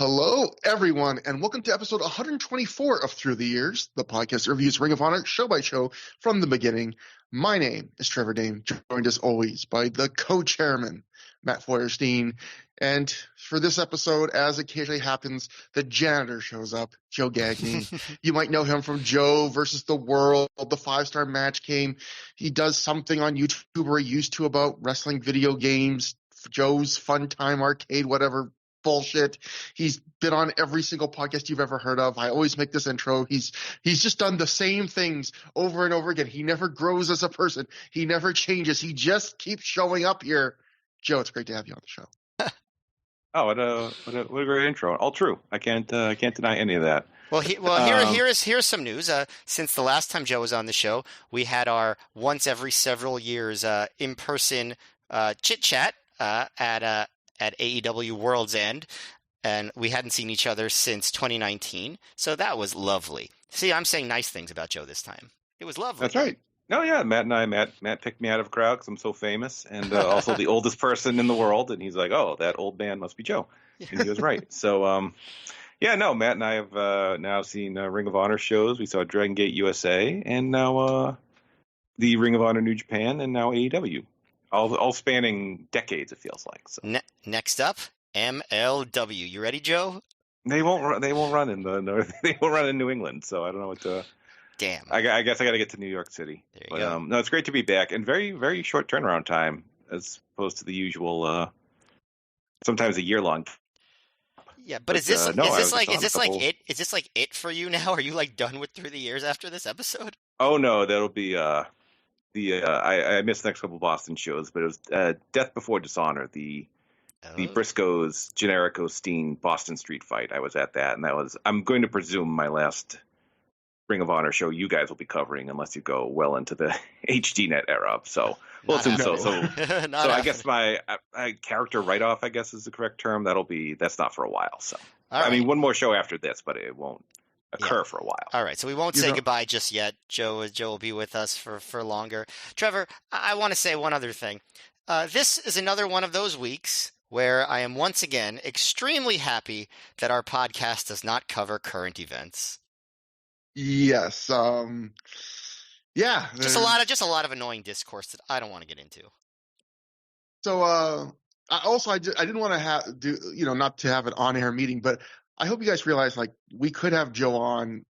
Hello, everyone, and welcome to episode 124 of Through the Years, the podcast that reviews Ring of Honor show by show from the beginning. My name is Trevor Dame, joined as always by the co-chairman, Matt Feuerstein. And for this episode, as occasionally happens, the janitor shows up, Joe Gagne. You might know him from Joe versus the World. The 5-star match came. He does something on YouTube where he used to about wrestling video games, Joe's Fun Time Arcade, whatever bullshit. He's been on every single podcast you've ever heard of. I always make this intro. He's just done the same things over and over again. He never grows as a person. He never changes. He just keeps showing up here. Joe, it's great to have you on the show. Oh, what a great intro! All true. I can't deny any of that. Well, here's some news. Since the last time Joe was on the show, we had our once every several years in-person chit chat at AEW World's End, and we hadn't seen each other since 2019, so that was lovely. See, I'm saying nice things about Joe this time. It was lovely. That's right. No, yeah, Matt picked me out of a crowd because I'm so famous, and also the oldest person in the world, and he's like, oh, that old man must be Joe, and he was right. So, Matt and I have now seen Ring of Honor shows. We saw Dragon Gate USA, and now the Ring of Honor New Japan, and now AEW. All spanning decades, it feels like. So. Next up, MLW. You ready, Joe? They won't run in the North. They won't run in New England. So I don't know what to. Damn. I guess I got to get to New York City. There you go. No, it's great to be back, and very very short turnaround time as opposed to the usual. Sometimes a year long. Yeah, but is this like it for you now? Are you like done with Through the Years after this episode? Oh no, that'll be I missed the next couple of Boston shows, but it was Death Before Dishonor, the Briscoes, Generico, Steen, Boston Street fight. I was at that, and that was, I'm going to presume, my last Ring of Honor show you guys will be covering, unless you go well into the HDNet era. So we'll assume so. So I guess my character write-off, I guess, is the correct term. That's not for a while. So right. I mean, one more show after this, but it won't occur for a while. All right, so we won't say goodbye just yet. Joe will be with us for longer. Trevor, I want to say one other thing. This is another one of those weeks where I am once again extremely happy that our podcast does not cover current events. Yes. Yeah. Just a lot of annoying discourse that I don't want to get into. So I didn't want to not to have an on-air meeting, but I hope you guys realize, like, we could have Joe on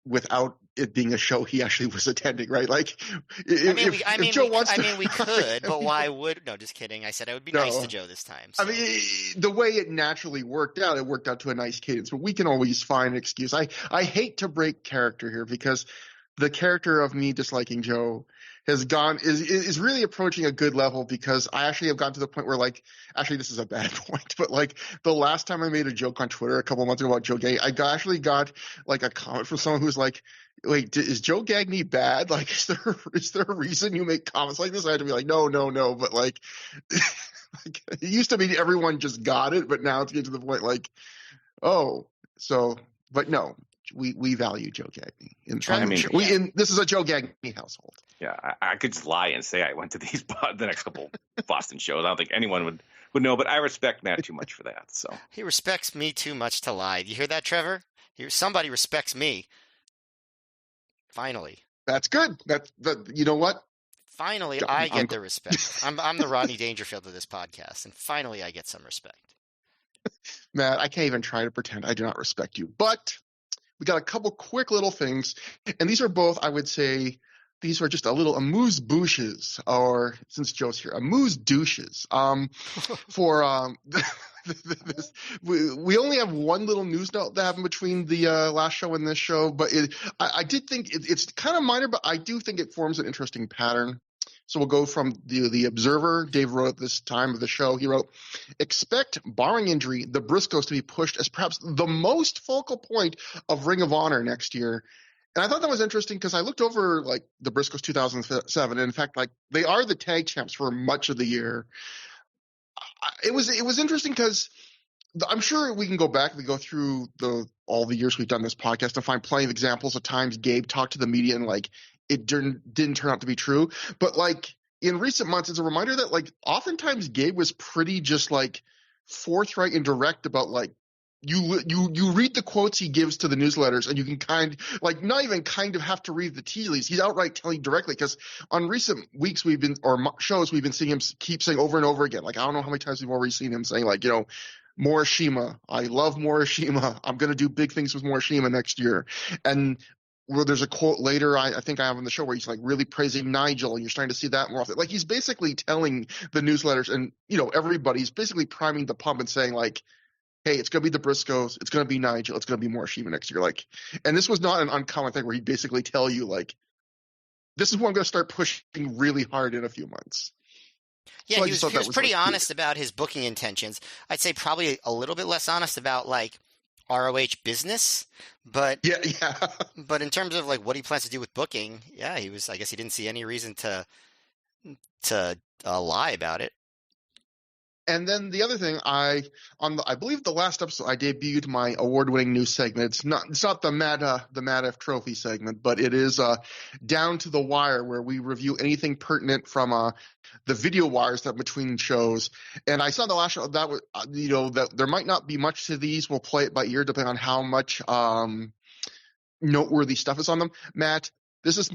without it being a show he actually was attending, right? Like, if Joe wants to, we could, but why would? No, just kidding. I said I would be nice to Joe this time. So. I mean, the way it naturally worked out, it worked out to a nice cadence. But we can always find an excuse. I hate to break character here, because the character of me disliking Joe is really approaching a good level, because I actually have gotten to the point where, like, actually this is a bad point, but like the last time I made a joke on Twitter a couple of months ago about Joe Gagne, I actually got like a comment from someone who was like, wait, is Joe Gagne bad? Like, is there a reason you make comments like this? I had to be like, no, but like, like, it used to be everyone just got it, but now it's getting to the point like, but no. We value Joe Gagne. This is a Joe Gagne household. Yeah, I could just lie and say I went to the next couple Boston shows. I don't think anyone would know, but I respect Matt too much for that. So he respects me too much to lie. You hear that, Trevor? Somebody respects me. Finally. That's good. You know what? Finally, I get the respect. I'm the Rodney Dangerfield of this podcast, and finally I get some respect. Matt, I can't even try to pretend I do not respect you, but we got a couple quick little things, and these are both, I would say, these are just a little amuse-bouches, or since Joe's here, amuse-douches. We only have one little news note that happened between the last show and this show, but I did think it's kind of minor, but I do think it forms an interesting pattern. So we'll go from the Observer. Dave wrote at this time of the show, he wrote, expect, barring injury, the Briscoes to be pushed as perhaps the most focal point of Ring of Honor next year. And I thought that was interesting, because I looked over like the Briscoes 2007, and in fact, like, they are the tag champs for much of the year. It was interesting because I'm sure we can go back and go through all the years we've done this podcast and find plenty of examples of times Gabe talked to the media and like it didn't turn out to be true. But like in recent months, it's a reminder that like oftentimes Gabe was pretty just like forthright and direct about like you read the quotes he gives to the newsletters, and you can not even kind of have to read the tea leaves. He's outright telling directly, because on recent weeks shows we've been seeing him keep saying over and over again. Like, I don't know how many times we've already seen him saying, like, Morishima, I love Morishima. I'm going to do big things with Morishima next year. And there's a quote later I think I have on the show where he's like really praising Nigel, and you're starting to see that more often. Like, he's basically telling the newsletters and everybody's basically priming the pump and saying, like, hey, it's going to be the Briscoes, it's going to be Nigel, it's going to be Morishima next year. Like, and this was not an uncommon thing where he'd basically tell you, like, this is what I'm going to start pushing really hard in a few months. Yeah, So he was pretty honest about his booking intentions. I'd say probably a little bit less honest about, like, ROH business, but yeah. But in terms of, like, what he plans to do with booking, yeah, I guess he didn't see any reason to lie about it. And then the other thing, I believe the last episode I debuted my award-winning news segment. It's not the Matt F Trophy segment, but it is Down to the Wire, where we review anything pertinent from the video wires that between shows. And I saw the last show that was that there might not be much to these. We'll play it by ear depending on how much noteworthy stuff is on them. Matt, this is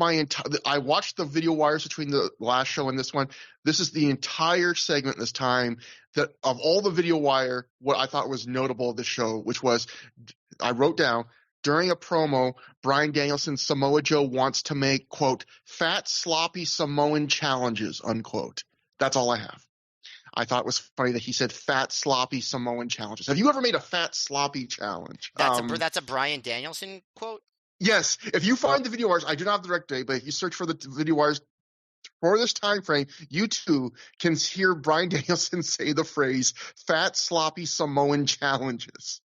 I watched the video wires between the last show and this one. This is the entire segment this time that of all the video wire, what I thought was notable of the show, which was, I wrote down, during a promo, Bryan Danielson, Samoa Joe wants to make, quote, fat, sloppy Samoan challenges, unquote. That's all I have. I thought it was funny that he said fat, sloppy Samoan challenges. Have you ever made a fat, sloppy challenge? That's a Bryan Danielson quote? Yes. If you find the video wires, I do not have the direct date, but if you search for the video wires for this time frame, you too can hear Bryan Danielson say the phrase fat, sloppy Samoan challenges.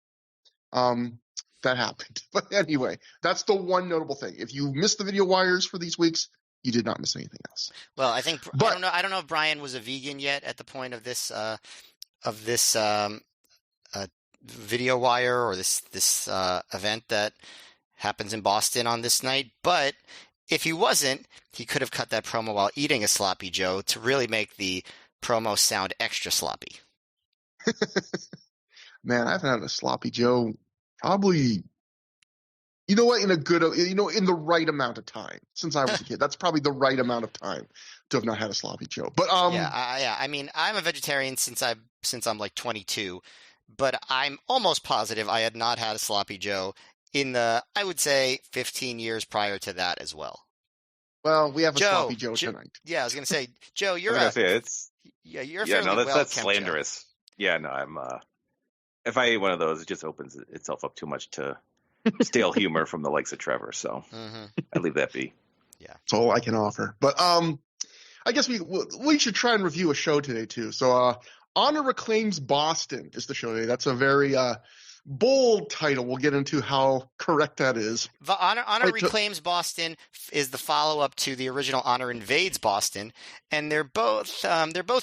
That happened. But anyway, that's the one notable thing. If you missed the video wires for these weeks, you did not miss anything else. Well, I don't know if Bryan was a vegan yet at the point of this video wire or this event that happens in Boston on this night. But if he wasn't, he could have cut that promo while eating a sloppy Joe to really make the promo sound extra sloppy. Man, I haven't had a sloppy Joe probably, in the right amount of time since I was a kid. That's probably the right amount of time to have not had a sloppy Joe. But I mean, I'm a vegetarian since I'm like 22, but I'm almost positive I had not had a sloppy Joe in the, I would say, 15 years prior to that as well. Well, we have a sloppy Joe tonight. Yeah, I was going to say, Joe, you're that's Joe. slanderous. Yeah, no, I'm if I eat one of those, it just opens itself up too much to stale humor from the likes of Trevor. So I leave that be. Yeah, that's all I can offer. But I guess we should try and review a show today too. So Honor Reclaims Boston is the show today. That's a very bold title. We'll get into how correct that is. The Honor Reclaims Boston is the follow-up to the original Honor Invades Boston, and they're both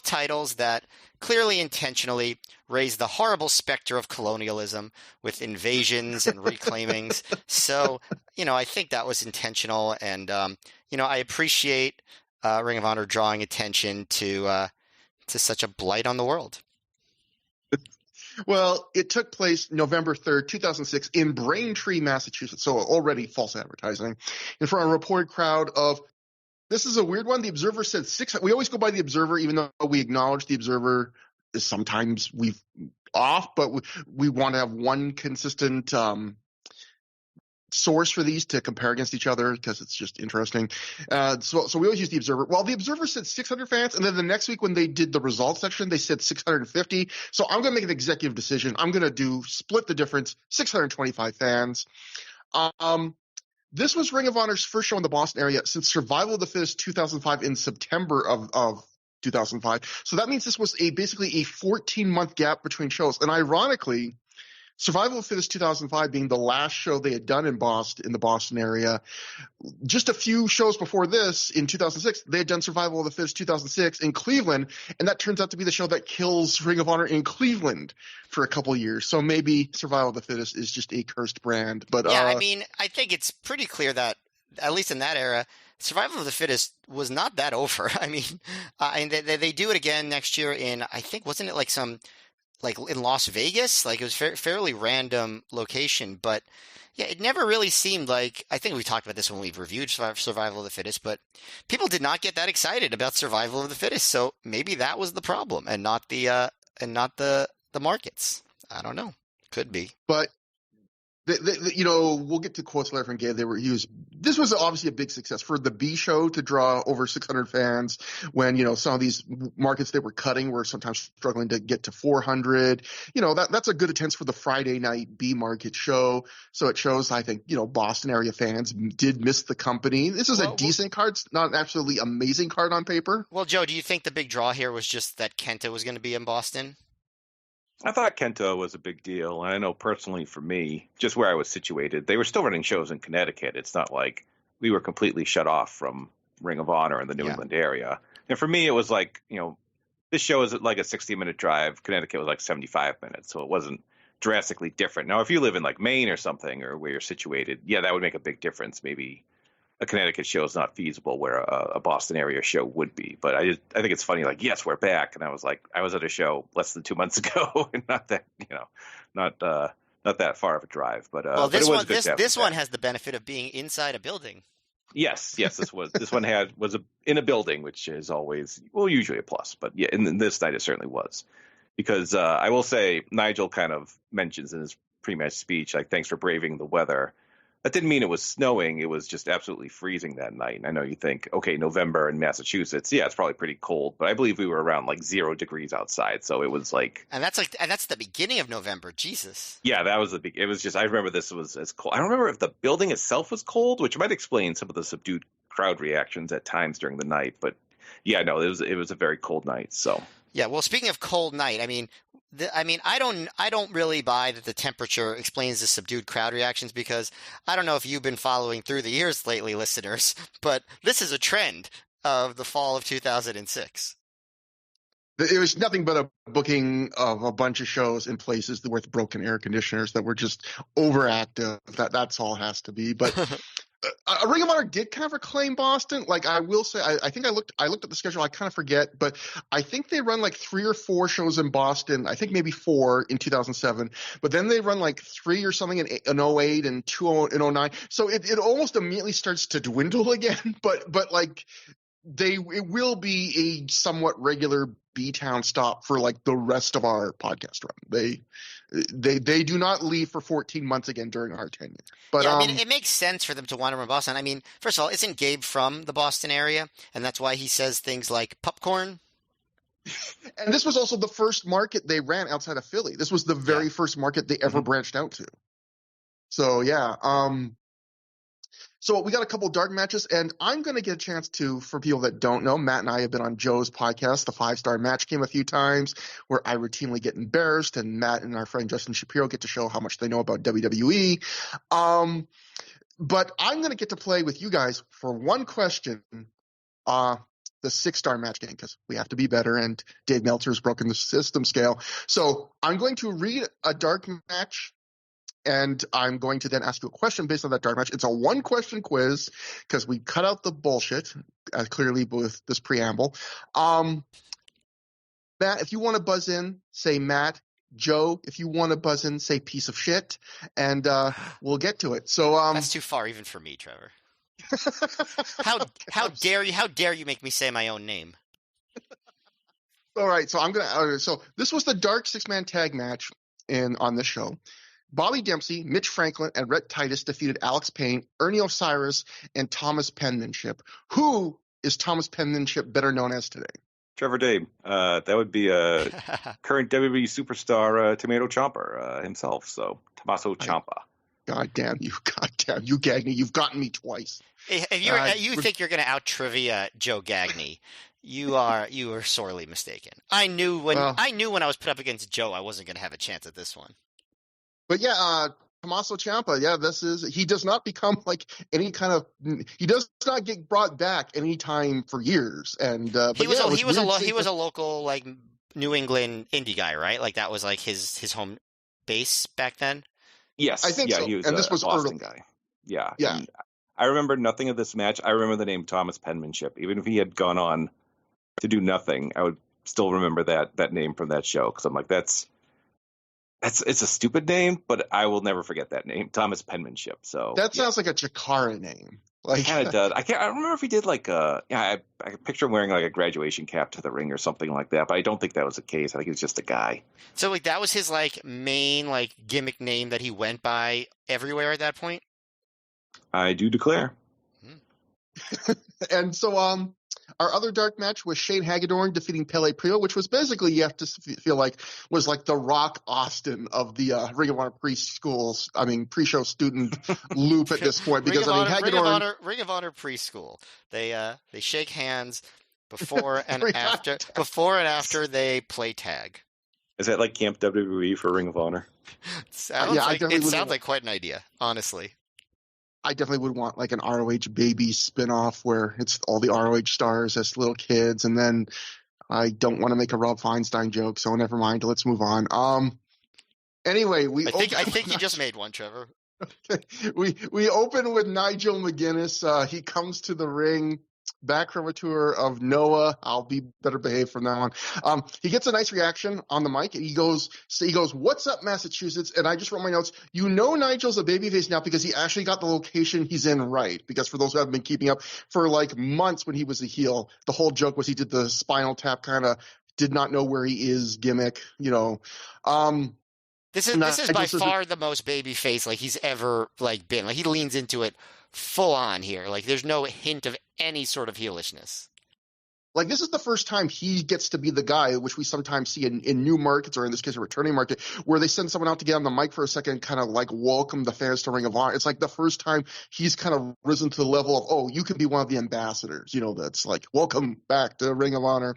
titles that clearly intentionally raise the horrible specter of colonialism with invasions and reclaimings. So, I think that was intentional, and I appreciate Ring of Honor drawing attention to such a blight on the world. Well, it took place November 3rd, 2006 in Braintree, Massachusetts. So already false advertising in front of a reported crowd of, this is a weird one. The Observer said we always go by the Observer, even though we acknowledge the Observer is sometimes off, but we want to have one consistent source for these to compare against each other because it's just interesting. So we always use the Observer. Well, the Observer said 600 fans, and then the next week when they did the results section, they said 650. So I'm going to make an executive decision. I'm going to split the difference, 625 fans. This was Ring of Honor's first show in the Boston area since Survival of the Fittest 2005 in September of 2005. So that means this was basically a 14-month gap between shows. And ironically, Survival of the Fittest 2005 being the last show they had done in the Boston area. Just a few shows before this, in 2006, they had done Survival of the Fittest 2006 in Cleveland, and that turns out to be the show that kills Ring of Honor in Cleveland for a couple years. So maybe Survival of the Fittest is just a cursed brand. But yeah, I mean, I think it's pretty clear that, at least in that era, Survival of the Fittest was not that over. I mean, and they do it again next year in, I think, wasn't it like some like in Las Vegas. Like it was fairly random location, but yeah, it never really seemed like. I think we talked about this when we reviewed Survival of the Fittest, but people did not get that excited about Survival of the Fittest. So maybe that was the problem, and not the markets. I don't know. Could be. But we'll get to quotes later from Gabe. This was obviously a big success for the B show to draw over 600 fans when, some of these markets they were cutting were sometimes struggling to get to 400. That's a good attendance for the Friday night B market show. So it shows, I think, Boston area fans did miss the company. This is a decent card. It's not an absolutely amazing card on paper. Well, Joe, do you think the big draw here was just that Kenta was going to be in Boston? I thought Kenta was a big deal. And I know personally for me, just where I was situated, they were still running shows in Connecticut. It's not like we were completely shut off from Ring of Honor in the New England area. And for me, it was like, this show is like a 60-minute drive. Connecticut was like 75 minutes. So it wasn't drastically different. Now, if you live in like Maine or something, or where you're situated, yeah, that would make a big difference. Maybe a Connecticut show is not feasible where a Boston area show would be. But I think it's funny, like, yes, we're back. And I was like, I was at a show less than 2 months ago, and not that, not that far of a drive. But well, this one has the benefit of being inside a building. Yes, this one was in a building, which is always, well, usually a plus. But yeah, in this night it certainly was, because I will say Nigel kind of mentions in his pre-match speech, like, thanks for braving the weather. That didn't mean it was snowing. It was just absolutely freezing that night. And I know you think, okay, November in Massachusetts, yeah, it's probably pretty cold. But I believe we were around like 0 degrees outside. So it was like, and that's the beginning of November. Jesus. Yeah, that was the big. It was just, I remember this was as cold. I don't remember if the building itself was cold, which might explain some of the subdued crowd reactions at times during the night. But yeah, no, it was a very cold night. So yeah, well, speaking of cold night, I don't really buy that the temperature explains the subdued crowd reactions, because I don't know if you've been following Through the Years lately, listeners, but this is a trend of the fall of 2006. It was nothing but a booking of a bunch of shows in places with broken air conditioners that were just overactive. That's all it has to be. But Ring of Honor did kind of reclaim Boston. Like, I will say, I think I looked at the schedule. I kind of forget, but I think they run like 3 or 4 shows in Boston. I think maybe 4 in 2007, but then they run like 3 or something in 08 and 2 in 09. So it almost immediately starts to dwindle again. But like it will be a somewhat regular B-town stop for like the rest of our podcast run. They do not leave for 14 months again during our tenure. But yeah, it makes sense for them to want to run Boston. I mean, first of all, isn't Gabe from the Boston area? And that's why he says things like popcorn. And this was also the first market they ran outside of Philly. This was the very first market they ever branched out to. So yeah. So we got a couple dark matches, and I'm going to get a chance to, for people that don't know, Matt and I have been on Joe's podcast, the 5-Star Match Game, a few times, where I routinely get embarrassed, and Matt and our friend Justin Shapiro get to show how much they know about WWE. But I'm going to get to play with you guys for one question, the 6-Star Match Game, because we have to be better, and Dave Meltzer's broken the system scale. So I'm going to read a dark match, and I'm going to then ask you a question based on that dark match. It's a 1-question quiz, because we cut out the bullshit, clearly with this preamble. Matt, if you want to buzz in, say Matt. Joe, if you want to buzz in, say piece of shit, and we'll get to it. So that's too far even for me, Trevor. How dare you? How dare you make me say my own name? All right, so I'm gonna. So this was the dark 6-man tag match on this show. Bobby Dempsey, Mitch Franklin, and Rhett Titus defeated Alex Payne, Ernie Osiris, and Thomas Penmanship. Who is Thomas Penmanship better known as today? Trevor Dame. That would be a current WWE superstar, Tomato Ciampa himself. So Tommaso Ciampa. God damn you, Gagne. You've gotten me twice. If you think you're going to out trivia Joe Gagne, you are sorely mistaken. I knew when I was put up against Joe, I wasn't going to have a chance at this one. But yeah, Tommaso Ciampa, he does not become like any kind of, he does not get brought back anytime for years. And he was a local like New England indie guy, right? Like that was like his home base back then. Yes, I think so. He was and this was Boston guy. Yeah. I remember nothing of this match. I remember the name Thomas Penmanship. Even if he had gone on to do nothing, I would still remember that name from that show, because I'm like, that's It's a stupid name, but I will never forget that name, Thomas Penmanship. So That sounds like a Chikara name. Like kind of does. I can't. I don't remember if he did like I picture him wearing like a graduation cap to the ring or something like that, but I don't think that was the case. I think he was just a guy. So like that was his like main like gimmick name that he went by everywhere at that point. I do declare. And so our other dark match was Shane Hagedorn defeating Pele Primo, which was basically, you have to feel like, was like the Rock Austin of the Ring of Honor pre-show student loop at this point. Because Hagedorn, Ring of Honor preschool. They shake hands before and after. Before and after they play tag. Is that like Camp WWE for Ring of Honor? It sounds like quite an idea, honestly. I definitely would want like an ROH baby spinoff where it's all the ROH stars as little kids, and then I don't want to make a Rob Feinstein joke, so never mind. Let's move on. Anyway, I think you just made one, Trevor. we open with Nigel McGuinness. He comes to the ring. Back from a tour of Noah. I'll be better behaved from now on. He gets a nice reaction on the mic. He goes, "What's up, Massachusetts?" And I just wrote my notes. You know Nigel's a babyface now because he actually got the location he's in right. Because for those who haven't been keeping up, for like months when he was a heel, the whole joke was he did the Spinal Tap kind of did not know where he is gimmick. This is by far the most babyface like he's ever like been. Like he leans into it full on here. Like there's no hint of any sort of heelishness. Like this is the first time he gets to be the guy, which we sometimes see in new markets, or in this case a returning market, where they send someone out to get on the mic for a second, kind of like welcome the fans to Ring of Honor. It's like the first time he's kind of risen to the level of, oh, you can be one of the ambassadors. That's like, welcome back to Ring of Honor.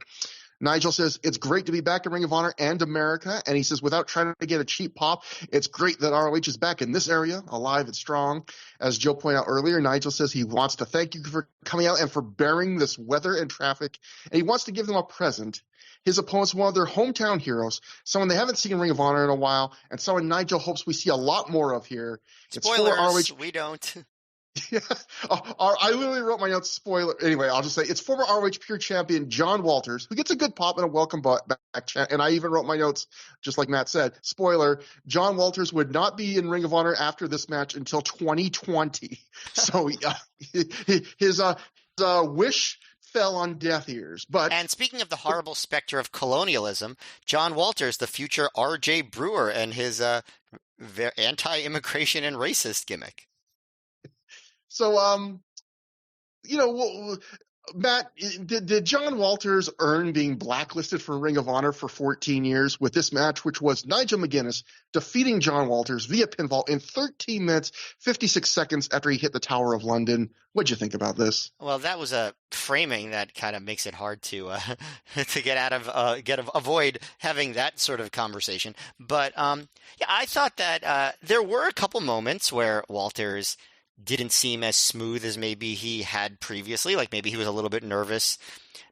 Nigel says, it's great to be back in Ring of Honor and America. And he says, without trying to get a cheap pop, it's great that ROH is back in this area, alive and strong. As Joe pointed out earlier, Nigel says he wants to thank you for coming out and for bearing this weather and traffic. And he wants to give them a present. His opponent's one of their hometown heroes, someone they haven't seen in Ring of Honor in a while, and someone Nigel hopes we see a lot more of here. Spoilers, we don't. Yeah. I literally wrote my notes, spoiler. Anyway, I'll just say it's former ROH Pure Champion John Walters, who gets a good pop and a welcome back chant. And I even wrote my notes, just like Matt said, spoiler, John Walters would not be in Ring of Honor after this match until 2020. So his wish fell on deaf ears. And speaking of the horrible specter of colonialism, John Walters, the future R.J. Brewer, and his anti-immigration and racist gimmick. So, Matt, did John Walters earn being blacklisted from Ring of Honor for 14 years with this match, which was Nigel McGuinness defeating John Walters via pinfall in 13 minutes, 56 seconds after he hit the Tower of London? What'd you think about this? Well, that was a framing that kind of makes it hard to to get out of avoid having that sort of conversation. But I thought that there were a couple moments where Walters didn't seem as smooth as maybe he had previously. Like maybe he was a little bit nervous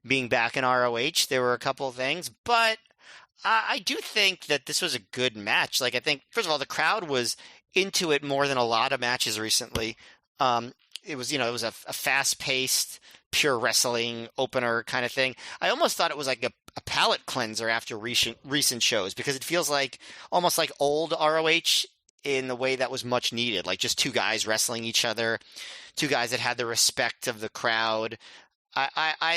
being back in ROH. There were a couple of things, but I do think that this was a good match. Like I think, first of all, the crowd was into it more than a lot of matches recently. It was a fast-paced, pure wrestling opener kind of thing. I almost thought it was like a palate cleanser after recent shows because it feels like almost like old ROH in the way that was much needed, like just two guys wrestling each other, two guys that had the respect of the crowd.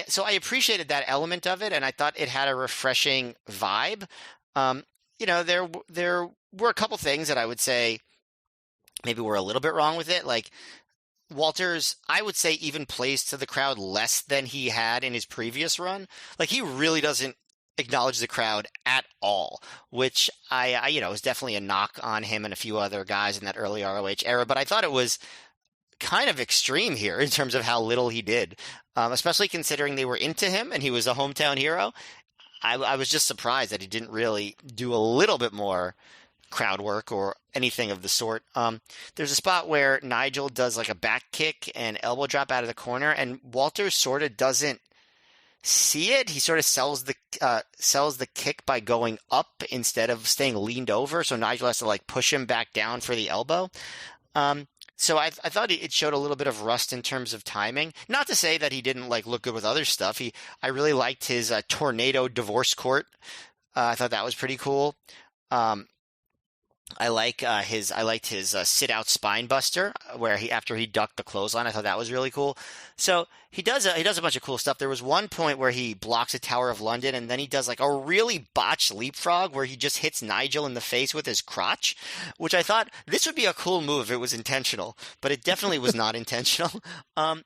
So I appreciated that element of it, and I thought it had a refreshing vibe. There were a couple things that I would say maybe were a little bit wrong with it. Like Walters, I would say, even plays to the crowd less than he had in his previous run. Like he really doesn't acknowledge the crowd at all, which was definitely a knock on him and a few other guys in that early ROH era. But I thought it was kind of extreme here in terms of how little he did, especially considering they were into him and he was a hometown hero. I was just surprised that he didn't really do a little bit more crowd work or anything of the sort. There's a spot where Nigel does like a back kick and elbow drop out of the corner, and Walters sort of doesn't see it. He sort of sells the kick by going up instead of staying leaned over. So Nigel has to like push him back down for the elbow. So I thought it showed a little bit of rust in terms of timing. Not to say that he didn't like look good with other stuff. I really liked his tornado divorce court. I thought that was pretty cool. I liked his sit out spine buster where after he ducked the clothesline. I thought that was really cool. So he does a bunch of cool stuff. There was one point where he blocks a Tower of London and then he does like a really botched leapfrog where he just hits Nigel in the face with his crotch, which I thought this would be a cool move if it was intentional, but it definitely was not intentional. I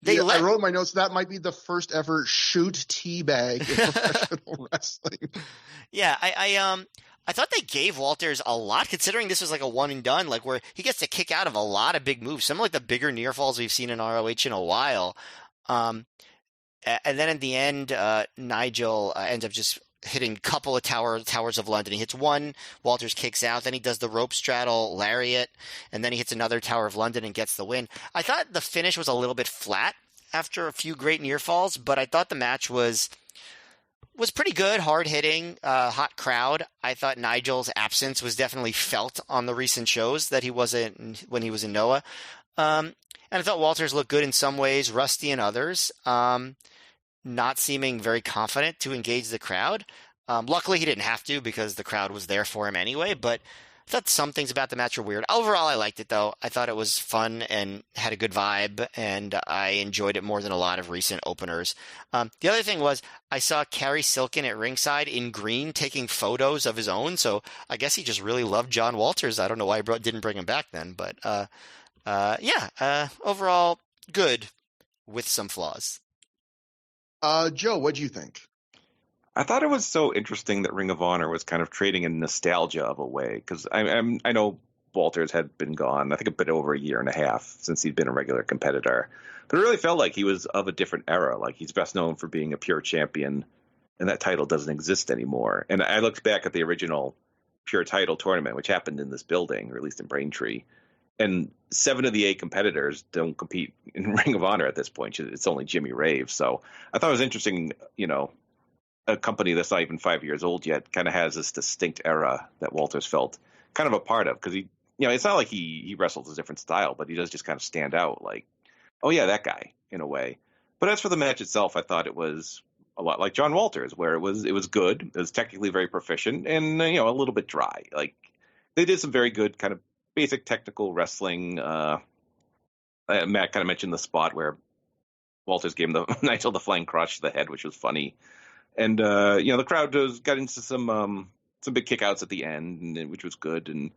wrote in my notes that might be the first ever shoot teabag in professional wrestling. Yeah, I thought they gave Walters a lot, considering this was like a one and done, like where he gets to kick out of a lot of big moves, some of like the bigger near falls we've seen in ROH in a while. And then in the end, Nigel ends up just hitting a couple of towers of London. He hits one, Walters kicks out, then he does the rope straddle lariat, and then he hits another Tower of London and gets the win. I thought the finish was a little bit flat after a few great near falls, but I thought the match was pretty good, hard hitting, hot crowd. I thought Nigel's absence was definitely felt on the recent shows that he wasn't when he was in Noah. And I thought Walters looked good in some ways, rusty in others, not seeming very confident to engage the crowd. Luckily, he didn't have to because the crowd was there for him anyway, but I thought some things about the match were weird. Overall, I liked it, though. I thought it was fun and had a good vibe, and I enjoyed it more than a lot of recent openers. The other thing was I saw Kerry Silkin at ringside in green taking photos of his own, so I guess he just really loved John Walters. I don't know why he didn't bring him back then, but overall, good with some flaws. Joe, what do you think? I thought it was so interesting that Ring of Honor was kind of trading in nostalgia of a way, because I know Walters had been gone, I think a bit over a year and a half since he'd been a regular competitor, but it really felt like he was of a different era. Like he's best known for being a pure champion, and that title doesn't exist anymore. And I looked back at the original pure title tournament, which happened in this building, or at least in Braintree, and 7 of the 8 competitors don't compete in Ring of Honor at this point. It's only Jimmy Rave. So I thought it was interesting, a company that's not even 5 years old yet kind of has this distinct era that Walters felt kind of a part of, because he, it's not like he wrestles a different style, but he does just kind of stand out like, oh yeah, that guy in a way. But as for the match itself, I thought it was a lot like John Walters, where it was good, it was technically very proficient, and a little bit dry. Like they did some very good kind of basic technical wrestling. Matt kind of mentioned the spot where Walters gave him Nigel the flying crotch to the head, which was funny. And, the crowd got into some big kickouts at the end, which was good. And,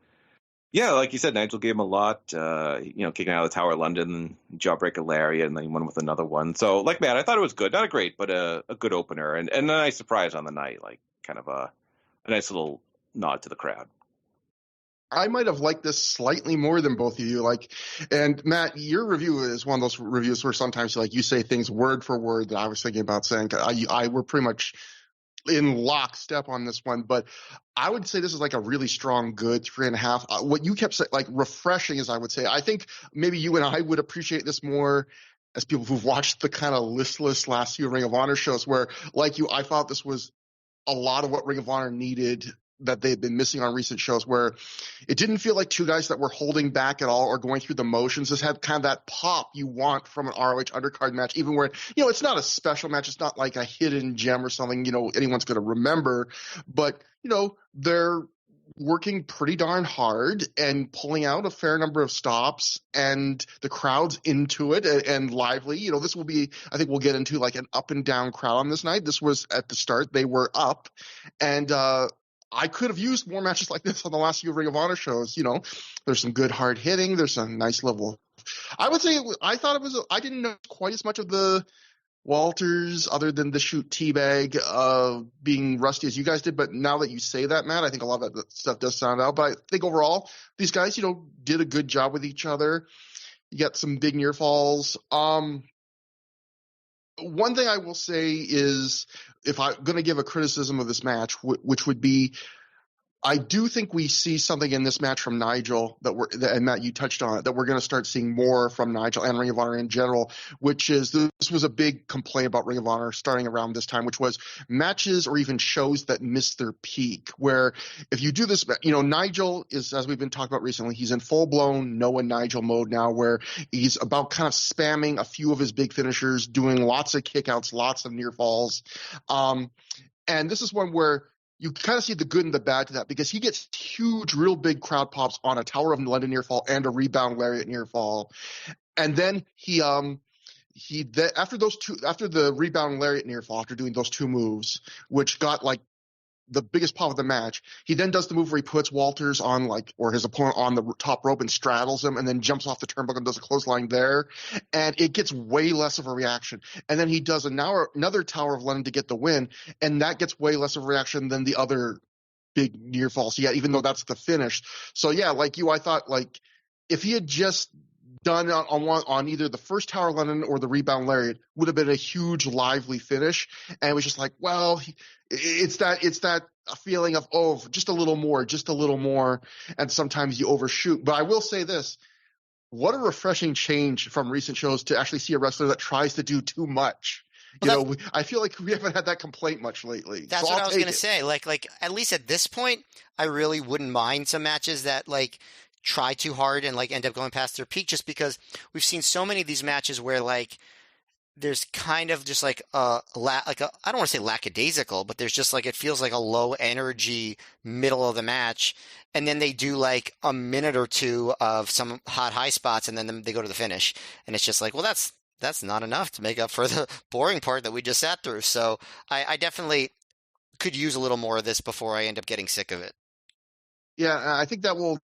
yeah, like you said, Nigel gave him a lot, kicking out of the Tower of London, jawbreaker lariat, and then he won with another one. So, like Matt, I thought it was good. Not a great, but a good opener. And a nice surprise on the night, like kind of a nice little nod to the crowd. I might have liked this slightly more than both of you. And Matt, your review is one of those reviews where sometimes you say things word for word that I was thinking about saying. I were pretty much in lockstep on this one, but I would say this is like a really strong, good 3.5. What you kept saying, like refreshing, as I would say. I think maybe you and I would appreciate this more as people who've watched the kind of listless last few Ring of Honor shows, where, like you, I thought this was a lot of what Ring of Honor needed that they had been missing on recent shows, where it didn't feel like two guys that were holding back at all or going through the motions. This had kind of that pop you want from an ROH undercard match, even where, it's not a special match. It's not like a hidden gem or something, anyone's going to remember, but, they're working pretty darn hard and pulling out a fair number of stops, and the crowd's into it and lively. This will be, I think we'll get into like an up and down crowd on this night. This was at the start, they were up, and, I could have used more matches like this on the last few Ring of Honor shows. There's some good hard hitting. There's a nice level. I would say I didn't know quite as much of the Walters other than the shoot teabag being rusty as you guys did. But now that you say that, Matt, I think a lot of that stuff does sound out. But I think overall, these guys, did a good job with each other. You got some big near falls. One thing I will say is, if I'm going to give a criticism of this match, which would be, I do think we see something in this match from Nigel and Matt, you touched on it, that we're going to start seeing more from Nigel and Ring of Honor in general, which is, this was a big complaint about Ring of Honor starting around this time, which was matches or even shows that miss their peak, where if you do this, Nigel is, as we've been talking about recently, he's in full-blown Noah Nigel mode now, where he's about kind of spamming a few of his big finishers, doing lots of kickouts, lots of near falls. And this is one where you kind of see the good and the bad to that, because he gets huge, real big crowd pops on a Tower of London near fall and a rebound lariat near fall. And then after the rebound lariat near fall, after doing those two moves, which got like the biggest pop of the match, he then does the move where he puts Walters on or his opponent on the top rope and straddles him, and then jumps off the turnbuckle and does a clothesline there, and it gets way less of a reaction. And then he does another Tower of London to get the win, and that gets way less of a reaction than the other big near falls. Yeah, even though that's the finish. So yeah, like you, I thought like if he had just done on either the first Tower of London or the rebound lariat, would have been a huge lively finish. And it was just like, well, it's that feeling of, oh, just a little more, and sometimes you overshoot. But I will say this, what a refreshing change from recent shows to actually see a wrestler that tries to do too much. I feel like we haven't had that complaint much lately. That's what I was going to say. Like at least at this point, I really wouldn't mind some matches that like try too hard and like end up going past their peak, just because we've seen so many of these matches where like there's kind of just like I don't want to say lackadaisical, but there's just like, it feels like a low energy middle of the match, and then they do like a minute or two of some hot high spots, and then they go to the finish, and it's just like, well, that's not enough to make up for the boring part that we just sat through. So I definitely could use a little more of this before I end up getting sick of it. Yeah, I think that will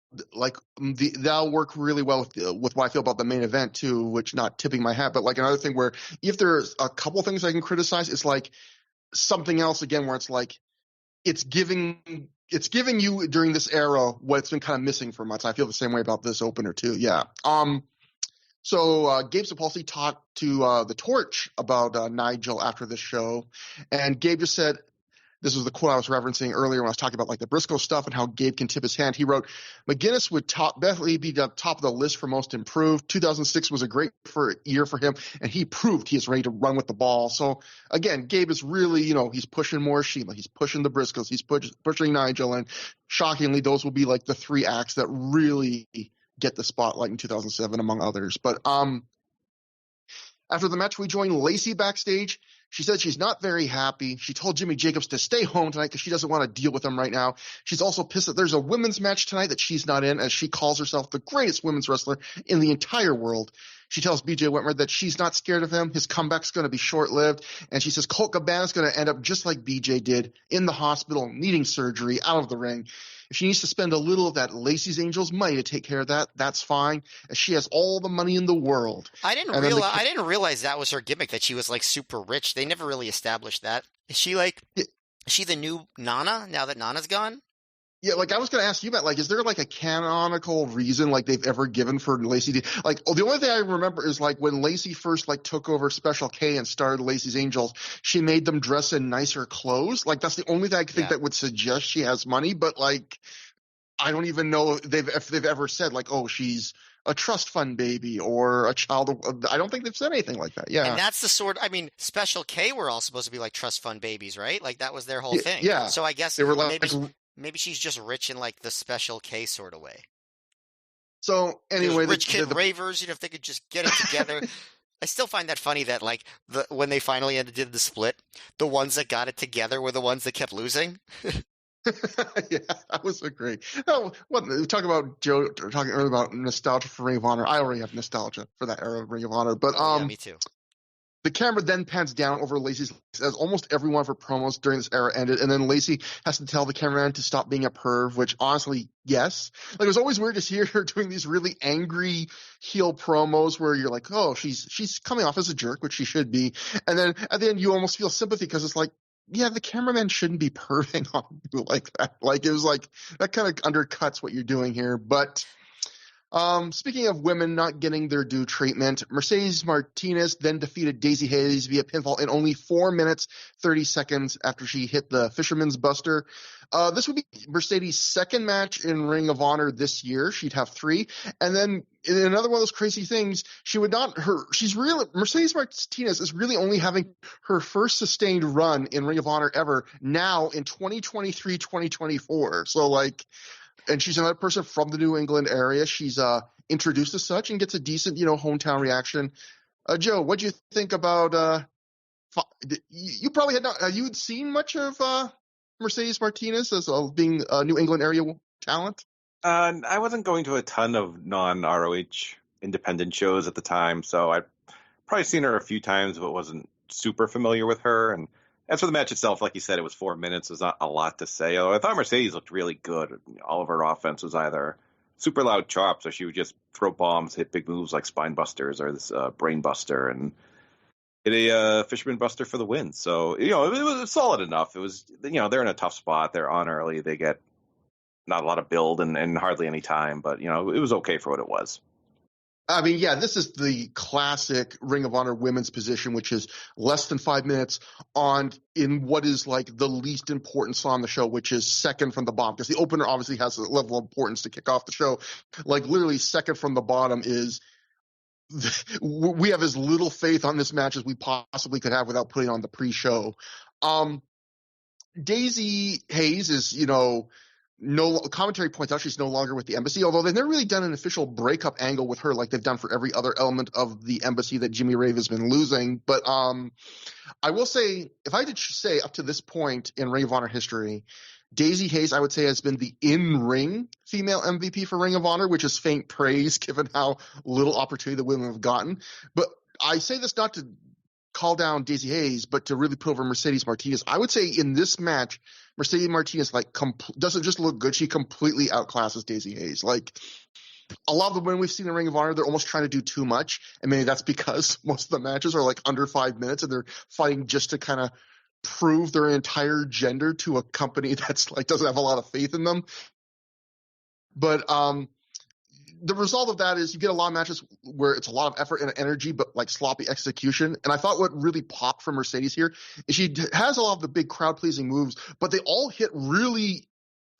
that'll work really well with what I feel about the main event too, which, not tipping my hat, but like another thing where if there's a couple things I can criticize, it's like something else again where it's like it's giving you during this era what's been kind of missing for months. I feel the same way about this opener too. Yeah. So Gabe Sapolsky talked to the Torch about Nigel after the show, and Gabe just said, this was the quote I was referencing earlier when I was talking about like the Briscoe stuff and how Gabe can tip his hand. He wrote, McGuinness would definitely be the top of the list for most improved. 2006 was a great year for him, and he proved he is ready to run with the ball. So again, Gabe is really, he's pushing more Sheila. He's pushing the Briscoes. He's pushing Nigel. And shockingly, those will be like the three acts that really get the spotlight in 2007, among others. But after the match, we joined Lacey backstage. She said she's not very happy. She told Jimmy Jacobs to stay home tonight because she doesn't want to deal with him right now. She's also pissed that there's a women's match tonight that she's not in, as she calls herself the greatest women's wrestler in the entire world. She tells BJ Whitmer that she's not scared of him. His comeback's going to be short-lived. And she says Colt Cabana's going to end up just like BJ did, in the hospital, needing surgery, out of the ring. If she needs to spend a little of that Lacey's Angels money to take care of that, that's fine, as she has all the money in the world. I didn't realize that was her gimmick, that she was like super rich. They never really established that. Is she like, is she the new Nana now that Nana's gone? Yeah, like I was going to ask you about, like, is there like a canonical reason like they've ever given for Lacey? Like, the only thing I remember is like when Lacey first like took over Special K and started Lacey's Angels, she made them dress in nicer clothes. Like that's the only thing I think that would suggest she has money. But like, I don't even know if they've ever said like, oh, she's a trust fund baby or a child of, I don't think they've said anything like that. Yeah. And that's the sort, I mean, Special K were all supposed to be like trust fund babies, right? Like that was their whole thing. Yeah. So I guess they were like, maybe she's just rich in like the Special K sort of way. So anyway, rich kid ravers, if they could just get it together. I still find that funny that like when they finally did the split, the ones that got it together were the ones that kept losing. Yeah, that was so great. Oh, we talk about Joe talking earlier about nostalgia for Ring of Honor. I already have nostalgia for that era of Ring of Honor, but yeah, me too. The camera then pans down over Lacey's as almost every one of her promos during this era ended, and then Lacey has to tell the cameraman to stop being a perv, which honestly, yes. Like it was always weird to see her doing these really angry heel promos where you're like, oh, she's coming off as a jerk, which she should be, and then at the end you almost feel sympathy because it's like, yeah, the cameraman shouldn't be perving on you like that. Like it was like that kind of undercuts what you're doing here, but. Speaking of women not getting their due treatment, Mercedes Martinez then defeated Daisy Hayes via pinfall in only 4 minutes, 30 seconds after she hit the Fisherman's Buster. This would be Mercedes' second match in Ring of Honor this year. She'd have 3. And then in another one of those crazy things, Mercedes Martinez is really only having her first sustained run in Ring of Honor ever now in 2023, 2024. So like, and she's another person from the New England area. She's introduced as such and gets a decent, hometown reaction. Joe, what'd you think about? You probably had not. You'd seen much of Mercedes Martinez as being a New England area talent? I wasn't going to a ton of non-ROH independent shows at the time, so I'd probably seen her a few times, but wasn't super familiar with her. And as for the match itself, like you said, it was 4 minutes. There's not a lot to say. Although I thought Mercedes looked really good. All of her offense was either super loud chops, or she would just throw bombs, hit big moves like spine busters or this brain buster, and hit a fisherman buster for the win. So, it was solid enough. It was, they're in a tough spot. They're on early. They get not a lot of build and hardly any time, but, it was okay for what it was. I mean, yeah, this is the classic Ring of Honor women's position, which is less than 5 minutes in what is like the least important slot on the show, which is second from the bottom, because the opener obviously has a level of importance to kick off the show. Like literally second from the bottom is we have as little faith on this match as we possibly could have without putting on the pre-show. Daisy Hayes is, no commentary points out she's no longer with the embassy, although they've never really done an official breakup angle with her like they've done for every other element of the embassy that Jimmy Rave has been losing. But I will say, if I did say up to this point in Ring of Honor history, Daisy Hayes, I would say, has been the in-ring female MVP for Ring of Honor, which is faint praise given how little opportunity the women have gotten. But I say this not to call down Daisy Hayes, but to really put over Mercedes Martinez. I would say in this match, Mercedes Martinez doesn't just look good; she completely outclasses Daisy Hayes. Like a lot of the women we've seen in Ring of Honor, they're almost trying to do too much, and maybe that's because most of the matches are like under 5 minutes, and they're fighting just to kind of prove their entire gender to a company that's like doesn't have a lot of faith in them. But the result of that is you get a lot of matches where it's a lot of effort and energy, but like sloppy execution. And I thought what really popped from Mercedes here is she has a lot of the big crowd pleasing moves, but they all hit really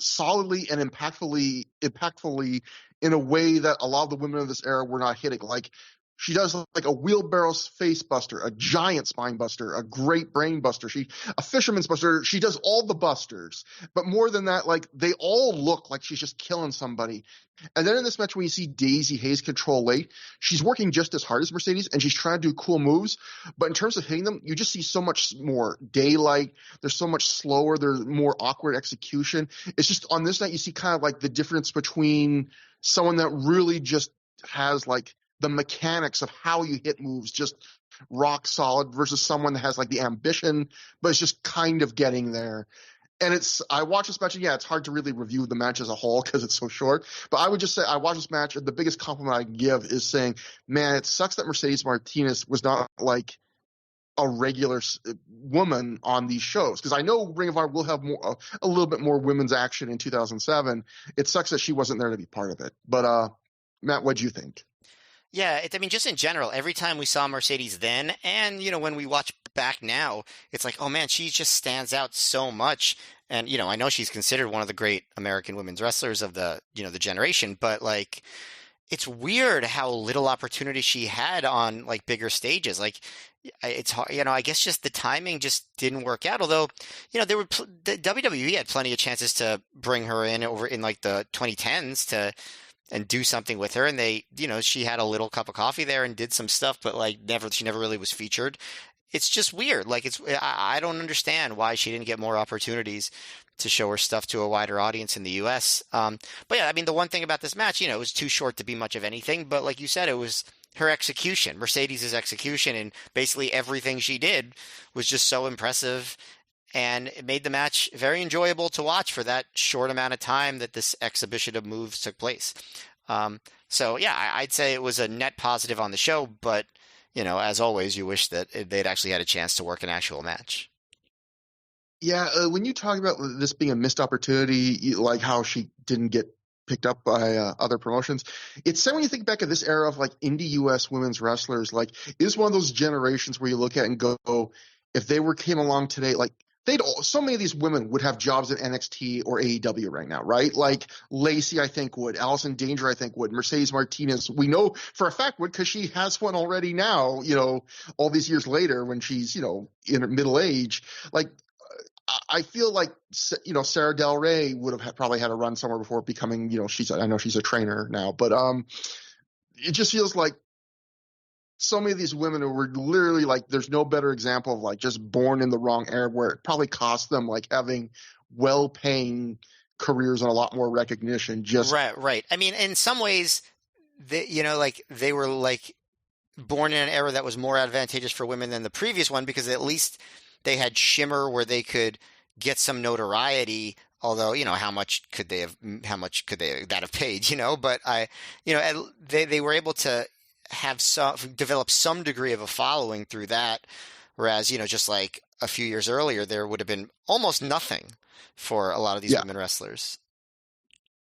solidly and impactfully in a way that a lot of the women of this era were not hitting. Like she does like a wheelbarrow face buster, a giant spine buster, a great brain buster, a fisherman's buster. She does all the busters, but more than that, like they all look like she's just killing somebody. And then in this match, when you see Daisy Hayes control late, she's working just as hard as Mercedes, and she's trying to do cool moves. But in terms of hitting them, you just see so much more daylight. There's so much slower. There's more awkward execution. It's just on this night, you see kind of like the difference between someone that really just has like the mechanics of how you hit moves just rock solid versus someone that has like the ambition, but it's just kind of getting there. And I watch this match, and yeah, it's hard to really review the match as a whole because it's so short. But I would just say I watched this match, and the biggest compliment I can give is saying, man, it sucks that Mercedes Martinez was not like a regular woman on these shows. Because I know Ring of Honor will have a little bit more women's action in 2007. It sucks that she wasn't there to be part of it. But Matt, what'd you think? Yeah, I mean, just in general, every time we saw Mercedes then, and, when we watch back now, it's like, oh man, she just stands out so much. And, I know she's considered one of the great American women's wrestlers of the generation, but like, it's weird how little opportunity she had on like bigger stages. Like, it's hard, I guess just the timing just didn't work out. Although, the WWE had plenty of chances to bring her in over in like the 2010s and do something with her. And they, she had a little cup of coffee there and did some stuff, but like she never really was featured. It's just weird. Like I don't understand why she didn't get more opportunities to show her stuff to a wider audience in the US. But yeah, I mean, the one thing about this match, it was too short to be much of anything, but like you said, it was her execution, Mercedes' execution, and basically everything she did was just so impressive. And it made the match very enjoyable to watch for that short amount of time that this exhibition of moves took place. So yeah, I'd say it was a net positive on the show, but as always, you wish that they'd actually had a chance to work an actual match. Yeah, when you talk about this being a missed opportunity, like how she didn't get picked up by other promotions, it's sad when you think back at this era of like indie US women's wrestlers. Like, it's one of those generations where you look at and go, if they came along today, like so many of these women would have jobs at NXT or AEW right now, right? Like Lacey, I think would. Allison Danger, I think would. Mercedes Martinez, we know for a fact would, because she has one already now, all these years later when she's, in her middle age. Like, I feel like, Sarah Del Rey would have probably had a run somewhere before becoming, I know she's a trainer now, but it just feels like so many of these women who were literally like, there's no better example of like just born in the wrong era, where it probably cost them like having well-paying careers and a lot more recognition. Just right. I mean, in some ways, they were like born in an era that was more advantageous for women than the previous one because at least they had Shimmer where they could get some notoriety. Although, how much could that have paid, but they were able to develop some degree of a following through that. Whereas, just like a few years earlier, there would have been almost nothing for a lot of these women wrestlers.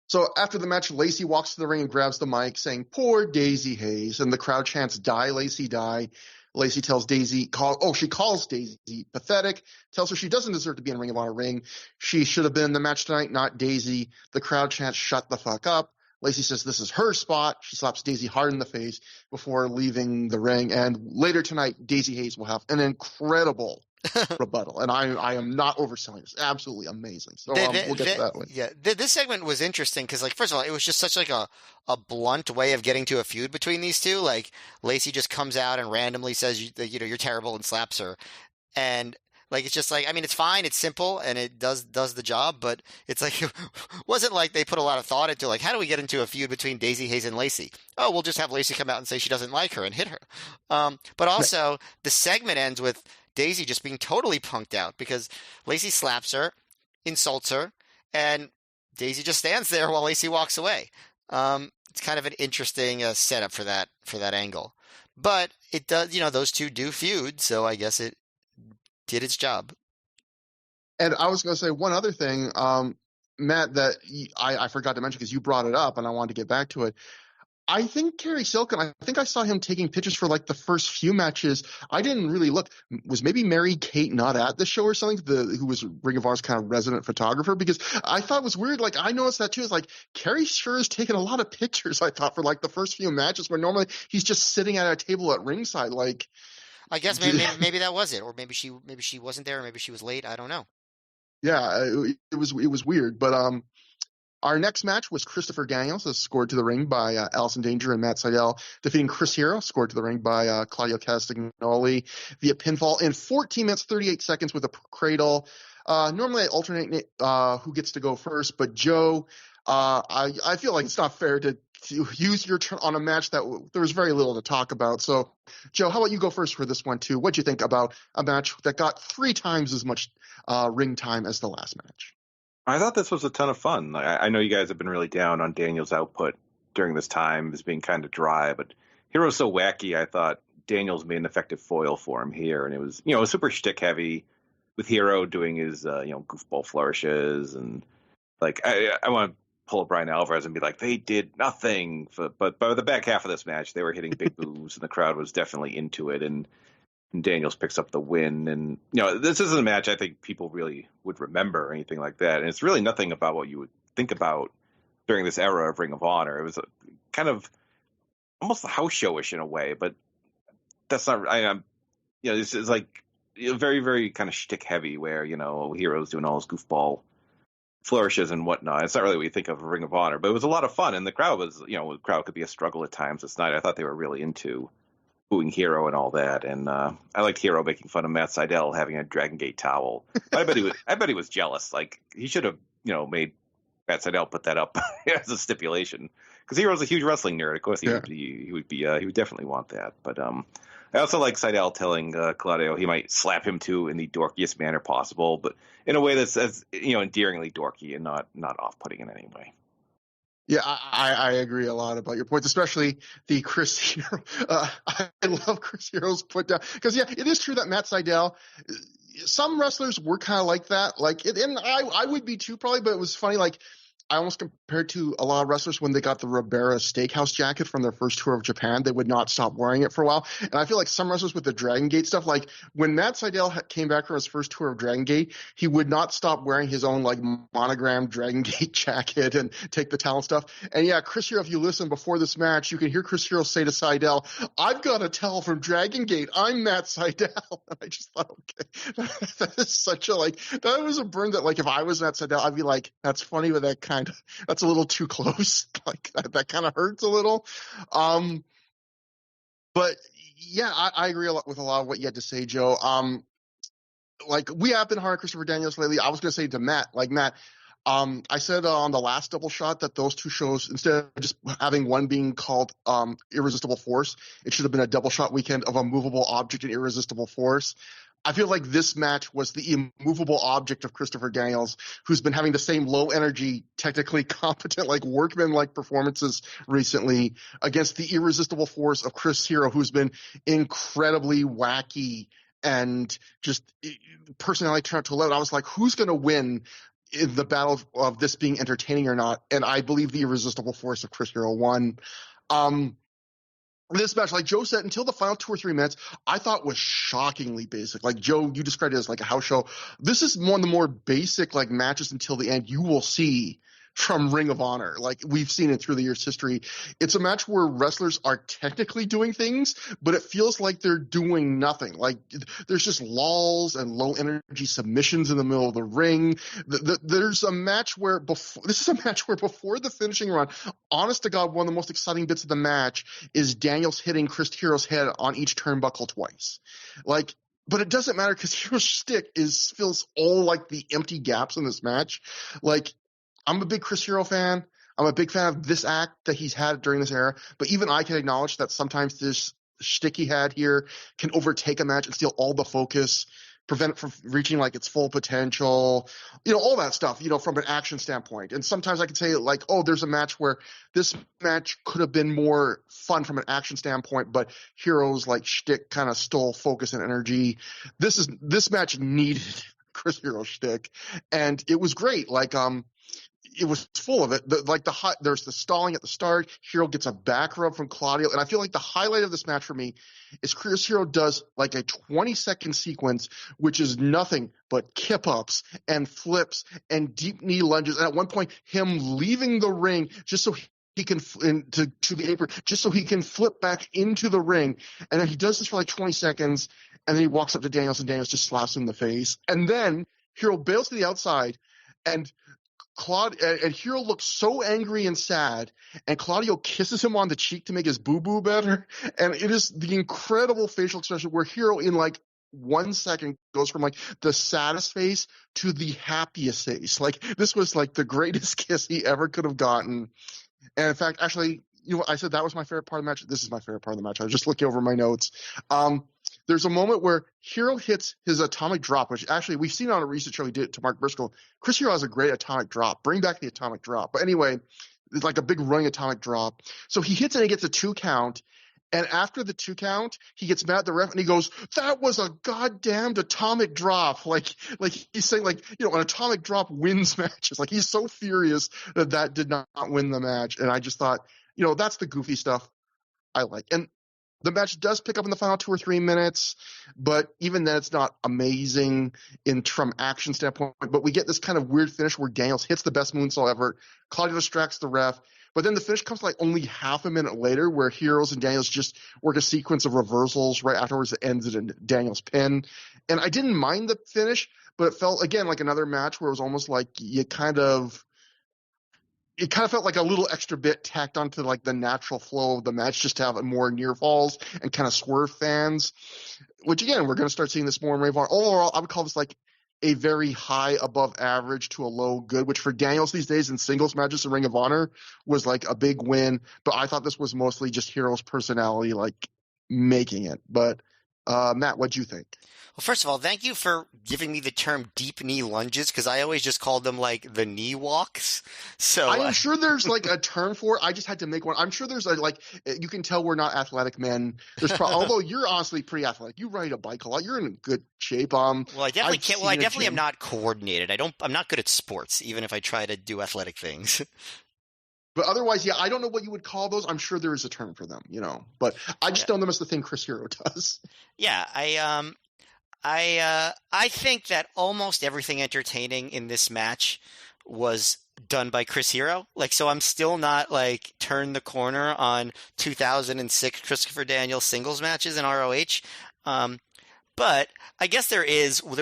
So after the match, Lacey walks to the ring and grabs the mic saying, "Poor Daisy Hayes." And the crowd chants, "Die, Lacey, die." Lacey tells Daisy, she calls Daisy pathetic, tells her she doesn't deserve to be in Ring of Honor ring. She should have been in the match tonight, not Daisy. The crowd chants, "Shut the fuck up." Lacey says this is her spot. She slaps Daisy hard in the face before leaving the ring. And later tonight, Daisy Hayes will have an incredible rebuttal. And I am not overselling this. Absolutely amazing. So we'll get to that one. Yeah, this segment was interesting because, like, first of all, it was just such like a blunt way of getting to a feud between these two. Like, Lacey just comes out and randomly says, you're terrible and slaps her. And like, it's just like, I mean, it's fine. It's simple and it does the job, but it's like, it wasn't like they put a lot of thought into like, how do we get into a feud between Daisy Hayes and Lacey? Oh, we'll just have Lacey come out and say she doesn't like her and hit her. But also the segment ends with Daisy just being totally punked out because Lacey slaps her, insults her, and Daisy just stands there while Lacey walks away. It's kind of an interesting setup for that angle. But it does, those two do feud, so I guess it did its job. And I was going to say one other thing, Matt, that I forgot to mention because you brought it up and I wanted to get back to it. I think Kerry Silkin, I think I saw him taking pictures for like the first few matches. I didn't really look. Was maybe Mary Kate not at the show or something, who was Ring of Honor's kind of resident photographer? Because I thought it was weird. Like, I noticed that too. It's like Kerry sure has taken a lot of pictures, I thought, for like the first few matches where normally he's just sitting at a table at ringside. Like, I guess maybe that was it. Or maybe she wasn't there, or maybe she was late. I don't know. Yeah, it was weird. But our next match was Christopher Gagne, scored to the ring by Allison Danger and Matt Sydal, defeating Chris Hero, scored to the ring by Claudio Castagnoli via pinfall in 14 minutes, 38 seconds with a cradle. Normally I alternate who gets to go first, but Joe, I feel like it's not fair to use your turn on a match that there was very little to talk about. So, Joe, how about you go first for this one, too? What'd you think about a match that got 3 times as much ring time as the last match? I thought this was a ton of fun. I know you guys have been really down on Daniel's output during this time as being kind of dry, but Hero's so wacky. I thought Daniels made an effective foil for him here, and it was super shtick heavy with Hero doing his goofball flourishes, and like I want to pull up Brian Alvarez and be like, they did nothing. But by the back half of this match, they were hitting big moves, and the crowd was definitely into it, and Daniels picks up the win. And this isn't a match I think people really would remember or anything like that, and it's really nothing about what you would think about during this era of Ring of Honor. It was kind of almost a house showish in a way, but that's not. This is like very, very kind of shtick heavy, where Hero's doing all his goofball flourishes and whatnot. It's not really what you think of Ring of Honor, but it was a lot of fun, and the crowd was, the crowd could be a struggle at times this night. I thought they were really into booing Hero and all that, and I liked Hero making fun of Matt Sydal having a Dragon Gate towel. I bet he was jealous. Like, he should have made Matt Sydal put that up as a stipulation, because Hero's a huge wrestling nerd. Of course he would definitely want that. But I also like Sydal telling Claudio he might slap him too in the dorkiest manner possible, but in a way that's as endearingly dorky and not off-putting in any way. Yeah, I agree a lot about your points, especially the Chris Hero. I love Chris Hero's put down because, it is true that Matt Sydal, some wrestlers were kind of like that. And I would be too probably, but it was funny. Like, I almost compared to a lot of wrestlers when they got the Ribera Steakhouse jacket from their first tour of Japan, they would not stop wearing it for a while. And I feel like some wrestlers with the Dragon Gate stuff, like when Matt Sydal came back from his first tour of Dragon Gate, he would not stop wearing his own like monogram Dragon Gate jacket and take the talent stuff. And Chris Hero, if you listen before this match, you can hear Chris Hero say to Sydal, "I've got a towel from Dragon Gate. I'm Matt Sydal." And I just thought, okay, that is such a that was a burn that if I was Matt Sydal, I'd be like, that's funny, but that's a little too close. Like that kind of hurts a little. But I agree with a lot of what you had to say, Joe. like we have been hard on Christopher Daniels lately. I was going to say to Matt, I said on the last double shot that those two shows, instead of just having one being called Irresistible Force, it should have been a double shot weekend of a movable object and Irresistible Force. I feel like this match was the immovable object of Christopher Daniels, who's been having the same low energy, technically competent, like workman-like performances recently against the irresistible force of Chris Hero, who's been incredibly wacky and just personality turned out to 11. I was like, who's going to win in the battle of this being entertaining or not? And I believe the irresistible force of Chris Hero won. This match, like Joe said, until the final 2 or 3 minutes, I thought was shockingly basic. Like Joe, you described it as like a house show. This is one of the more basic like matches until the end you will see from Ring of Honor. Like we've seen it through the years' history. It's a match where wrestlers are technically doing things, but it feels like they're doing nothing. Like there's just lulls and low energy submissions in the middle of the ring. There's a match where before the finishing run, honest to God, one of the most exciting bits of the match is Daniels hitting Chris Hero's head on each turnbuckle twice. But it doesn't matter because Hero's shtick fills all like the empty gaps in this match. Like, I'm a big Chris Hero fan. I'm a big fan of this act that he's had during this era. But even I can acknowledge that sometimes this shtick he had here can overtake a match and steal all the focus, prevent it from reaching like its full potential, all that stuff, from an action standpoint. And sometimes I can say like, oh, there's a match where this match could have been more fun from an action standpoint, but Hero's like shtick kind of stole focus and energy. This match needed Chris Hero's shtick, and it was great. It was full of it. There's the stalling at the start. Hero gets a back rub from Claudio. And I feel like the highlight of this match for me is Chris Hero does like a 20-second sequence, which is nothing but kip-ups and flips and deep knee lunges. And at one point, him leaving the ring just so he can to the apron, just so he can flip back into the ring. And then he does this for like 20 seconds. And then he walks up to Daniels, and Daniels just slaps him in the face. And then Hero bails to the outside, and Hero looks so angry and sad, and Claudio kisses him on the cheek to make his boo-boo better. And it is the incredible facial expression where Hero in like 1 second goes from like the saddest face to the happiest face. Like this was like the greatest kiss he ever could have gotten. And in fact, actually, I said that was my favorite part of the match. This is my favorite part of the match. I was just looking over my notes. There's a moment where Hero hits his atomic drop, which actually we've seen on a recent show he did it to Mark Briscoe. Chris Hero has a great atomic drop. Bring back the atomic drop. But anyway, it's like a big running atomic drop. So he hits it and he gets a 2 count. And after the 2 count, he gets mad at the ref and he goes, "That was a goddamned atomic drop." Like he's saying an atomic drop wins matches. Like he's so furious that did not win the match. And I just thought, that's the goofy stuff I like. And the match does pick up in the final 2 or 3 minutes, but even then it's not amazing from action standpoint. But we get this kind of weird finish where Daniels hits the best moonsault ever. Claudio distracts the ref. But then the finish comes like only half a minute later where Heroes and Daniels just work a sequence of reversals right afterwards that ends in Daniels' pin. And I didn't mind the finish, but it felt, again, like another match where it was almost like it kind of felt like a little extra bit tacked onto like the natural flow of the match just to have more near falls and kind of swerve fans, which again, we're going to start seeing this more in Ring of Honor. Overall, I would call this like a very high above average to a low good, which for Daniels these days in singles matches in Ring of Honor was like a big win. But I thought this was mostly just Hero's personality, like making it. But Matt, what'd you think? Well, first of all, thank you for giving me the term deep knee lunges, because I always just called them like the knee walks. So I'm sure there's like a term for it. I just had to make one. I'm sure there's you can tell we're not athletic men. Although you're honestly pretty athletic. You ride a bike a lot. You're in good shape. Well, I definitely can't. Well, I definitely am not coordinated. I'm not good at sports, even if I try to do athletic things. But otherwise, yeah, I don't know what you would call those. I'm sure there is a term for them, But I just know them as the thing Chris Hero does. Yeah, I think that almost everything entertaining in this match was done by Chris Hero. So I'm still not turned the corner on 2006 Christopher Daniels singles matches in ROH. But I guess there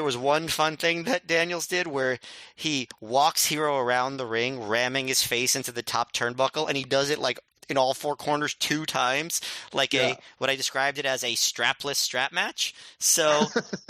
was one fun thing that Daniels did where he walks Hero around the ring, ramming his face into the top turnbuckle, and he does it in all four corners 2 times, like what I described it as a strapless strap match. So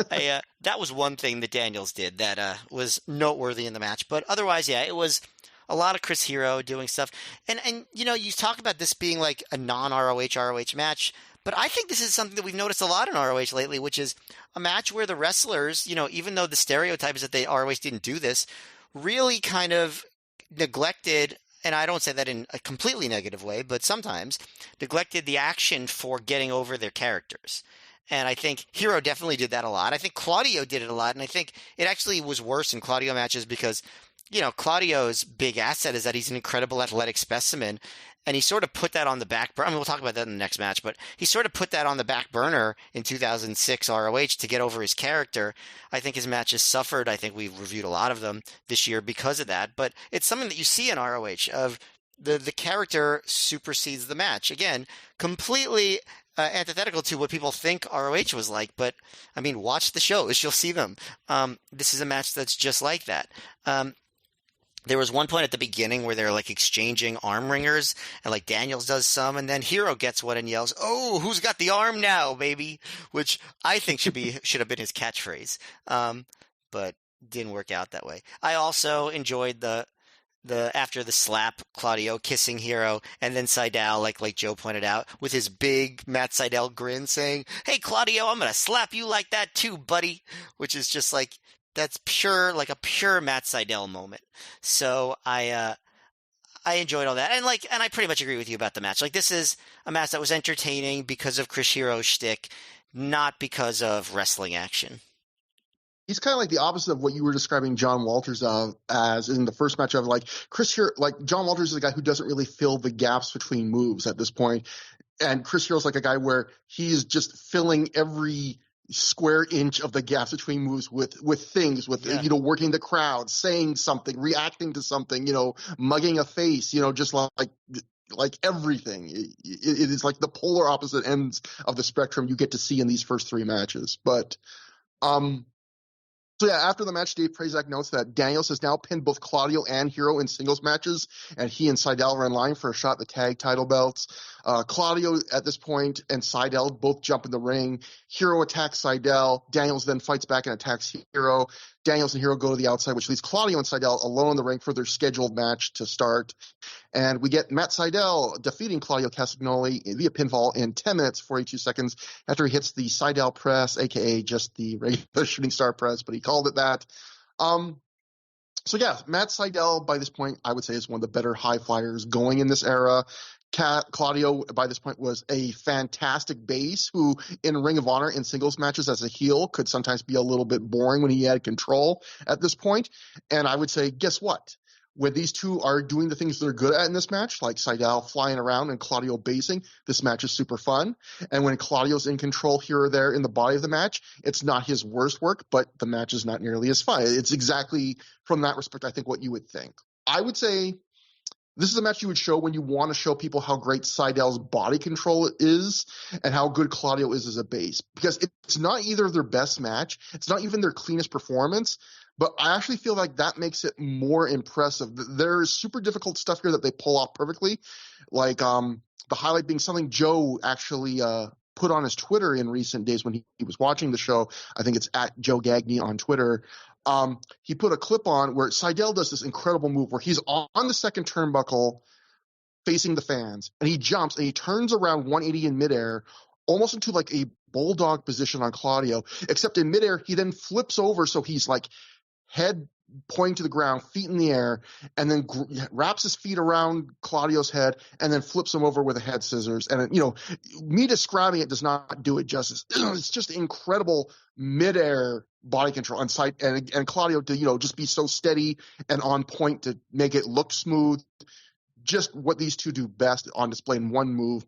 that was one thing that Daniels did that was noteworthy in the match. But otherwise, it was a lot of Chris Hero doing stuff. And you talk about this being like a non-ROH ROH match, but I think this is something that we've noticed a lot in ROH lately, which is a match where the wrestlers, even though the stereotype is that the ROH didn't do this, really kind of neglected, and I don't say that in a completely negative way, but sometimes neglected the action for getting over their characters. And I think Hero definitely did that a lot. I think Claudio did it a lot, and I think it actually was worse in Claudio matches because Claudio's big asset is that he's an incredible athletic specimen, and he sort of put that on the back burner. I mean, we'll talk about that in the next match, but he sort of put that on the back burner in 2006 ROH to get over his character. I think his matches suffered. I think we've reviewed a lot of them this year because of that, but it's something that you see in ROH of the character supersedes the match. Again, completely antithetical to what people think ROH was like, but I mean, watch the shows, you'll see them. This is a match that's just like that. There was one point at the beginning where they're like exchanging arm ringers, and like Daniels does some, and then Hero gets one and yells, "Oh, who's got the arm now, baby?" Which I think should have been his catchphrase, but didn't work out that way. I also enjoyed the after the slap, Claudio kissing Hero, and then Sydal, like Joe pointed out, with his big Matt Sydal grin, saying, "Hey Claudio, I'm gonna slap you like that too, buddy," which is just like. That's like a pure Matt Sydal moment. So I enjoyed all that, and I pretty much agree with you about the match. Like, this is a match that was entertaining because of Chris Hero's shtick, not because of wrestling action. He's kind of like the opposite of what you were describing John Walters as in the first match of like Chris Hero. Like John Walters is a guy who doesn't really fill the gaps between moves at this point, and Chris Hero's like a guy where he's just filling every square inch of the gaps between moves with things, working the crowd, saying something, reacting to something, mugging a face, just like everything. It is like the polar opposite ends of the spectrum you get to see in these first 3 matches. But so after the match, Dave Prazak notes that Daniels has now pinned both Claudio and Hero in singles matches, and he and Sydal are in line for a shot at the tag title belts. Claudio at this point and Sydal both jump in the ring. Hero attacks Sydal. Daniels then fights back and attacks Hero. Daniels and Hero go to the outside, which leaves Claudio and Sydal alone in the ring for their scheduled match to start. And we get Matt Sydal defeating Claudio Castagnoli via pinfall in 10 minutes, 42 seconds after he hits the Sydal press, a.k.a. just the regular shooting star press, but he called it that. Matt Sydal, by this point, I would say is one of the better high flyers going in this era. Claudio, by this point, was a fantastic base who, in Ring of Honor in singles matches as a heel, could sometimes be a little bit boring when he had control at this point. And I would say, guess what? When these two are doing the things they're good at in this match, like Sydal flying around and Claudio basing, this match is super fun. And when Claudio's in control here or there in the body of the match, it's not his worst work, but the match is not nearly as fun. It's exactly, from that respect, I think, what you would think. I would say this is a match you would show when you want to show people how great Sydal's body control is and how good Claudio is as a base. Because it's not either their best match. It's not even their cleanest performance. But I actually feel like that makes it more impressive. There's super difficult stuff here that they pull off perfectly. Like the highlight being something Joe actually put on his Twitter in recent days when he was watching the show. I think it's at Joe Gagne on Twitter. He put a clip on where Sydal does this incredible move where he's on the second turnbuckle facing the fans, and he jumps and he turns around 180 in midair, almost into like a bulldog position on Claudio, except in midair, he then flips over so he's like head pointing to the ground, feet in the air, and then wraps his feet around Claudio's head and then flips him over with a head scissors. And, me describing it does not do it justice. It's just incredible midair body control on site, and Claudio to, just be so steady and on point to make it look smooth. Just what these two do best on display in one move.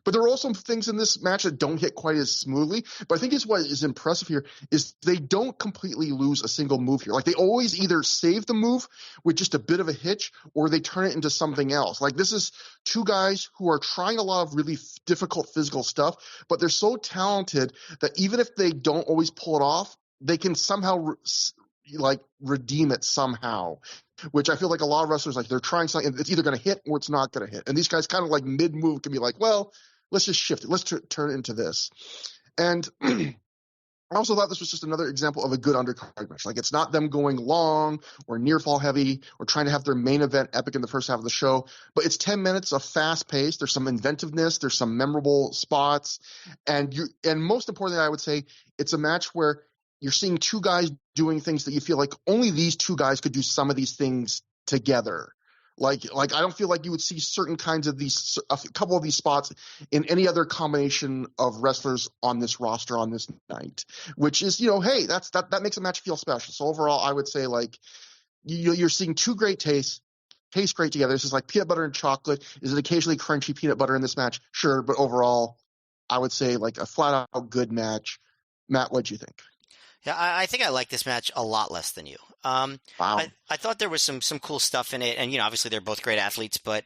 But there are also things in this match that don't hit quite as smoothly. But I think what is impressive here is they don't completely lose a single move here. Like, they always either save the move with just a bit of a hitch or they turn it into something else. Like, this is two guys who are trying a lot of really difficult physical stuff, but they're so talented that even if they don't always pull it off, they can somehow like redeem it somehow, which I feel like a lot of wrestlers, like they're trying something, it's either going to hit or it's not going to hit. And these guys kind of like mid-move can be like, well, let's just shift it. Let's turn it into this. And I also thought this was just another example of a good undercard match. Like, it's not them going long or near fall heavy or trying to have their main event epic in the first half of the show, but it's 10 minutes of fast pace. There's some inventiveness. There's some memorable spots. And most importantly, I would say it's a match where you're seeing two guys doing things that you feel like only these two guys could do some of these things together. Like I don't feel like you would see certain kinds of a couple of these spots in any other combination of wrestlers on this roster on this night, which is, hey, that makes a match feel special. So overall, I would say like you're seeing two great taste great together. This is like peanut butter and chocolate. Is it occasionally crunchy peanut butter in this match? Sure, but overall, I would say like a flat out good match. Matt, what'd you think? Yeah, I think I like this match a lot less than you. Wow. I thought there was some cool stuff in it, and obviously they're both great athletes, but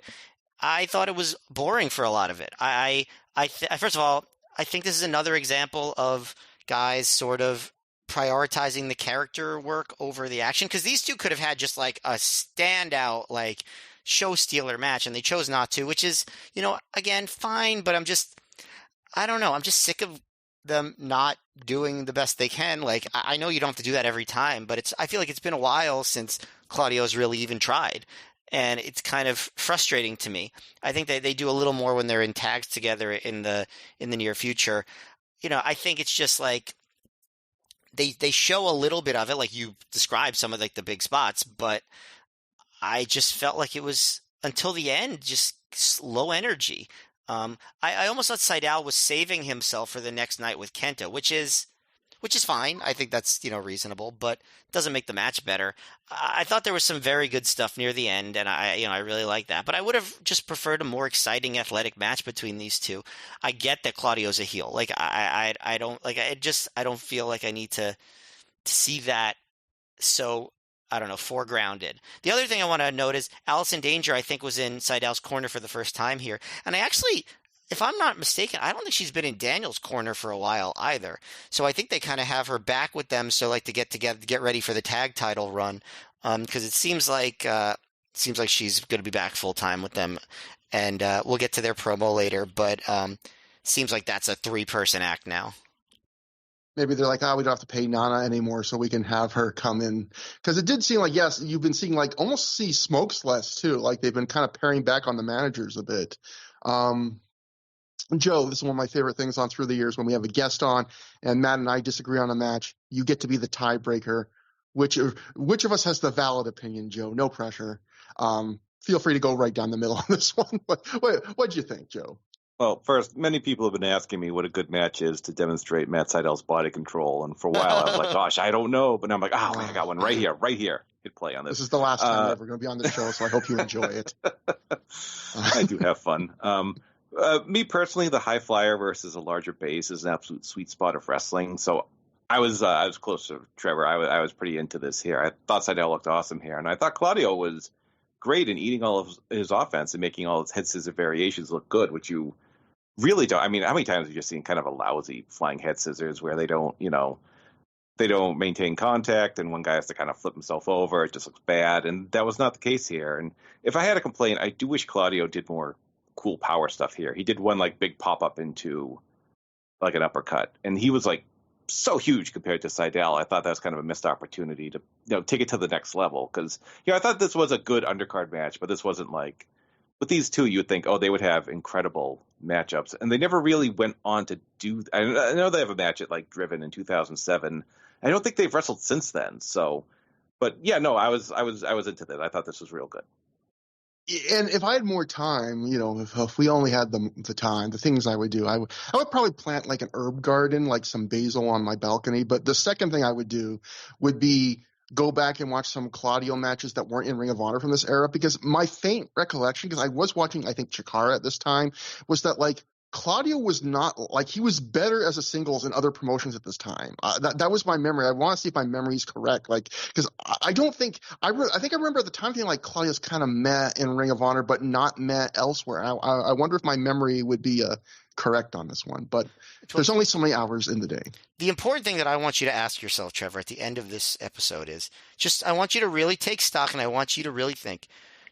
I thought it was boring for a lot of it. First of all, I think this is another example of guys sort of prioritizing the character work over the action, because these two could have had just like a standout like show stealer match, and they chose not to, which is again fine, but I don't know, I'm just sick of them not doing the best they can. Like, I know you don't have to do that every time, but I feel like it's been a while since Claudio's really even tried, and it's kind of frustrating to me. I think they do a little more when they're in tags together in the near future. I think it's just like they show a little bit of it, like you described some of like the big spots, but I just felt like it was until the end just low energy. I almost thought Sydal was saving himself for the next night with Kenta, which is fine. I think that's reasonable, but doesn't make the match better. I thought there was some very good stuff near the end, and I really like that. But I would have just preferred a more exciting athletic match between these two. I get that Claudio's a heel. Like I don't like I don't feel like I need to see that. So I don't know, foregrounded. The other thing I want to note is Allison Danger, I think, was in Sydal's corner for the first time here. And I actually, if I'm not mistaken, I don't think she's been in Daniel's corner for a while either. So I think they kind of have her back with them, so like to get ready for the tag title run, because it seems like she's going to be back full time with them. And we'll get to their promo later, but seems like that's a 3-person act now. Maybe they're like, we don't have to pay Nana anymore, so we can have her come in. Because it did seem like, yes, you've been seeing like almost see Smokes less too. Like they've been kind of paring back on the managers a bit. Joe, this is one of my favorite things on Through the Years when we have a guest on and Matt and I disagree on a match. You get to be the tiebreaker. Which of us has the valid opinion, Joe? No pressure. Feel free to go right down the middle on this one. But what'd you think, Joe? Well, first, many people have been asking me what a good match is to demonstrate Matt Sydal's body control. And for a while, I was like, gosh, I don't know. But now I'm like, I got one right here. Hit play on this. This is the last time we're ever going to be on the show, so I hope you enjoy it. I do have fun. Me personally, the high flyer versus a larger base is an absolute sweet spot of wrestling. So I was close to Trevor. I was pretty into this here. I thought Sydal looked awesome here. And I thought Claudio was great in eating all of his offense and making all his head scissor variations look good, which you really don't. I mean, how many times have you just seen kind of a lousy flying head scissors where they don't maintain contact and one guy has to kind of flip himself over? It just looks bad. And that was not the case here. And if I had a complaint, I do wish Claudio did more cool power stuff here. He did one like big pop up into like an uppercut, and he was like so huge compared to Sydal. I thought that was kind of a missed opportunity to take it to the next level, because I thought this was a good undercard match, but this wasn't like, with these two, you would think, they would have incredible matchups, and they never really went on to do. I know they have a match at like Driven in 2007. I don't think they've wrestled since then. So, but yeah, no, I was into that. I thought this was real good. And if I had more time, if we only had the time, the things I would do, I would probably plant like an herb garden, like some basil on my balcony. But the second thing I would do would be go back and watch some Claudio matches that weren't in Ring of Honor from this era, because my faint recollection, because I was watching, I think, Chikara at this time, was that like Claudio was not like he was better as a singles in other promotions at this time. That was my memory. I want to see if my memory is correct. Like, because I don't think I think I remember at the time thinking like Claudio's kind of meh in Ring of Honor, but not meh elsewhere. I wonder if my memory would be correct on this one. But there's only so many hours in the day. The important thing that I want you to ask yourself, Trevor, at the end of this episode is just I want you to really take stock and I want you to really think,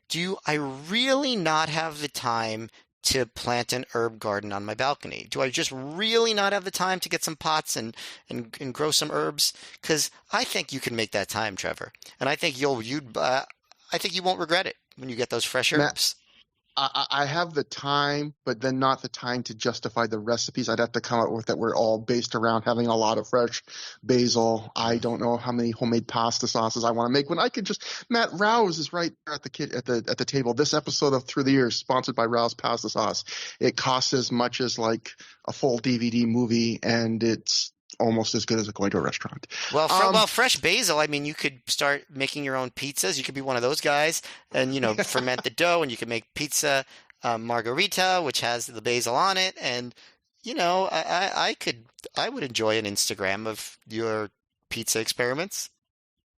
do I really not have the time to plant an herb garden on my balcony? Do I just really not have the time to get some pots and grow some herbs? Because I think you can make that time, Trevor, and I think I think you won't regret it when you get those fresh herbs. I have the time, but then not the time to justify the recipes I'd have to come up with that were all based around having a lot of fresh basil. I don't know how many homemade pasta sauces I want to make when I could just. Matt Rouse is right there at the table. This episode of Through the Years, sponsored by Rouse Pasta Sauce. It costs as much as like a full DVD movie, and it's almost as good as going to a restaurant. Well, fresh basil. I mean, you could start making your own pizzas. You could be one of those guys, and ferment the dough, and you can make pizza margarita, which has the basil on it. And I would enjoy an Instagram of your pizza experiments.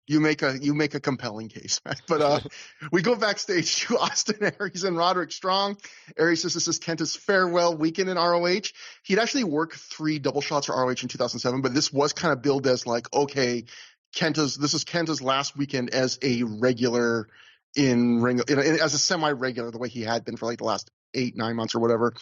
You make a compelling case, right? But we go backstage to Austin Aries and Roderick Strong. Aries says this is Kenta's farewell weekend in ROH. He'd actually worked 3 double shots for ROH in 2007, but this was kind of billed as like, okay, this is Kenta's last weekend as a regular in ring, as a semi-regular, the way he had been for like the last 8-9 months or whatever.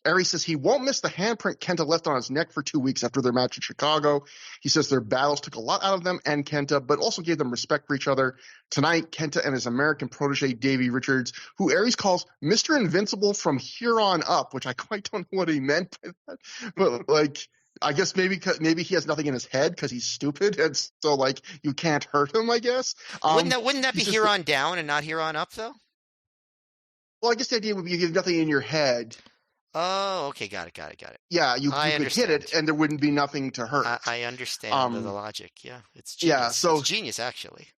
Aries says he won't miss the handprint Kenta left on his neck for 2 weeks after their match in Chicago. He says their battles took a lot out of them and Kenta, but also gave them respect for each other. Tonight, Kenta and his American protege, Davey Richards, who Aries calls Mr. Invincible from here on up, which I quite don't know what he meant by that. But like, I guess maybe he has nothing in his head because he's stupid, and so like you can't hurt him, I guess. Wouldn't that be here on down and not here on up, though? Well, I guess the idea would be you have nothing in your head. Oh, okay, got it. Yeah, you could hit it, and there wouldn't be nothing to hurt. I understand the logic. Yeah, it's genius. Yeah, so it's genius, actually.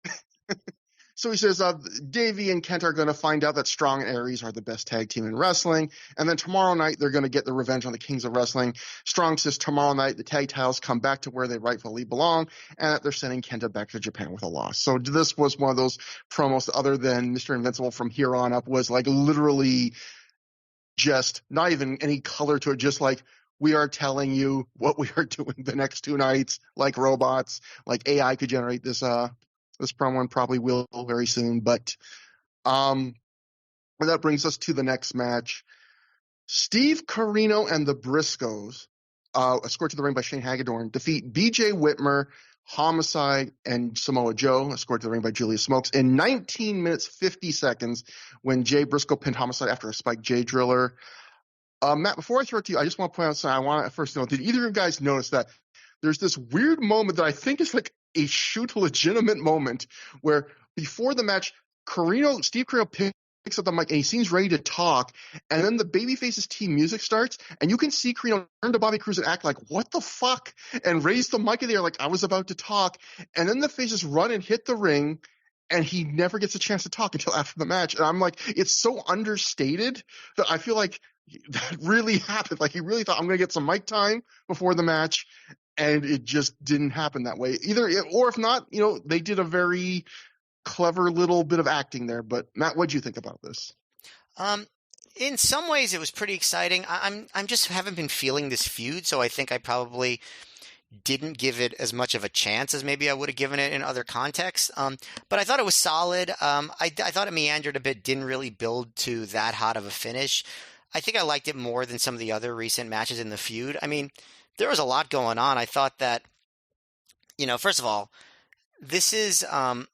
So he says Davey and Kenta are going to find out that Strong and Aries are the best tag team in wrestling, and then tomorrow night they're going to get the revenge on the Kings of Wrestling. Strong says tomorrow night the tag titles come back to where they rightfully belong, and that they're sending Kenta back to Japan with a loss. So this was one of those promos, other than Mr. Invincible from here on up, was like literally just not even any color to it, just like, we are telling you what we are doing the next 2 nights, like robots, like AI could generate this promo and probably will very soon. But that brings us to the next match. Steve Corino and the Briscoes, escorted to the ring by Shane Hagedorn, defeat BJ Whitmer, Homicide, and Samoa Joe, escorted to the ring by Julius Smokes, in 19 minutes, 50 seconds, when Jay Briscoe pinned Homicide after a Spike J Driller. Matt, before I throw it to you, I just want to point out something. I want to first know, did either of you guys notice that there's this weird moment that I think is like a shoot legitimate moment where before the match, Steve Corino picks up the mic and he seems ready to talk, and then the Babyface's team music starts, and you can see Corino turn to Bobby Cruz and act like, what the fuck? And raise the mic in the air like, I was about to talk. And then the faces run and hit the ring, and he never gets a chance to talk until after the match. And I'm like, it's so understated that I feel like that really happened. Like, he really thought, I'm going to get some mic time before the match, and it just didn't happen that way. Or if not, they did a very clever little bit of acting there. But Matt, what'd you think about this? In some ways, it was pretty exciting. I'm just haven't been feeling this feud, so I think I probably didn't give it as much of a chance as maybe I would have given it in other contexts. But I thought it was solid. I thought it meandered a bit, didn't really build to that hot of a finish. I think I liked it more than some of the other recent matches in the feud. I mean, there was a lot going on. I thought that, first of all, this is, I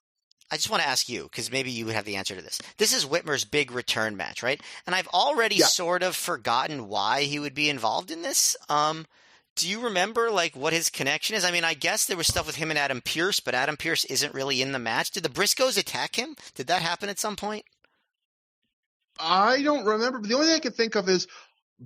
just want to ask you, because maybe you would have the answer to this. This is Whitmer's big return match, right? And I've already sort of forgotten why he would be involved in this. Do you remember, what his connection is? I mean, I guess there was stuff with him and Adam Pearce, but Adam Pearce isn't really in the match. Did the Briscoes attack him? Did that happen at some point? I don't remember, but the only thing I can think of is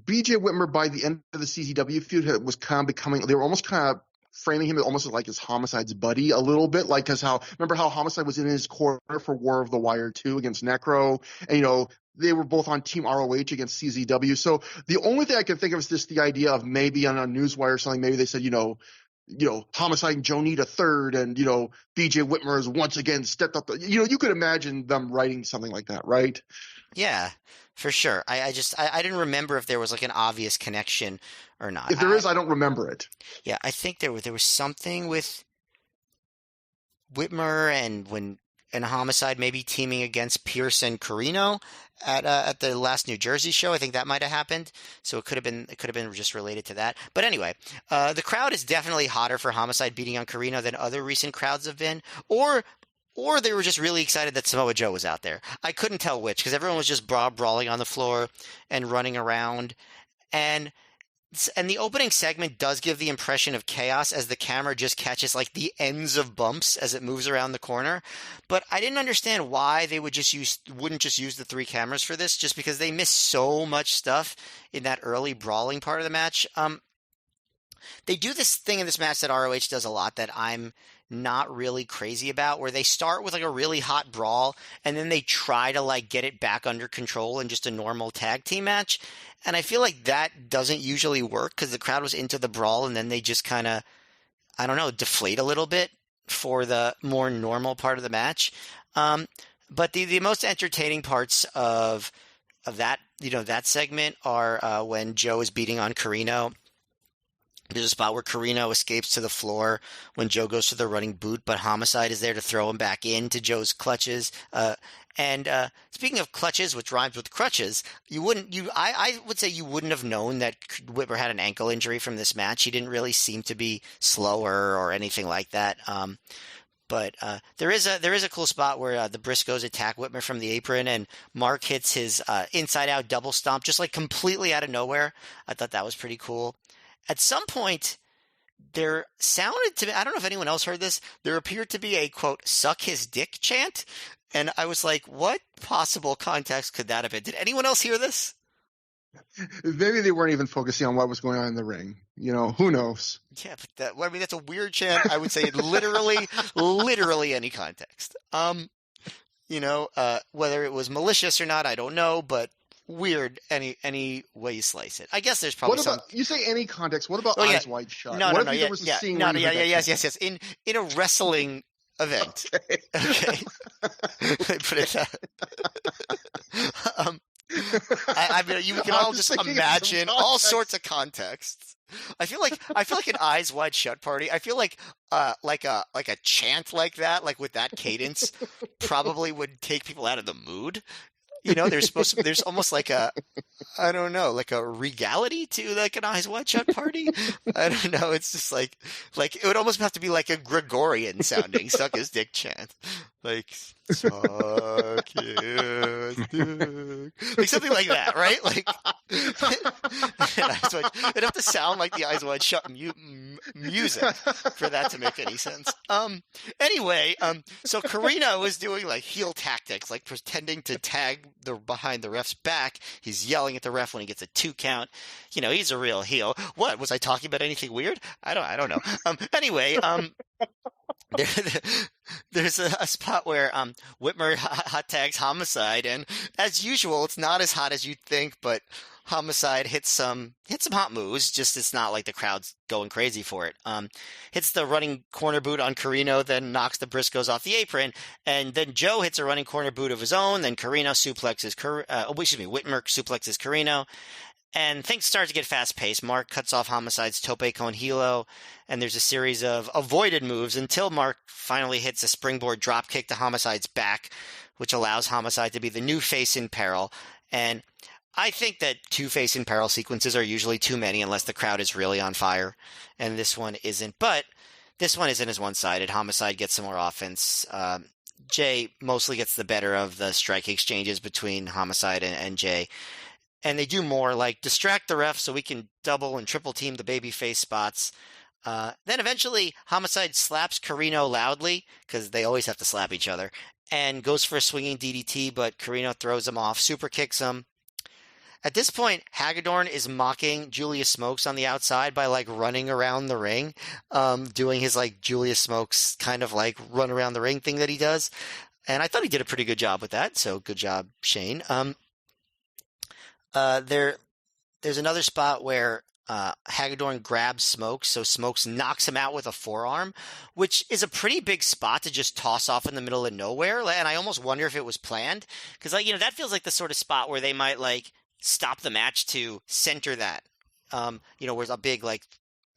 BJ Whitmer by the end of the CZW feud was kind of becoming – they were almost kind of framing him almost like his Homicide's buddy a little bit, like because remember how Homicide was in his corner for War of the Wire 2 against Necro, and they were both on Team ROH against CZW. So the only thing I can think of is just the idea of maybe on a newswire or something, maybe they said, Homicide and Joe need a third, and, BJ Whitmer has once again stepped up. You could imagine them writing something like that, right? Yeah, for sure. I didn't remember if there was like an obvious connection or not. If there is, I don't remember it. Yeah, I think there was something with Whitmer and Homicide maybe teaming against Pierce and Carino at the last New Jersey show. I think that might have happened. So it could have been just related to that. But anyway, the crowd is definitely hotter for Homicide beating on Carino than other recent crowds have been, or they were just really excited that Samoa Joe was out there. I couldn't tell which, because everyone was just brawling on the floor and running around. And the opening segment does give the impression of chaos as the camera just catches like the ends of bumps as it moves around the corner. But I didn't understand why they wouldn't just use the 3 cameras for this, just because they missed so much stuff in that early brawling part of the match. They do this thing in this match that ROH does a lot that I'm not really crazy about, where they start with like a really hot brawl and then they try to like get it back under control in just a normal tag team match. And I feel like that doesn't usually work because the crowd was into the brawl and then they just kind of, I don't know, deflate a little bit for the more normal part of the match. But the most entertaining parts of that, that segment are when Joe is beating on Carino. There's a spot where Carino escapes to the floor when Joe goes for the running boot, but Homicide is there to throw him back into Joe's clutches. And speaking of clutches, which rhymes with crutches, I would say you wouldn't have known that Whitmer had an ankle injury from this match. He didn't really seem to be slower or anything like that. But there is a cool spot where the Briscoes attack Whitmer from the apron, and Mark hits his inside-out double stomp just like completely out of nowhere. I thought that was pretty cool. At some point, there sounded to me, I don't know if anyone else heard this, there appeared to be a, quote, suck his dick chant. And I was like, what possible context could that have been? Did anyone else hear this? Maybe they weren't even focusing on what was going on in the ring. Who knows? Yeah, but that's a weird chant. I would say literally any context. Whether it was malicious or not, I don't know, but weird any way you slice it. I guess there's probably you say any context. What about Eyes Wide Shut? Yes. In a wrestling event. Okay. Put it that. I mean, you can all just imagine all sorts of contexts. I feel like an Eyes Wide Shut party. I feel like a chant like that, like with that cadence, probably would take people out of the mood. There's almost like a regality to like an Eyes Wide Shut party. I don't know. It's just like it would almost have to be like a Gregorian sounding suck his dick chant. Like, suck his dick. Like something like that, right? Like, it'd have to sound like the Eyes Wide Shut music for that to make any sense. Anyway, so Carino was doing like heel tactics, like pretending to tag behind the ref's back. He's yelling at the ref when he gets a 2 count. He's a real heel. What, was I talking about anything weird? I don't know. Anyway, there's a spot where Whitmer hot tags Homicide, and as usual, it's not as hot as you'd think, but Homicide hits some hot moves. Just it's not like the crowd's going crazy for it. Hits the running corner boot on Carino, then knocks the Briscoes off the apron, and then Joe hits a running corner boot of his own. Then Whitmer suplexes Carino. And things start to get fast-paced. Mark cuts off Homicide's tope con hilo, and there's a series of avoided moves until Mark finally hits a springboard dropkick to Homicide's back, which allows Homicide to be the new face in peril. And I think that 2 face in peril sequences are usually too many unless the crowd is really on fire, and this one isn't. But this one isn't as one-sided. Homicide gets some more offense. Jay mostly gets the better of the strike exchanges between Homicide and Jay. And they do more, like distract the ref so we can double and triple team the babyface spots. Then eventually, Homicide slaps Carino loudly, because they always have to slap each other, and goes for a swinging DDT, but Carino throws him off, super kicks him. At this point, Hagedorn is mocking Julius Smokes on the outside by like running around the ring, doing his like Julius Smokes kind of like run around the ring thing that he does. And I thought he did a pretty good job with that, so good job, Shane. There's another spot where Hagedorn grabs Smokes, so Smokes knocks him out with a forearm, which is a pretty big spot to just toss off in the middle of nowhere. And I almost wonder if it was planned, because that feels like the sort of spot where they might stop the match to center that. Where's a big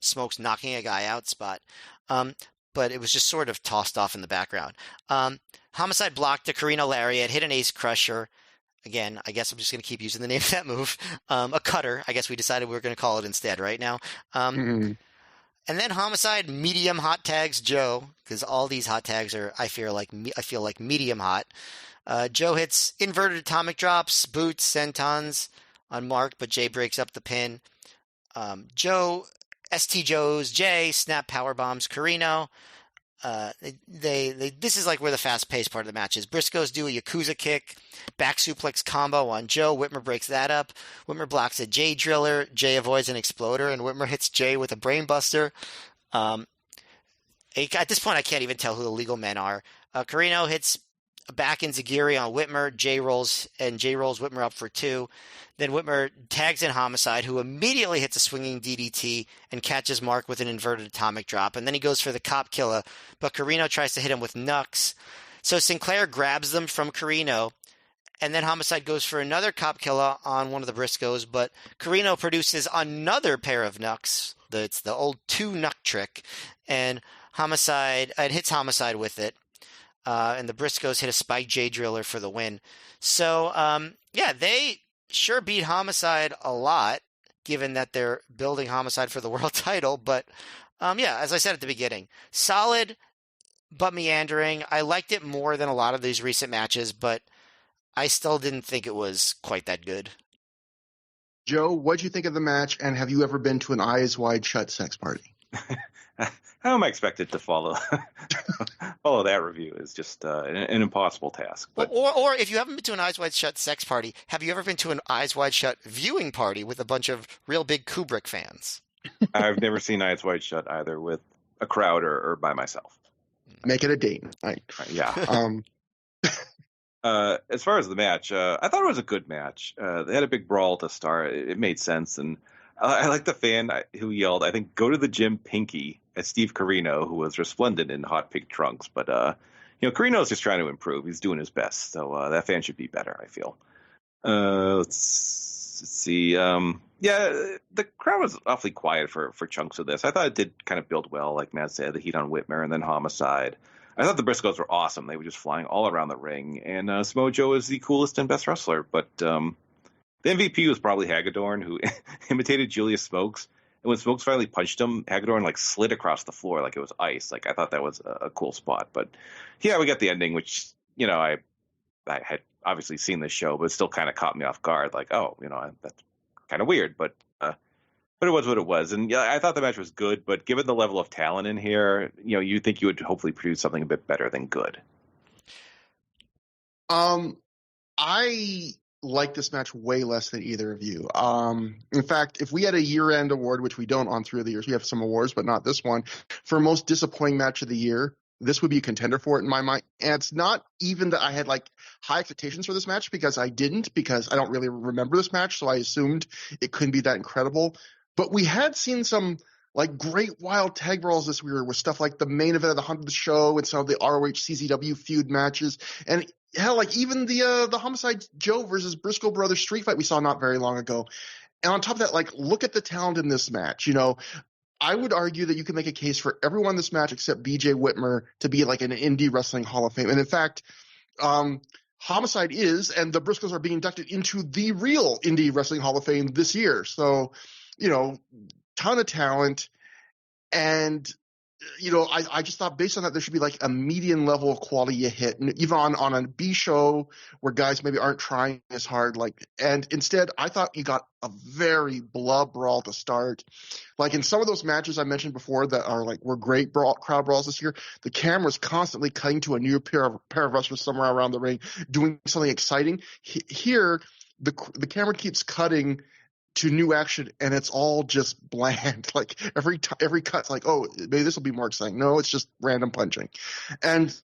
Smokes knocking a guy out spot. But it was just sort of tossed off in the background. Homicide blocked a Carino lariat, hit an ace crusher. Again, I guess I'm just going to keep using the name of that move. A cutter. I guess we decided we were going to call it instead right now. And then Homicide medium hot tags Joe, because all these hot tags are, I feel like medium hot. Joe hits inverted atomic drops, boots, sentons on Mark, but Jay breaks up the pin. ST Jay snap power bombs Carino. This is where the fast paced part of the match is. Briscoes do a Yakuza kick, back suplex combo on Joe. Whitmer breaks that up. Whitmer blocks a Jay driller. Jay avoids an exploder, and Whitmer hits Jay with a brainbuster. At this point, I can't even tell who the legal men are. Carino hits a back Enziguri on Whitmer. Jay rolls Whitmer up for 2. Then Whitmer tags in Homicide, who immediately hits a swinging DDT and catches Mark with an inverted atomic drop. And then he goes for the cop killer, but Carino tries to hit him with Nux. So Sinclair grabs them from Carino, and then Homicide goes for another cop killer on one of the Briscoes, but Carino produces another pair of Nux. It's the old 2 Nuck trick, and it hits Homicide with it. And the Briscoes hit a Spike J Driller for the win. So, they sure beat Homicide a lot, given that they're building Homicide for the world title. But, as I said at the beginning, solid but meandering. I liked it more than a lot of these recent matches, but I still didn't think it was quite that good. Joe, what'd you think of the match, and have you ever been to an Eyes Wide Shut sex party? How am I expected to follow that review? Is just an impossible task. But... Or if you haven't been to an Eyes Wide Shut sex party, have you ever been to an Eyes Wide Shut viewing party with a bunch of real big Kubrick fans? I've never seen Eyes Wide Shut either with a crowd or by myself. Make it a date night. Yeah. As far as the match, I thought it was a good match. They had a big brawl to start. It made sense, and I like the fan who yelled, I think, "Go to the gym, Pinky," at Steve Carino, who was resplendent in hot pink trunks. But, Carino's just trying to improve. He's doing his best. So that fan should be better, I feel. Let's see. The crowd was awfully quiet for chunks of this. I thought it did kind of build well, like Matt said, the heat on Whitmer and then Homicide. I thought the Briscoes were awesome. They were just flying all around the ring. And Samoa Joe is the coolest and best wrestler. But the MVP was probably Hagedorn, who imitated Julius Smokes. And when Smokes finally punched him, Hagedorn slid across the floor like it was ice. I thought that was a cool spot. But yeah, we got the ending, which, I had obviously seen this show, but it still kind of caught me off guard. That's kind of weird, but it was what it was. And yeah, I thought the match was good, but given the level of talent in here, you think you would hopefully produce something a bit better than good. I like this match way less than either of you. In fact, if we had a year-end award, which we don't on Through the Years, we have some awards, but not this one, for most disappointing match of the year, this would be a contender for it in my mind. And it's not even that I had high expectations for this match, because I didn't, because I don't really remember this match, so I assumed it couldn't be that incredible. But we had seen some great wild tag brawls this year with stuff like the main event of the 100th show and some of the ROH CZW feud matches. And hell, even the Homicide Joe versus Briscoe Brothers street fight we saw not very long ago. And on top of that, look at the talent in this match. I would argue that you can make a case for everyone in this match except BJ Whitmer to be an indie wrestling Hall of Fame. And in fact, Homicide is, and the Briscoes are being inducted into the real indie wrestling Hall of Fame this year. So, ton of talent. And, I just thought based on that, there should be a median level of quality you hit. And even on a B show where guys maybe aren't trying as hard, and instead I thought you got a very blood brawl to start. In some of those matches I mentioned before that are were great crowd brawls this year, the camera's constantly cutting to a new pair of wrestlers somewhere around the ring doing something exciting. Here, the camera keeps cutting to new action, and it's all just bland. Every cut's oh, maybe this will be more exciting. No, it's just random punching. And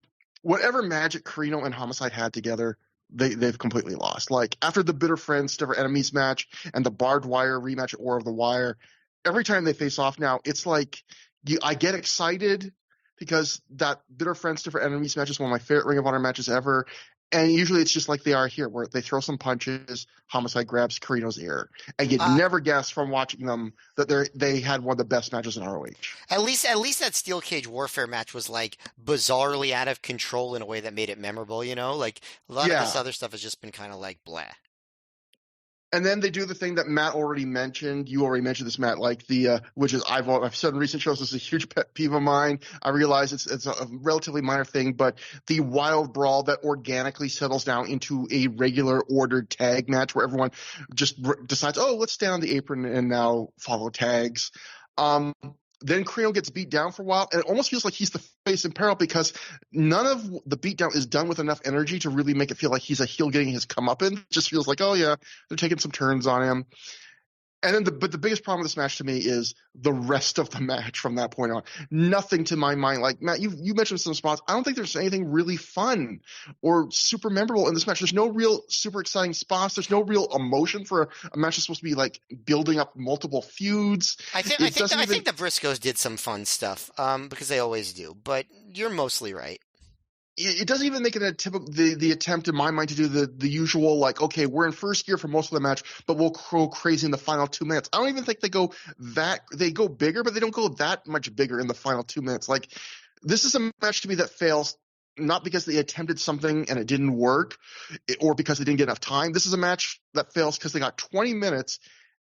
whatever magic Carino and Homicide had together they've completely lost. Like after the Bitter Friends, Never Enemies match and the Barbed Wire rematch at War of the Wire, every time they face off now, it's like I get excited because that Bitter Friends, Never Enemies match is one of my favorite Ring of Honor matches ever. And usually it's just like they are here, where they throw some punches, Homicide grabs Carino's ear, and you'd never guess from watching them that they had one of the best matches in ROH. At least that Steel Cage Warfare match was like bizarrely out of control in a way that made it memorable. You know, like a lot of this other stuff has just been kind of like blah. And then they do the thing that Matt already mentioned. You already mentioned this, Matt, like the which is I've said in recent shows, this is a huge pet peeve of mine. I realize it's a relatively minor thing, but the wild brawl that organically settles down into a regular ordered tag match where everyone just decides, oh, let's stand on the apron and now follow tags. Then Carino gets beat down for a while, and it almost feels like he's the face in peril because none of the beatdown is done with enough energy to really make it feel like he's a heel getting his comeuppance. It just feels like, oh yeah, they're taking some turns on him. And then but the biggest problem with this match to me is the rest of the match from that point on. Nothing to my mind. Like, Matt, you mentioned some spots. I don't think there's anything really fun or super memorable in this match. There's no real super exciting spots. There's no real emotion for a match that's supposed to be like building up multiple feuds. I think the Briscoes did some fun stuff because they always do. But you're mostly right. It doesn't even make it a typical the attempt in my mind to do the usual, like, okay, we're in first gear for most of the match, but we'll go crazy in the final 2 minutes. I don't even think they go bigger, but they don't go that much bigger in the final 2 minutes. Like, this is a match to me that fails not because they attempted something and it didn't work, or because they didn't get enough time. This is a match that fails because they got 20 minutes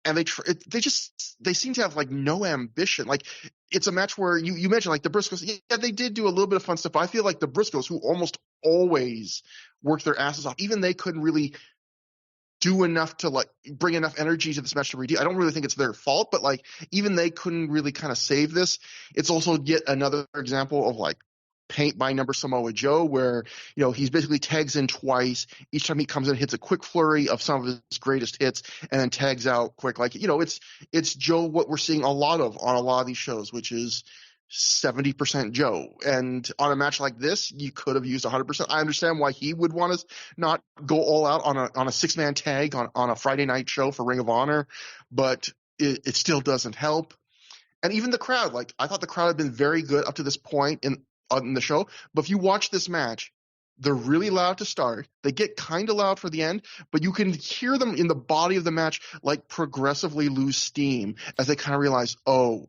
and they seem to have like no ambition. Like, it's a match where you mentioned like the Briscoes. Yeah, they did do a little bit of fun stuff, but I feel like the Briscoes, who almost always work their asses off, even they couldn't really do enough to like bring enough energy to this match to redeem. I don't really think it's their fault, but like even they couldn't really kind of save this. It's also yet another example of like paint by number Samoa Joe, where, you know, he's basically tags in twice. Each time he comes in, hits a quick flurry of some of his greatest hits, and then tags out quick. Like, you know, it's Joe, what we're seeing a lot of on a lot of these shows, which is 70% Joe. And on a match like this, you could have used 100%. I understand why he would want to not go all out on a 6-man tag on a Friday night show for Ring of Honor, but it still doesn't help. And even the crowd, like, I thought the crowd had been very good up to this point in the show, but if you watch this match, they're really loud to start. They get kind of loud for the end, but you can hear them in the body of the match like progressively lose steam as they kind of realize, oh,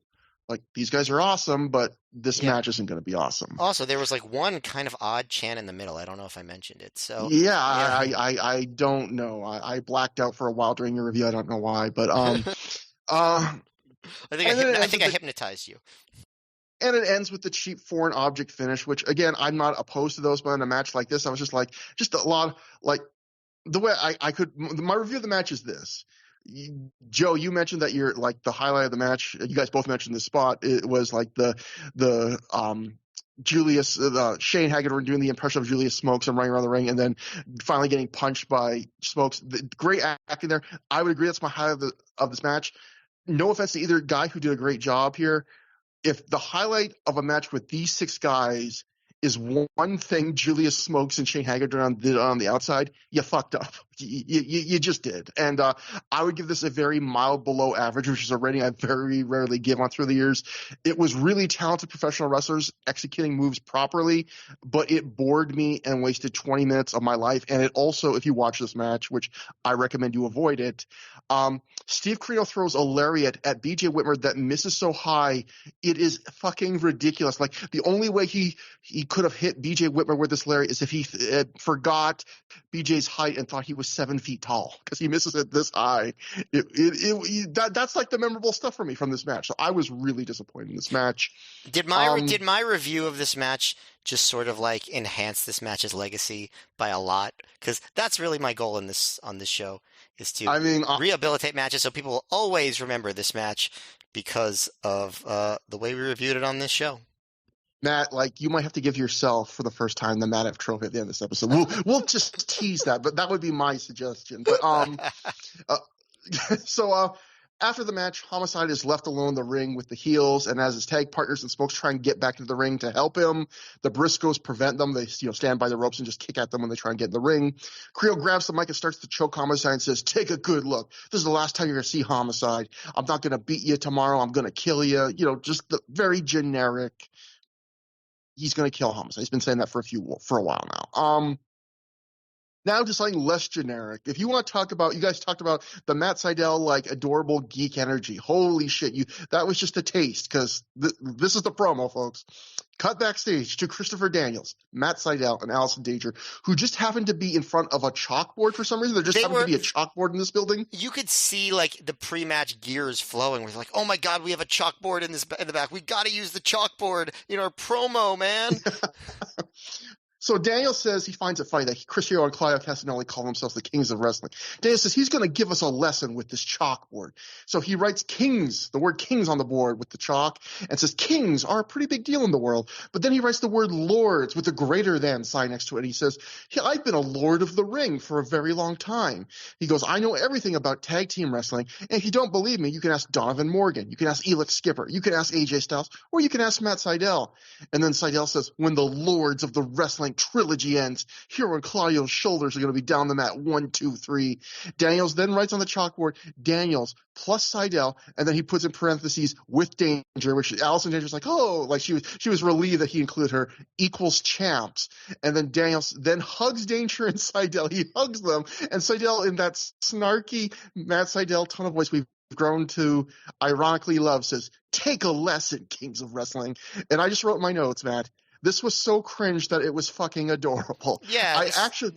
like, these guys are awesome, but this match isn't going to be awesome. Also, there was like one kind of odd chant in the middle. I don't know if I mentioned it. So I don't know. I blacked out for a while during your review. I don't know why, but I think I hypnotized you. And it ends with the cheap foreign object finish, which, again, I'm not opposed to those, but in a match like this, I was just like, just a lot, like, the way my review of the match is this. Joe, you mentioned that you're like the highlight of the match. You guys both mentioned this spot. It was like the Shane Haggard doing the impression of Julius Smokes and running around the ring, and then finally getting punched by Smokes. Great acting there. I would agree that's my highlight of this match. No offense to either guy who did a great job here. If the highlight of a match with these 6 guys is one thing Julius Smokes and Shane Haggard did on the outside, you fucked up. You just did. And I would give this a very mild below average, which is a rating I very rarely give on Through the Years. It was really talented professional wrestlers executing moves properly, but it bored me and wasted 20 minutes of my life. And it also, if you watch this match, which I recommend you avoid it, Steve Carino throws a lariat at BJ Whitmer that misses so high, it is fucking ridiculous. Like, the only way he could have hit BJ Whitmer with this lariat is if he forgot BJ's height and thought he was 7 feet tall, because he misses it this high. That's like the memorable stuff for me from this match. So I was really disappointed in this match. Did my review of this match just sort of like enhance this match's legacy by a lot? Because that's really my goal on this show, is to rehabilitate matches so people will always remember this match because of the way we reviewed it on this show. Matt, like, you might have to give yourself for the first time the Matt F. Trophy at the end of this episode. We'll just tease that, but that would be my suggestion. But After the match, Homicide is left alone in the ring with the heels, and as his tag partners and Smokes try and get back into the ring to help him, the Briscoes prevent them. They stand by the ropes and just kick at them when they try and get in the ring. Creel grabs the mic and starts to choke Homicide and says, "Take a good look. This is the last time you're going to see Homicide. I'm not going to beat you tomorrow. I'm going to kill you." Just the very generic, he's going to kill Homicide. He's been saying that for a while now. Now to something less generic. If you want to talk about, you guys talked about the Matt Sydal, adorable geek energy. Holy shit. That was just a taste, because this is the promo, folks. Cut backstage to Christopher Daniels, Matt Sydal, and Allison Danger, who just happened to be in front of a chalkboard for some reason. There just happened to be a chalkboard in this building. You could see the pre-match gears flowing. We're like, oh my God, we have a chalkboard in the back. We got to use the chalkboard in our promo, man. So Daniel says he finds it funny that Chris Hero and Claudio Castagnoli call themselves the Kings of Wrestling. Daniel says he's going to give us a lesson with this chalkboard. So he writes Kings, the word Kings on the board with the chalk, and says Kings are a pretty big deal in the world. But then he writes the word Lords with a greater than sign next to it. And he says, I've been a Lord of the Ring for a very long time. He goes, I know everything about tag team wrestling. And if you don't believe me, you can ask Donovan Morgan. You can ask Elix Skipper. You can ask AJ Styles. Or you can ask Matt Sydal. And then Sydal says, when the Lords of the Wrestling trilogy ends, Hero and Claudio's shoulders are going to be down the mat. 1, 2, 3. Daniels then writes on the chalkboard, Daniels plus Sydal, and then he puts in parentheses with Danger, which Allison Danger's like, oh, she was relieved that he included her, equals champs. And then Daniels then hugs Danger and Sydal. He hugs them, and Sydal, in that snarky Matt Sydal tone of voice we've grown to ironically love, says, take a lesson, Kings of Wrestling. And I just wrote in my notes, Matt, this was so cringe that it was fucking adorable. Yeah, I actually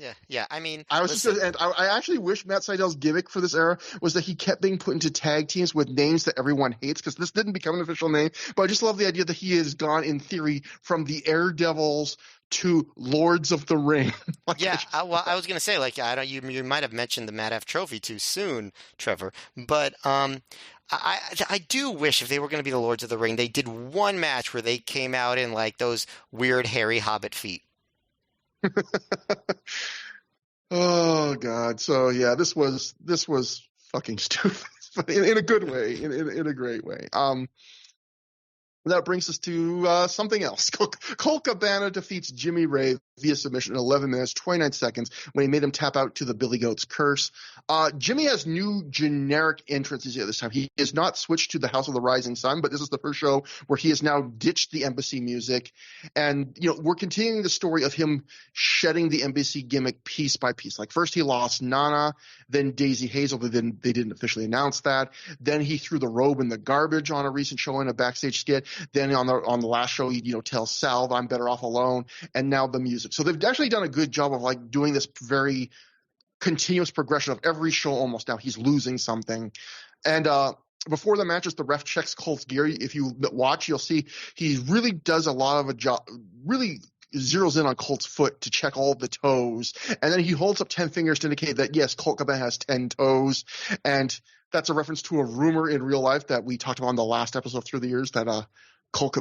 wish Matt Sydal's gimmick for this era was that he kept being put into tag teams with names that everyone hates, because this didn't become an official name. But I just love the idea that he has gone, in theory, from the Air Devils to Lords of the Ring. I was going to say, you might have mentioned the Matt F. Trophy too soon, Trevor, but I do wish, if they were going to be the Lords of the Ring, they did one match where they came out in those weird hairy hobbit feet. Oh God. So yeah, this was fucking stupid, but in a good way, in a great way. That brings us to something else. Colt Cabana defeats Jimmy Rave via submission in 11 minutes, 29 seconds when he made him tap out to the Billy Goat's curse. Jimmy has new generic entrances here this time. He has not switched to the House of the Rising Sun, but this is the first show where he has now ditched the Embassy music. And, we're continuing the story of him shedding the Embassy gimmick piece by piece. First he lost Nana, then Daisy Hazel, but then they didn't officially announce that. Then he threw the robe in the garbage on a recent show in a backstage skit. Then on the last show, he tells Salve, I'm better off alone, and now the music. So they've actually done a good job of doing this very continuous progression of every show almost. Now he's losing something. And before the matches, the ref checks Colt's gear. If you watch, you'll see he really does a lot of a job, really zeroes in on Colt's foot to check all the toes. And then he holds up 10 fingers to indicate that, yes, Colt Cabana has 10 toes. And that's a reference to a rumor in real life that we talked about on the last episode Through the Years, that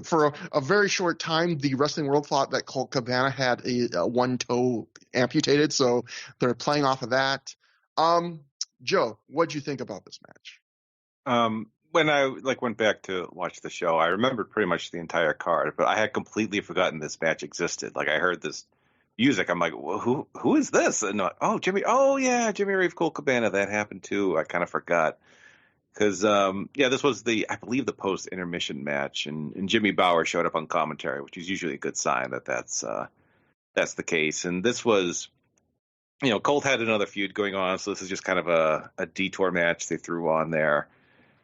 for a very short time, the wrestling world thought that Colt Cabana had a one toe amputated, so they're playing off of that. Joe, what'd you think about this match? When I went back to watch the show, I remembered pretty much the entire card, but I had completely forgotten this match existed. I heard this music, I'm like, well, who is this? And Jimmy Rave, Colt Cabana, that happened too. I kind of forgot. Because, this was I believe the post-intermission match, and Jimmy Bauer showed up on commentary, which is usually a good sign that that's the case. And this was, Colt had another feud going on, so this is just kind of a detour match they threw on there.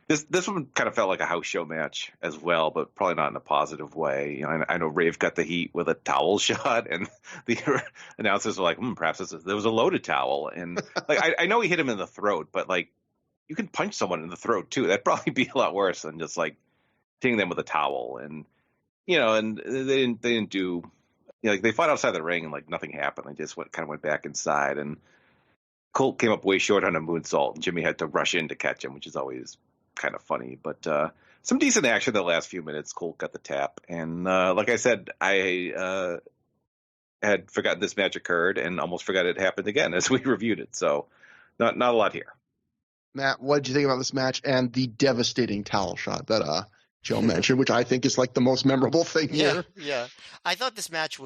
This one kind of felt like a house show match as well, but probably not in a positive way. I know Rave got the heat with a towel shot, and the announcers were like, perhaps there was a loaded towel. And, I know he hit him in the throat, but, you can punch someone in the throat too. That'd probably be a lot worse than just hitting them with a towel. And and they didn't do they fought outside the ring and nothing happened. They just went back inside, and Colt came up way short on a moonsault, and Jimmy had to rush in to catch him, which is always kind of funny. But some decent action the last few minutes. Colt got the tap, and like I said, I had forgotten this match occurred and almost forgot it happened again as we reviewed it. So not a lot here. Matt, what did you think about this match and the devastating towel shot that Joe mentioned, which I think is like the most memorable thing here? Yeah. I thought this match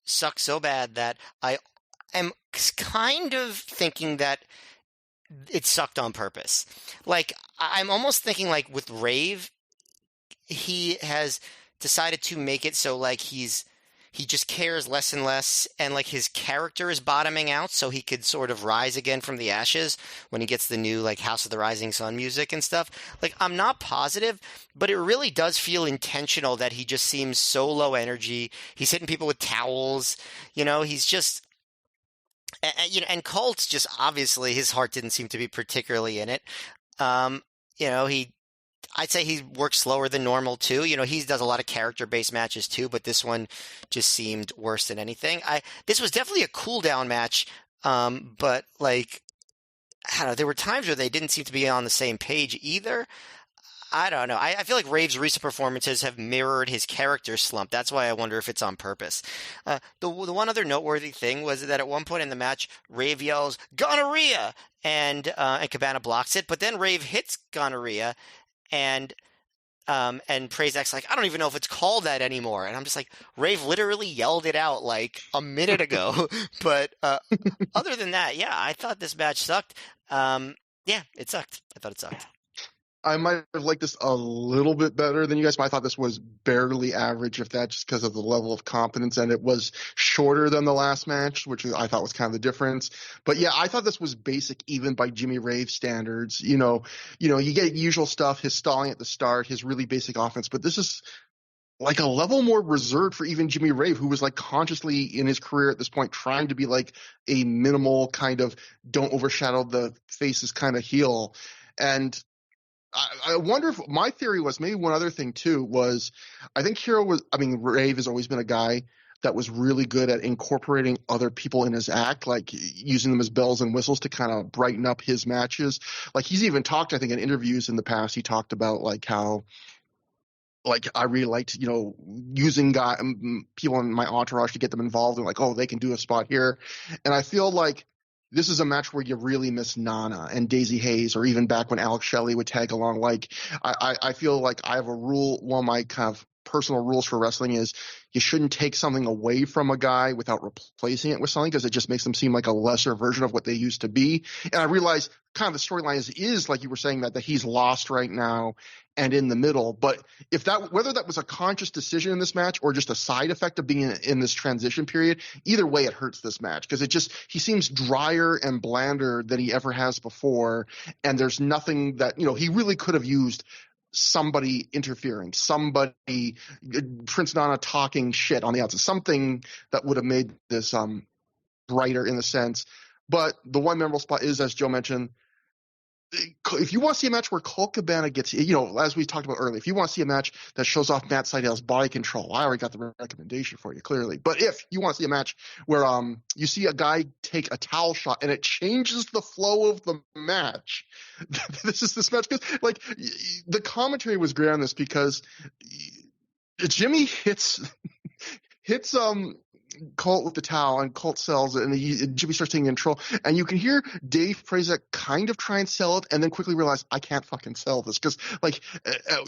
sucked so bad that I am kind of thinking that it sucked on purpose. Like, I'm almost thinking like with Rave, he has decided to make it so like he just cares less and less, and like his character is bottoming out so he could sort of rise again from the ashes when he gets the new like House of the Rising Sun music and stuff. Like, I'm not positive, but it really does feel intentional that he just seems so low energy. He's hitting people with towels, he's just and Colt's just obviously his heart didn't seem to be particularly in it. I'd say he works slower than normal too. He does a lot of character-based matches too, but this one just seemed worse than anything. This was definitely a cool-down match, but like, I don't know, there were times where they didn't seem to be on the same page either. I don't know. I feel like Rave's recent performances have mirrored his character slump. That's why I wonder if it's on purpose. The one other noteworthy thing was that at one point in the match, Rave yells, "Gonorrhea!" and Cabana blocks it, but then Rave hits Gonorrhea, and Prazak's like, "I don't even know if it's called that anymore." And I'm just like, Rave literally yelled it out like a minute ago. But other than that, yeah, I thought this match sucked. Yeah, it sucked. I thought it sucked. I might have liked this a little bit better than you guys, but I thought this was barely average, if that just because of the level of competence, and it was shorter than the last match, which I thought was kind of the difference. But yeah, I thought this was basic even by Jimmy Rave standards. You get usual stuff, his stalling at the start, his really basic offense, but this is like a level more reserved for even Jimmy Rave, who was like consciously in his career at this point trying to be like a minimal kind of don't overshadow the faces kind of heel. And I wonder if my theory was maybe one other thing too was I think Rave has always been a guy that was really good at incorporating other people in his act, like using them as bells and whistles to kind of brighten up his matches. Like he's even talked, I think, in interviews in the past, he talked about like how like I really liked, using people in my entourage to get them involved and like, oh, they can do a spot here. And I feel like this is a match where you really miss Nana and Daisy Hayes, or even back when Alex Shelley would tag along. Like, I feel like I have a rule. One of my kind of personal rules for wrestling is you shouldn't take something away from a guy without replacing it with something, because it just makes them seem like a lesser version of what they used to be. And I realize kind of the storyline is like you were saying that he's lost right now and in the middle. But whether that was a conscious decision in this match or just a side effect of being in this transition period, either way it hurts this match, because he seems drier and blander than he ever has before. And there's nothing that, he really could have used somebody interfering, somebody, Prince Nana talking shit on the outside, something that would have made this brighter in the sense. But the one memorable spot is, as Joe mentioned, if you want to see a match where Colt Cabana gets, as we talked about earlier, if you want to see a match that shows off Matt Seidel's body control, I already got the recommendation for you, clearly. But if you want to see a match where you see a guy take a towel shot and it changes the flow of the match, this is this match. Because like the commentary was great on this, because Jimmy hits Colt with the towel, and Colt sells it, and Jimmy starts taking control, and you can hear Dave Prazak kind of try and sell it, and then quickly realize, I can't fucking sell this, because like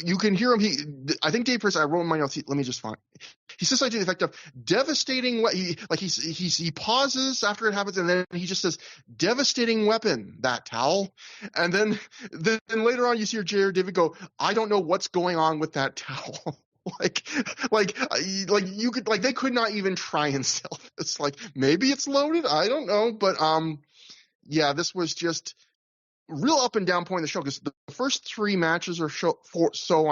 you can hear him. I think Dave Prazak, I wrote in my notes, let me just find. He says something to the effect of devastating. He pauses after it happens, and then he just says, "Devastating weapon, that towel." And then later on, you see J.R. David go, "I don't know what's going on with that towel." Like you could, like, they could not even try and sell this. Like, maybe it's loaded, I don't know, but yeah, this was just real up and down point in the show, because the first three matches on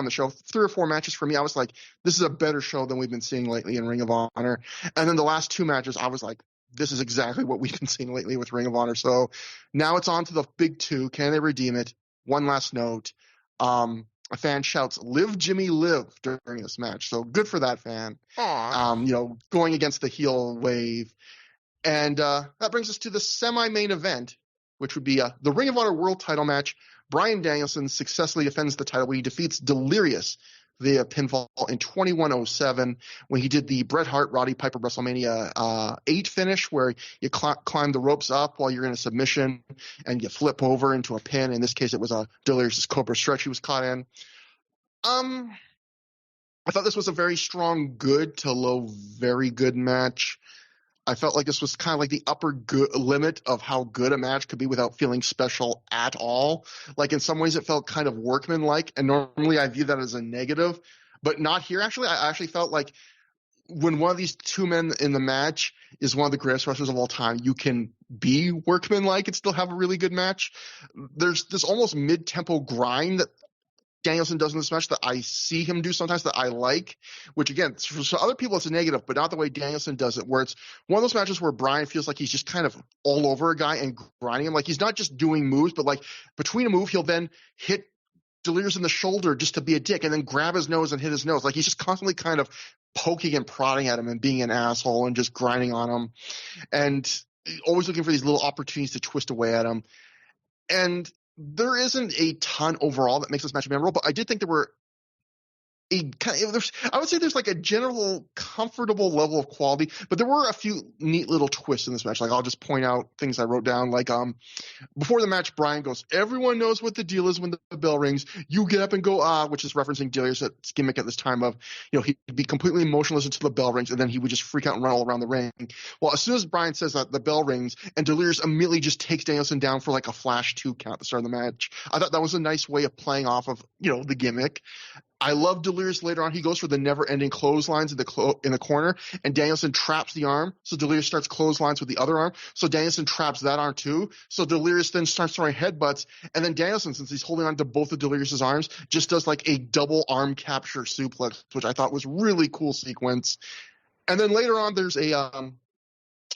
the show, 3 or 4 matches for me, I was like, this is a better show than we've been seeing lately in Ring of Honor. And then the last 2 matches, I was like, this is exactly what we've been seeing lately with Ring of Honor. So now it's on to the big 2. Can they redeem it? One last note. A fan shouts, "Live Jimmy, live," during this match. So good for that fan. Going against the heel wave. And that brings us to the semi-main event, which would be the Ring of Honor World title match. Bryan Danielson successfully defends the title when he defeats Delirious the pinfall in 2107 when he did the Bret Hart Roddy Piper WrestleMania 8 finish, where you climb the ropes up while you're in a submission and you flip over into a pin. In this case, it was a Delirious Cobra stretch he was caught in. I thought this was a very strong good to low very good match. I felt like this was kind of like the upper limit of how good a match could be without feeling special at all. Like in some ways it felt kind of workmanlike, and normally I view that as a negative, but not here. Actually, I actually felt like when one of these two men in the match is one of the greatest wrestlers of all time, you can be workmanlike and still have a really good match. There's this almost mid-tempo grind that Danielson does in this match that I see him do sometimes that I like, which again, for other people it's a negative, but not the way Danielson does it, where it's one of those matches where Bryan feels like he's just kind of all over a guy and grinding him. Like he's not just doing moves, but like between a move, he'll then hit Delirious in the shoulder just to be a dick and then grab his nose and hit his nose. Like he's just constantly kind of poking and prodding at him and being an asshole and just grinding on him and always looking for these little opportunities to twist away at him. And there isn't a ton overall that makes this match memorable, but I did think there were I would say there's like a general comfortable level of quality, but there were a few neat little twists in this match. Like I'll just point out things I wrote down. Like before the match, Bryan goes, "Everyone knows what the deal is when the bell rings. You get up and go which is referencing Delirious' gimmick at this time of, he'd be completely emotionless until the bell rings, and then he would just freak out and run all around the ring. Well, as soon as Bryan says that, the bell rings, and Delirious immediately just takes Danielson down for like a flash 2 count at the start of the match. I thought that was a nice way of playing off of, the gimmick. I love Delirious later on. He goes for the never-ending clotheslines in the corner, and Danielson traps the arm. So Delirious starts clotheslines with the other arm. So Danielson traps that arm too. So Delirious then starts throwing headbutts, and then Danielson, since he's holding on to both of Delirious's arms, just does like a double arm capture suplex, which I thought was really cool sequence. And then later on, there's a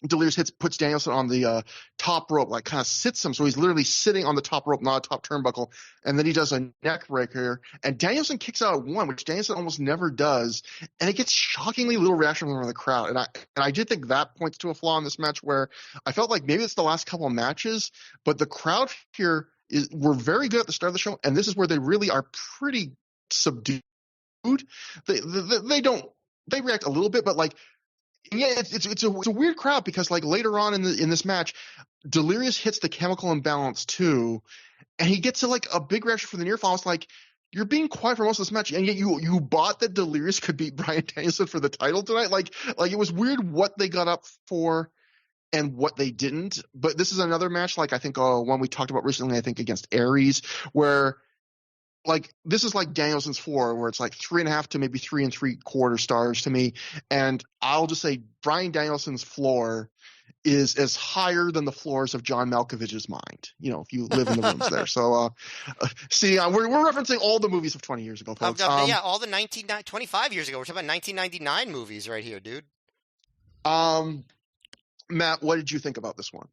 Delirious puts Danielson on the top rope, like kind of sits him. So he's literally sitting on the top rope, not a top turnbuckle. And then he does a neck breaker. And Danielson kicks out at 1, which Danielson almost never does. And it gets shockingly little reaction from the crowd. And I did think that points to a flaw in this match where I felt like maybe it's the last couple of matches, but the crowd here were very good at the start of the show. And this is where they really are pretty subdued. They react a little bit, but like, yeah, it's a weird crowd because like later on in this match, Delirious hits the chemical imbalance too, and he gets to like a big reaction for the near fall. It's like, you're being quiet for most of this match, and yet you bought that Delirious could beat Bryan Danielson for the title tonight. Like it was weird what they got up for and what they didn't. But this is another match like I think one we talked about recently, I think against Aries, where like this is like Danielson's floor, where it's like 3.5 to maybe 3 3/4 stars to me. And I'll just say Bryan Danielson's floor is as higher than the floors of John Malkovich's mind. If you live in the rooms there. So see, we're referencing all the movies of 20 years ago, folks. Yeah, all the 25 years ago. We're talking about 1999 movies right here, dude. Matt, what did you think about this one?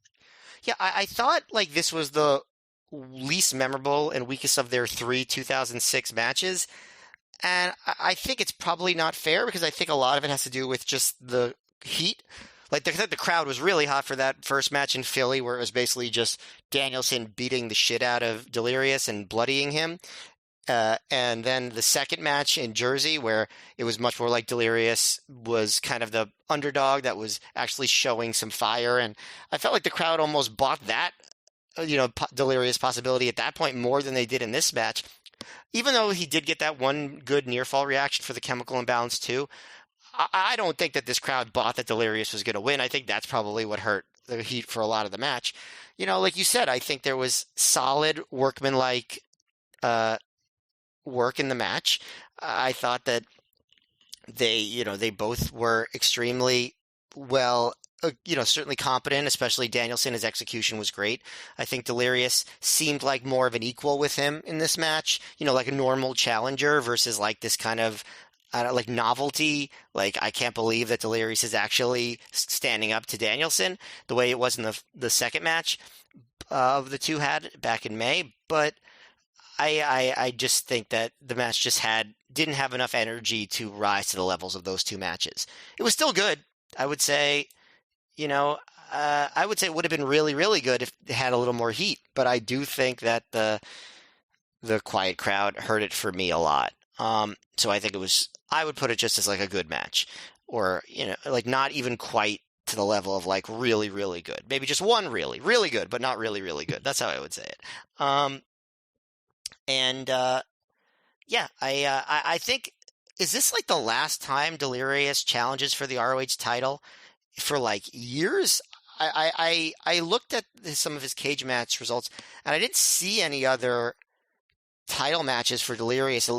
Yeah, I thought like this was the least memorable and weakest of their 3 2006 matches. And I think it's probably not fair because I think a lot of it has to do with just the heat. Like the crowd was really hot for that first match in Philly where it was basically just Danielson beating the shit out of Delirious and bloodying him. And then the second match in Jersey where it was much more like Delirious was kind of the underdog that was actually showing some fire. And I felt like the crowd almost bought that Delirious possibility at that point more than they did in this match. Even though he did get that one good near fall reaction for the chemical imbalance too, I don't think that this crowd bought that Delirious was going to win. I think that's probably what hurt the heat for a lot of the match. Like you said, I think there was solid workmanlike work in the match. I thought that they both were extremely well certainly competent, especially Danielson. His execution was great. I think Delirious seemed like more of an equal with him in this match, like a normal challenger versus like this kind of like novelty. Like, I can't believe that Delirious is actually standing up to Danielson the way it was in the second match of the two had back in May. But I just think that the match just didn't have enough energy to rise to the levels of those two matches. It was still good. I would say, it would have been really, really good if it had a little more heat. But I do think that the quiet crowd hurt it for me a lot. So I think I would put it just as like a good match, or, like not even quite to the level of like really, really good. Maybe just one really, really good, but not really, really good. That's how I would say it. And yeah, I think, is this like the last time Delirious challenges for the ROH title for like years? I looked at some of his cage match results, and I didn't see any other title matches for Delirious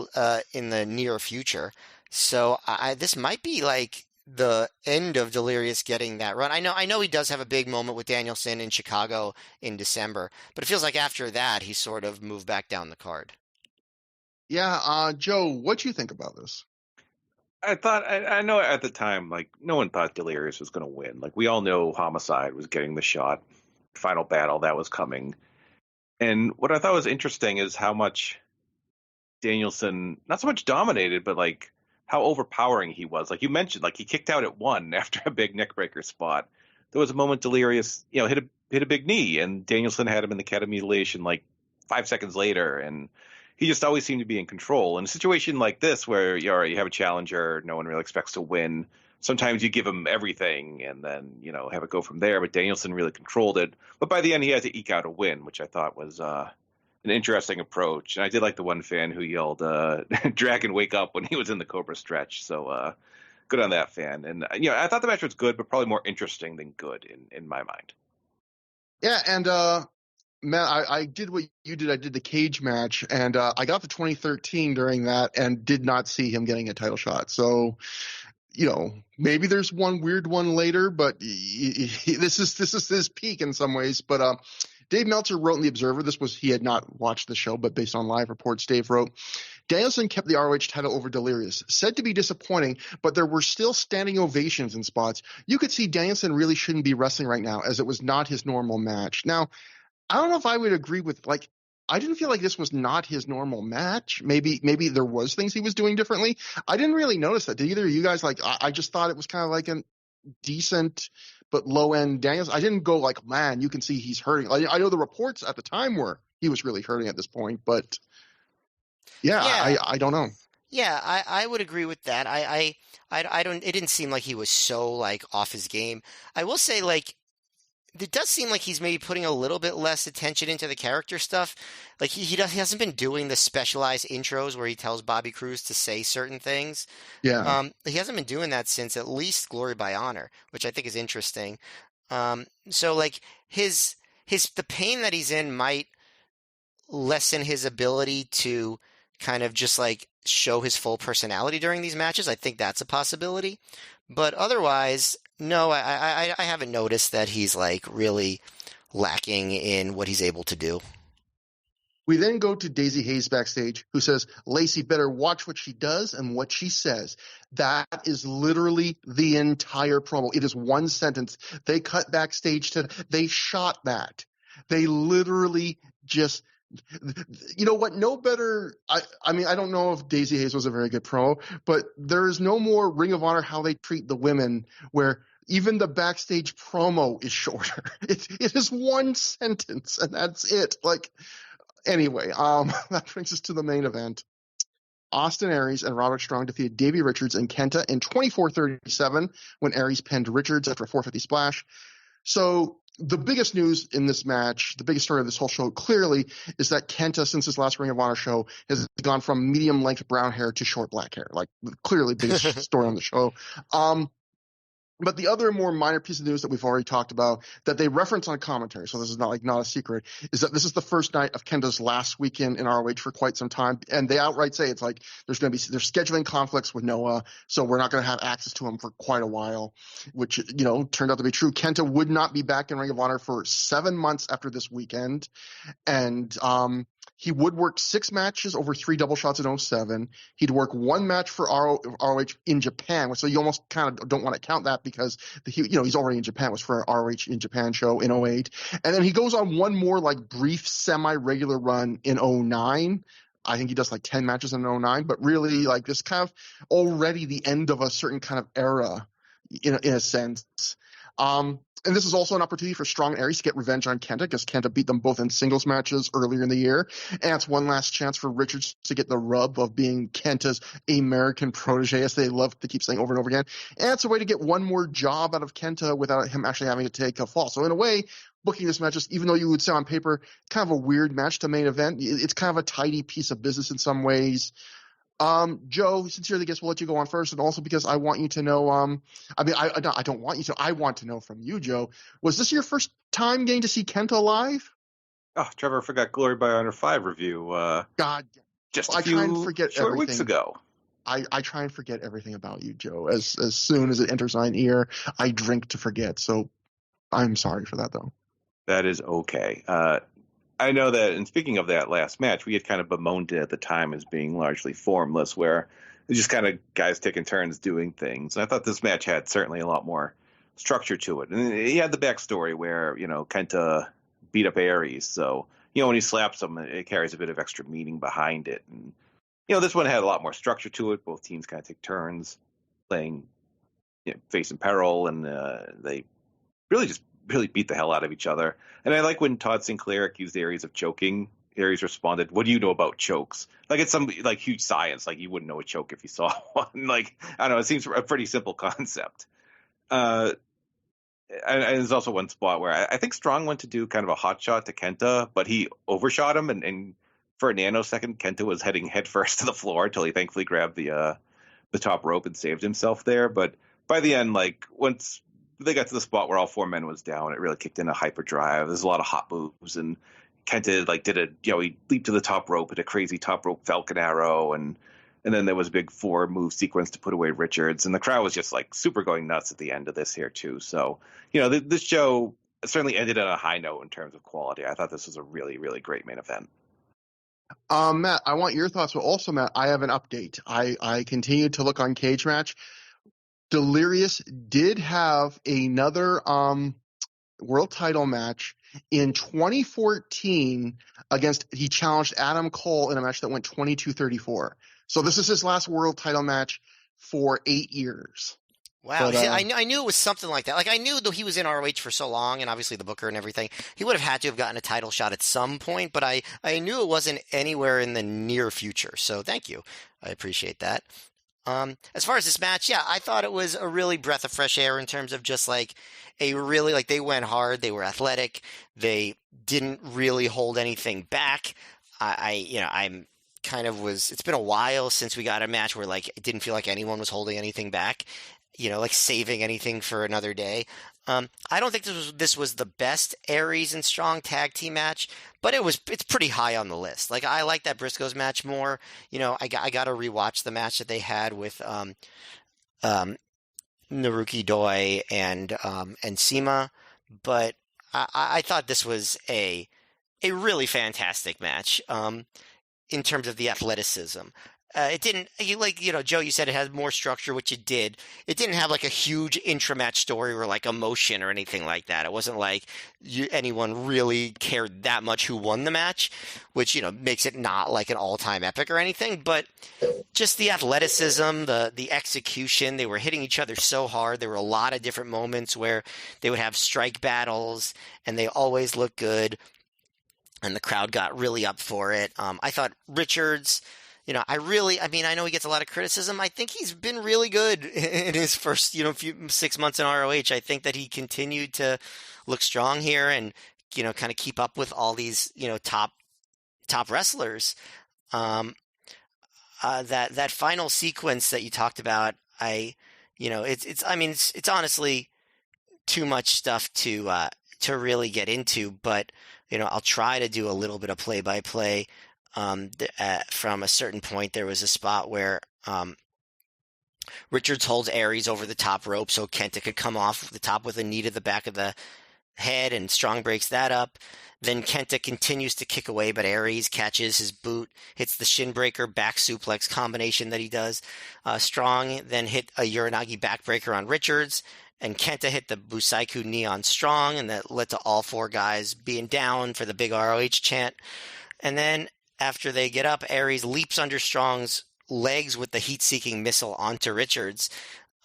in the near future. So this might be like the end of Delirious getting that run. I know he does have a big moment with Danielson in Chicago in December, but it feels like after that he sort of moved back down the card. Yeah, Joe, what do you think about this? I know at the time, like, no one thought Delirious was going to win. Like, we all know Homicide was getting the shot, final battle that was coming. And what I thought was interesting is how much Danielson, not so much dominated, but like how overpowering he was. Like you mentioned, like he kicked out at 1 after a big neckbreaker spot. There was a moment Delirious, hit a big knee, and Danielson had him in the cat of mutilation like 5 seconds later, and he just always seemed to be in control. In a situation like this, where you have a challenger, no one really expects to win. Sometimes you give him everything and then, have it go from there. But Danielson really controlled it. But by the end, he had to eke out a win, which I thought was an interesting approach. And I did like the one fan who yelled, Dragon, wake up, when he was in the Cobra stretch. So good on that fan. And, I thought the match was good, but probably more interesting than good in my mind. Yeah, and Matt, I did what you did. I did the cage match, and I got the 2013 during that and did not see him getting a title shot. So, maybe there's one weird one later, but this is his peak in some ways. But Dave Meltzer wrote in The Observer, he had not watched the show, but based on live reports, Dave wrote, Danielson kept the ROH title over Delirious, said to be disappointing, but there were still standing ovations in spots. You could see Danielson really shouldn't be wrestling right now, as it was not his normal match. Now, I don't know if I would agree with, I didn't feel like this was not his normal match. Maybe there was things he was doing differently. I didn't really notice that. Did either of you guys? I just thought it was kind of like a decent but low end Daniels. I didn't go like, man, you can see he's hurting. I know the reports at the time were he was really hurting at this point, but yeah. I don't know. Yeah, I would agree with that. I don't. It didn't seem like he was so like off his game. I will say, like, it does seem like he's maybe putting a little bit less attention into the character stuff. Like he hasn't been doing the specialized intros where he tells Bobby Cruz to say certain things. Yeah. He hasn't been doing that since at least Glory by Honor, which I think is interesting. So like the pain that he's in might lessen his ability to kind of just like show his full personality during these matches. I think that's a possibility. But otherwise, no, I haven't noticed that he's like really lacking in what he's able to do. We then go to Daisy Hayes backstage, who says, Lacey better watch what she does and what she says. That is literally the entire promo. It is one sentence. They cut backstage they shot that. They literally just, you know what? No better. I mean, I don't know if Daisy Hayes was a very good promo, but there is no more Ring of Honor how they treat the women, where even the backstage promo is shorter. It is one sentence and that's it. Like, anyway, that brings us to the main event. Austin Aries and Roderick Strong defeated Davey Richards and Kenta in 24-37 when Aries pinned Richards after a 450 splash. So the biggest news in this match, the biggest story of this whole show, clearly, is that Kenta, since his last Ring of Honor show, has gone from medium-length brown hair to short black hair. Like, clearly biggest story on the show. But the other more minor piece of news that we've already talked about that they reference on commentary, so this is not a secret, is that this is the first night of Kenta's last weekend in ROH for quite some time. And they outright say it's like there's scheduling conflicts with Noah, so we're not going to have access to him for quite a while, which, turned out to be true. Kenta would not be back in Ring of Honor for 7 months after this weekend. And he would work 6 matches over 3 double shots in 2007. He'd work 1 match for ROH in Japan, so you almost kind of don't want to count that because he's already in Japan. It was for an ROH in Japan show in 2008. And then he goes on one more like brief semi-regular run in 2009. I think he does like 10 matches in 2009, but really like this kind of already the end of a certain kind of era in a sense. And this is also an opportunity for Strong and Aries to get revenge on Kenta, because Kenta beat them both in singles matches earlier in the year. And it's one last chance for Richards to get the rub of being Kenta's American protege, as they love to keep saying over and over again. And it's a way to get one more job out of Kenta without him actually having to take a fall. So in a way, booking this match, even though you would say on paper, kind of a weird match to main event, it's kind of a tidy piece of business in some ways. Joe, sincerely, guess we'll let you go on first, and also because I want you to know, I don't want you to, I want to know from you, Joe, was this your first time getting to see Kenta live? Oh, Trevor forgot Glory by Honor 5 review. God, just I a few try and forget short everything. weeks ago. I try and forget everything about you, Joe. As soon as it enters my ear, I drink to forget. So I'm sorry for that, though. That is okay. I know that, and speaking of that last match, we had kind of bemoaned it at the time as being largely formless, where it's just kind of guys taking turns doing things. And I thought this match had certainly a lot more structure to it. And he had the backstory where, Kenta beat up Aries. So, when he slaps him, it carries a bit of extra meaning behind it. And, this one had a lot more structure to it. Both teams kind of take turns playing, face in peril, and they really beat the hell out of each other. And I like when Todd Sinclair accused Aries of choking. Aries responded, "What do you know about chokes?" Like it's some huge science. Like you wouldn't know a choke if you saw one. I don't know. It seems a pretty simple concept. And there's also one spot where I think Strong went to do kind of a hot shot to Kenta, but he overshot him, and for a nanosecond, Kenta was heading headfirst to the floor until he thankfully grabbed the top rope and saved himself there. But by the end, once they got to the spot where all four men was down, it really kicked in a hyperdrive. There's a lot of hot moves, and Kenta he leaped to the top rope, at a crazy top rope Falcon Arrow, and then there was a big 4-move sequence to put away Richards, and the crowd was just super going nuts at the end of this here too. So this show certainly ended on a high note in terms of quality. I thought this was a really, really great main event. Matt, I want your thoughts, but also Matt, I have an update. I continue to look on Cage Match. Delirious did have another world title match in 2014 he challenged Adam Cole in a match that went 22-34. So this is his last world title match for 8 years. Wow. But, I knew it was something like that. I knew though he was in ROH for so long, and obviously the booker and everything, he would have had to have gotten a title shot at some point, but I knew it wasn't anywhere in the near future. So thank you. I appreciate that. As far as this match, yeah, I thought it was a really breath of fresh air in terms of just a really, they went hard, they were athletic, they didn't really hold anything back. I'm kind of it's been a while since we got a match where it didn't feel like anyone was holding anything back, saving anything for another day. I don't think this was the best Aries and Strong tag team match, but it's pretty high on the list. I like that Briscoes match more. I got to rewatch the match that they had with Naruki Doi and Sema, but I thought this was a really fantastic match in terms of the athleticism. It didn't, Joe, you said it had more structure, which it did. It didn't have a huge intra-match story or emotion or anything like that. It wasn't anyone really cared that much who won the match, which, makes it not an all-time epic or anything. But just the athleticism, the execution, they were hitting each other so hard. There were a lot of different moments where they would have strike battles, and they always looked good, and the crowd got really up for it. I thought Richards... I know he gets a lot of criticism. I think he's been really good in his first, few 6 months in ROH. I think that he continued to look strong here and, kind of keep up with all these, top wrestlers. That final sequence that you talked about, it's honestly too much stuff to really get into, but, I'll try to do a little bit of play-by-play. From a certain point, there was a spot where Richards holds Aries over the top rope so Kenta could come off the top with a knee to the back of the head, and Strong breaks that up. Then Kenta continues to kick away, but Aries catches his boot, hits the shin breaker back suplex combination that he does. Strong then hit a Uranagi backbreaker on Richards, and Kenta hit the Busaiku knee on Strong, and that led to all four guys being down for the big ROH chant. And then after they get up, Aries leaps under Strong's legs with the heat-seeking missile onto Richards.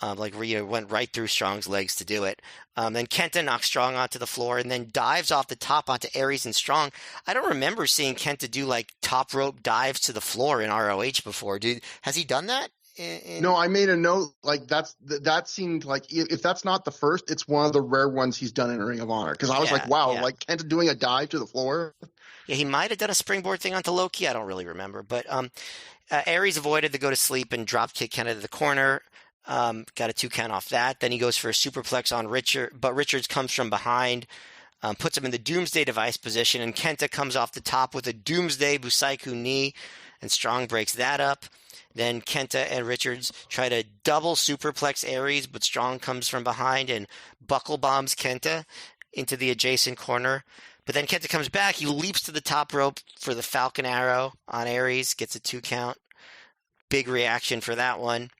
Went right through Strong's legs to do it. Then Kenta knocks Strong onto the floor and then dives off the top onto Aries and Strong. I don't remember seeing Kenta do like top rope dives to the floor in ROH before. Has he done that? No, I made a note. Like that seemed like if that's not the first, it's one of the rare ones he's done in Ring of Honor. Because I was like, wow, like Kenta doing a dive to the floor. Yeah, he might have done a springboard thing onto Loki. I don't really remember, but Aries avoided the go to sleep and drop kick Kenta to the corner. Got a 2 count off that. Then he goes for a superplex on Richard, but Richards comes from behind, puts him in the Doomsday Device position, and Kenta comes off the top with a Doomsday Busaiku knee, and Strong breaks that up. Then Kenta and Richards try to double superplex Aries, but Strong comes from behind and buckle bombs Kenta into the adjacent corner. But then Kenta comes back. He leaps to the top rope for the Falcon Arrow on Aries, gets a 2 count. Big reaction for that one.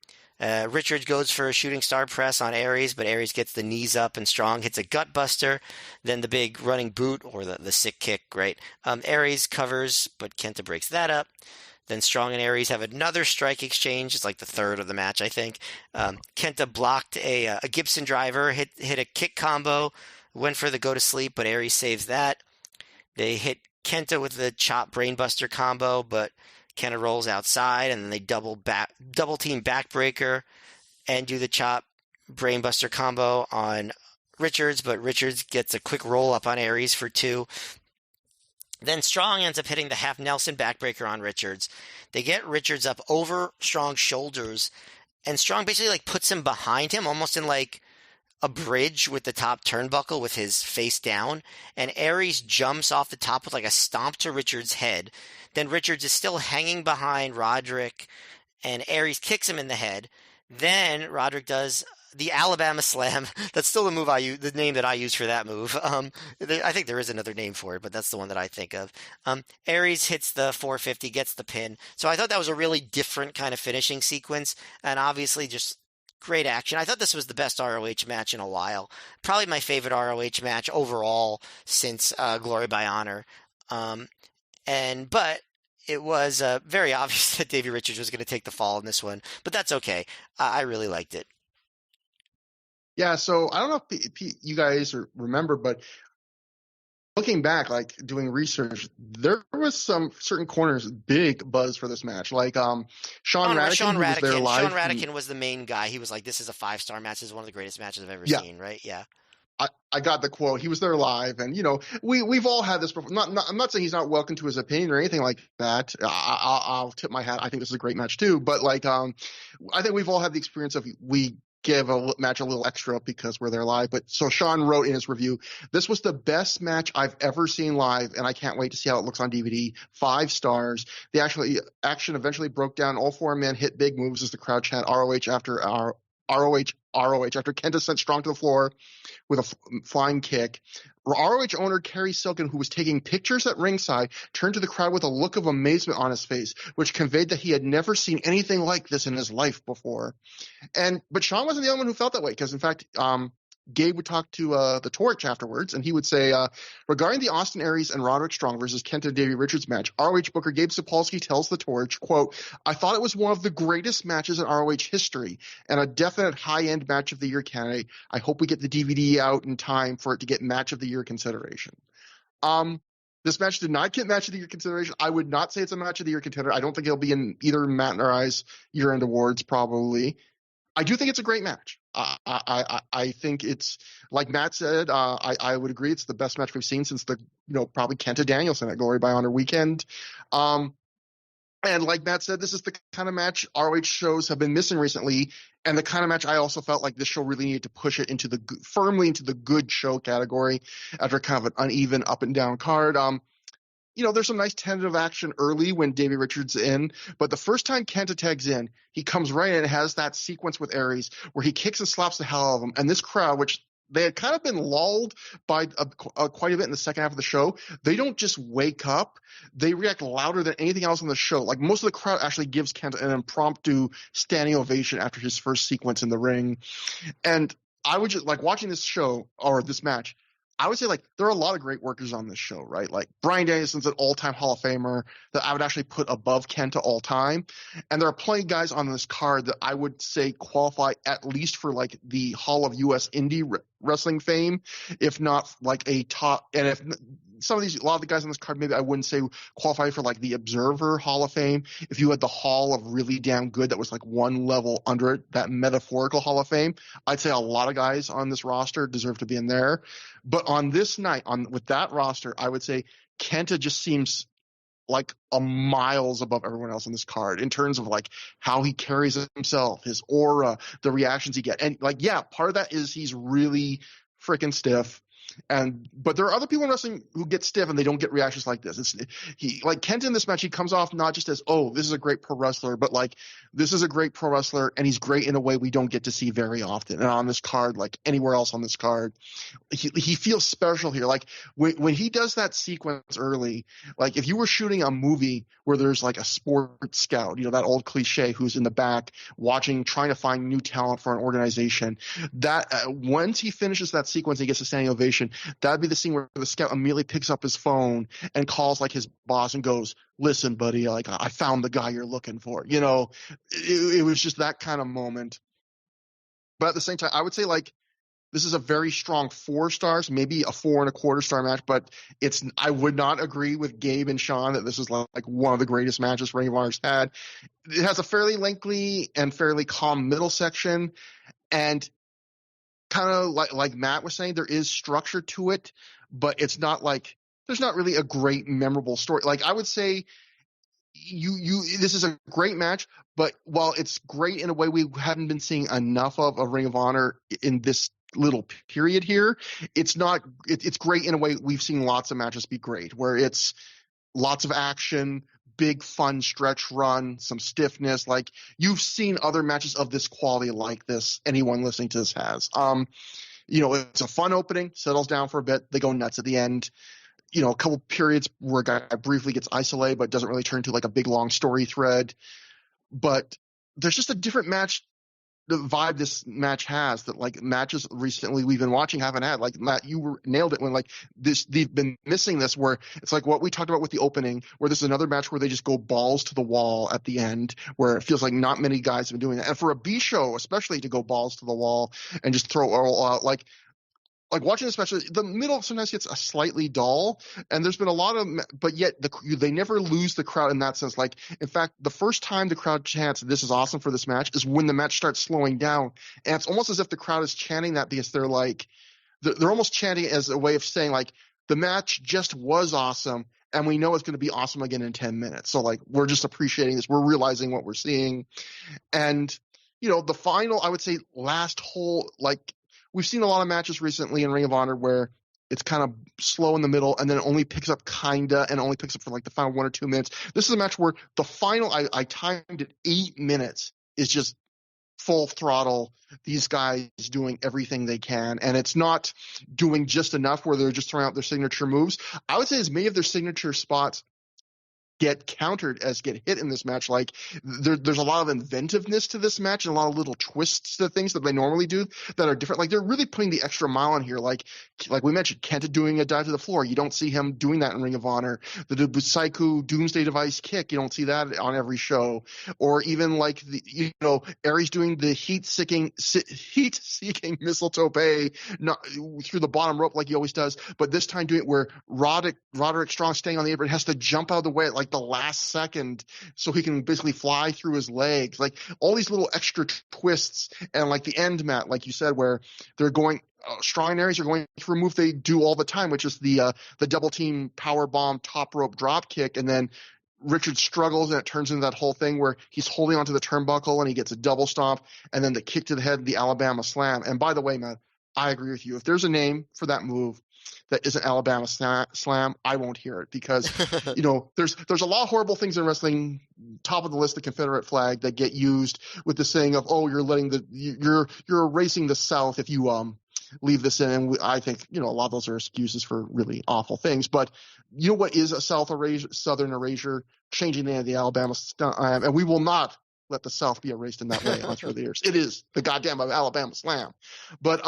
Richards goes for a shooting star press on Aries, but Aries gets the knees up and Strong hits a gut buster. Then the big running boot or the sick kick, right? Aries covers, but Kenta breaks that up. Then Strong and Aries have another strike exchange. It's like the third of the match, I think. Kenta blocked a Gibson driver, hit a kick combo, went for the go to sleep, but Aries saves that. They hit Kenta with the chop brainbuster combo, but Kenta rolls outside, and then they double team backbreaker and do the chop brainbuster combo on Richards, but Richards gets a quick roll up on Aries for 2. Then Strong ends up hitting the half Nelson backbreaker on Richards. They get Richards up over Strong's shoulders, and Strong basically like puts him behind him, almost in like a bridge with the top turnbuckle with his face down, and Aries jumps off the top with like a stomp to Richards' head. Then Richards is still hanging behind Roderick, and Aries kicks him in the head. Then Roderick does the Alabama Slam. That's still the name that I use for that move. I think there is another name for it, but that's the one that I think of. Aries hits the 450, gets the pin. So I thought that was a really different kind of finishing sequence, and obviously just great action. I thought this was the best ROH match in a while. Probably my favorite ROH match overall since Glory by Honor. But it was very obvious that Davey Richards was going to take the fall in this one. But that's okay. I really liked it. Yeah, so I don't know if you guys remember, but looking back, like doing research, there was some certain corners big buzz for this match. Like Sean Radican was there live. Sean Radican was the main guy. He was like, "This is a 5-star match. This is one of the greatest matches I've ever seen." Right? Yeah. I got the quote. He was there live, and we've all had this before. I'm not saying he's not welcome to his opinion or anything like that. I'll tip my hat. I think this is a great match too. But like, I think we've all had the experience of we give a match a little extra because we're there live. But so Sean wrote in his review, "This was the best match I've ever seen live, and I can't wait to see how it looks on DVD. 5 stars. The action eventually broke down. All 4 men hit big moves as the crowd chant ROH after Kenta sent Strong to the floor with a flying kick. ROH owner Kerry Silken, who was taking pictures at ringside, turned to the crowd with a look of amazement on his face, which conveyed that he had never seen anything like this in his life before." But Sean wasn't the only one who felt that way, because in fact, Gabe would talk to the Torch afterwards, and he would say, regarding the Austin Aries and Roderick Strong versus Kenta and Davey Richards match, ROH Booker Gabe Sapolsky tells the Torch, quote, "I thought it was one of the greatest matches in ROH history and a definite high-end match of the year candidate. I hope we get the DVD out in time for it to get match of the year consideration." This match did not get match of the year consideration. I would not say it's a match of the year contender. I don't think it'll be in either Matt or I's year-end awards, probably. I do think it's a great match. I think it's, like Matt said, I would agree it's the best match we've seen since probably Kenta Danielson at Glory by Honor weekend. And like Matt said, this is the kind of match ROH shows have been missing recently, and the kind of match I also felt like this show really needed to push it firmly into the good show category after kind of an uneven up and down card. There's some nice tentative action early when Davey Richards in, but the first time Kenta tags in, he comes right in and has that sequence with Aries where he kicks and slaps the hell out of him. And this crowd, which they had kind of been lulled by quite a bit in the second half of the show, they don't just wake up. They react louder than anything else on the show. Like, most of the crowd actually gives Kenta an impromptu standing ovation after his first sequence in the ring. And I would just, like, watching this show or this match, I would say like there are a lot of great workers on this show, right? Like Bryan Danielson's an all-time Hall of Famer that I would actually put above Kenta all time. And there are plenty of guys on this card that I would say qualify at least for like the Hall of US Indie Wrestling fame, if not like a top. And if some of these, a lot of the guys on this card, maybe I wouldn't say qualify for like the Observer Hall of Fame. If you had the Hall of Really Damn Good that was like one level under it, that metaphorical Hall of Fame, I'd say a lot of guys on this roster deserve to be in there. But on this night, with that roster, I would say Kenta just seems like a miles above everyone else on this card in terms of like how he carries himself, his aura, the reactions he gets. And like, yeah, part of that is he's really freaking stiff. But there are other people in wrestling who get stiff and they don't get reactions like this. He like Kenta in this match, he comes off not just as, oh, this is a great pro wrestler, but like this is a great pro wrestler and he's great in a way we don't get to see very often. And on this card, like anywhere else on this card, he feels special here. Like when he does that sequence early, like if you were shooting a movie where there's like a sports scout, you know, that old cliche who's in the back watching, trying to find new talent for an organization, that once he finishes that sequence, he gets a standing ovation. That'd be the scene where the scout immediately picks up his phone and calls like his boss and goes, listen, buddy, like I found the guy you're looking for. You know, it was just that kind of moment. But at the same time, I would say like this is a very strong 4 stars, maybe a 4.25 star match, but I would not agree with Gabe and Sean that this is like one of the greatest matches Ring of Honor's had. It has a fairly lengthy and fairly calm middle section, and kind of like Matt was saying, there is structure to it, but it's not like there's not really a great memorable story. Like I would say this is a great match, but while it's great in a way we haven't been seeing enough of Ring of Honor in this little period here, it's great in a way we've seen lots of matches be great, where it's lots of action, big fun stretch run, some stiffness. Like you've seen other matches of this quality like this. Anyone listening to this has. You know, it's a fun opening, settles down for a bit, they go nuts at the end. You know, a couple periods where a guy briefly gets isolated but doesn't really turn into like a big long story thread. But there's just a different match, the vibe this match has that like matches recently we've been watching haven't had. Like Matt, you nailed it when like they've been missing this, where it's like what we talked about with the opening, where this is another match where they just go balls to the wall at the end, where it feels like not many guys have been doing that. And for a B show, especially, to go balls to the wall and just throw it all out, like watching, especially the middle sometimes gets a slightly dull, and there's been a lot of, but yet they never lose the crowd in that sense. Like, in fact, the first time the crowd chants, "This is awesome" for this match is when the match starts slowing down, and it's almost as if the crowd is chanting that because they're like, they're almost chanting as a way of saying like, the match just was awesome, and we know it's going to be awesome again in 10 minutes. So like, we're just appreciating this. We're realizing what we're seeing. And, you know, the final, I would say last whole, like, we've seen a lot of matches recently in Ring of Honor where it's kind of slow in the middle and then it only picks up and only picks up for like the final 1 or 2 minutes. This is a match where the final, I timed it 8 minutes, is just full throttle. These guys doing everything they can, and it's not doing just enough where they're just throwing out their signature moves. I would say as many of their signature spots get countered as get hit in this match. Like there's a lot of inventiveness to this match and a lot of little twists to things that they normally do that are different. Like they're really putting the extra mile on here. Like we mentioned, Kenta doing a dive to the floor. You don't see him doing that in Ring of Honor. The Busaiku Doomsday Device kick, you don't see that on every show. Or even like Aries doing the heat-seeking mistletoe bay through the bottom rope like he always does, but this time doing it where Roderick Strong, staying on the apron, has to jump out of the way at like the last second so he can basically fly through his legs. Like all these little extra twists, and like the end, Matt, like you said, where they're going Strong and Aries are going through a move they do all the time, which is the double team power bomb top rope drop kick, and then Richard struggles and it turns into that whole thing where he's holding onto the turnbuckle and he gets a double stomp, and then the kick to the head, the Alabama slam. And by the way, Matt, I agree with you. If there's a name for that move that isn't Alabama slam, I won't hear it, because there's a lot of horrible things in wrestling, top of the list, the Confederate flag, that get used with the saying of, oh, you're erasing the South if you leave this in. And I think a lot of those are excuses for really awful things. But you know what is a Southern erasure? Changing the name of the Alabama and we will not let the South be erased in that way on Through the Years. It is the goddamn Alabama slam. But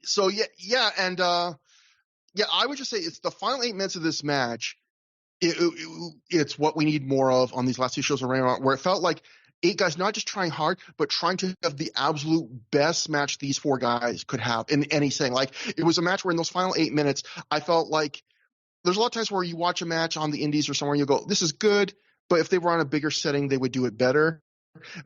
So yeah, and I would just say it's the final 8 minutes of this match. It's what we need more of on these last two shows of Ring of Honor, where it felt like 8 guys not just trying hard, but trying to have the absolute best match these 4 guys could have in any setting. Like, it was a match where in those final 8 minutes, I felt like there's a lot of times where you watch a match on the indies or somewhere and you go, this is good, but if they were on a bigger setting, they would do it better.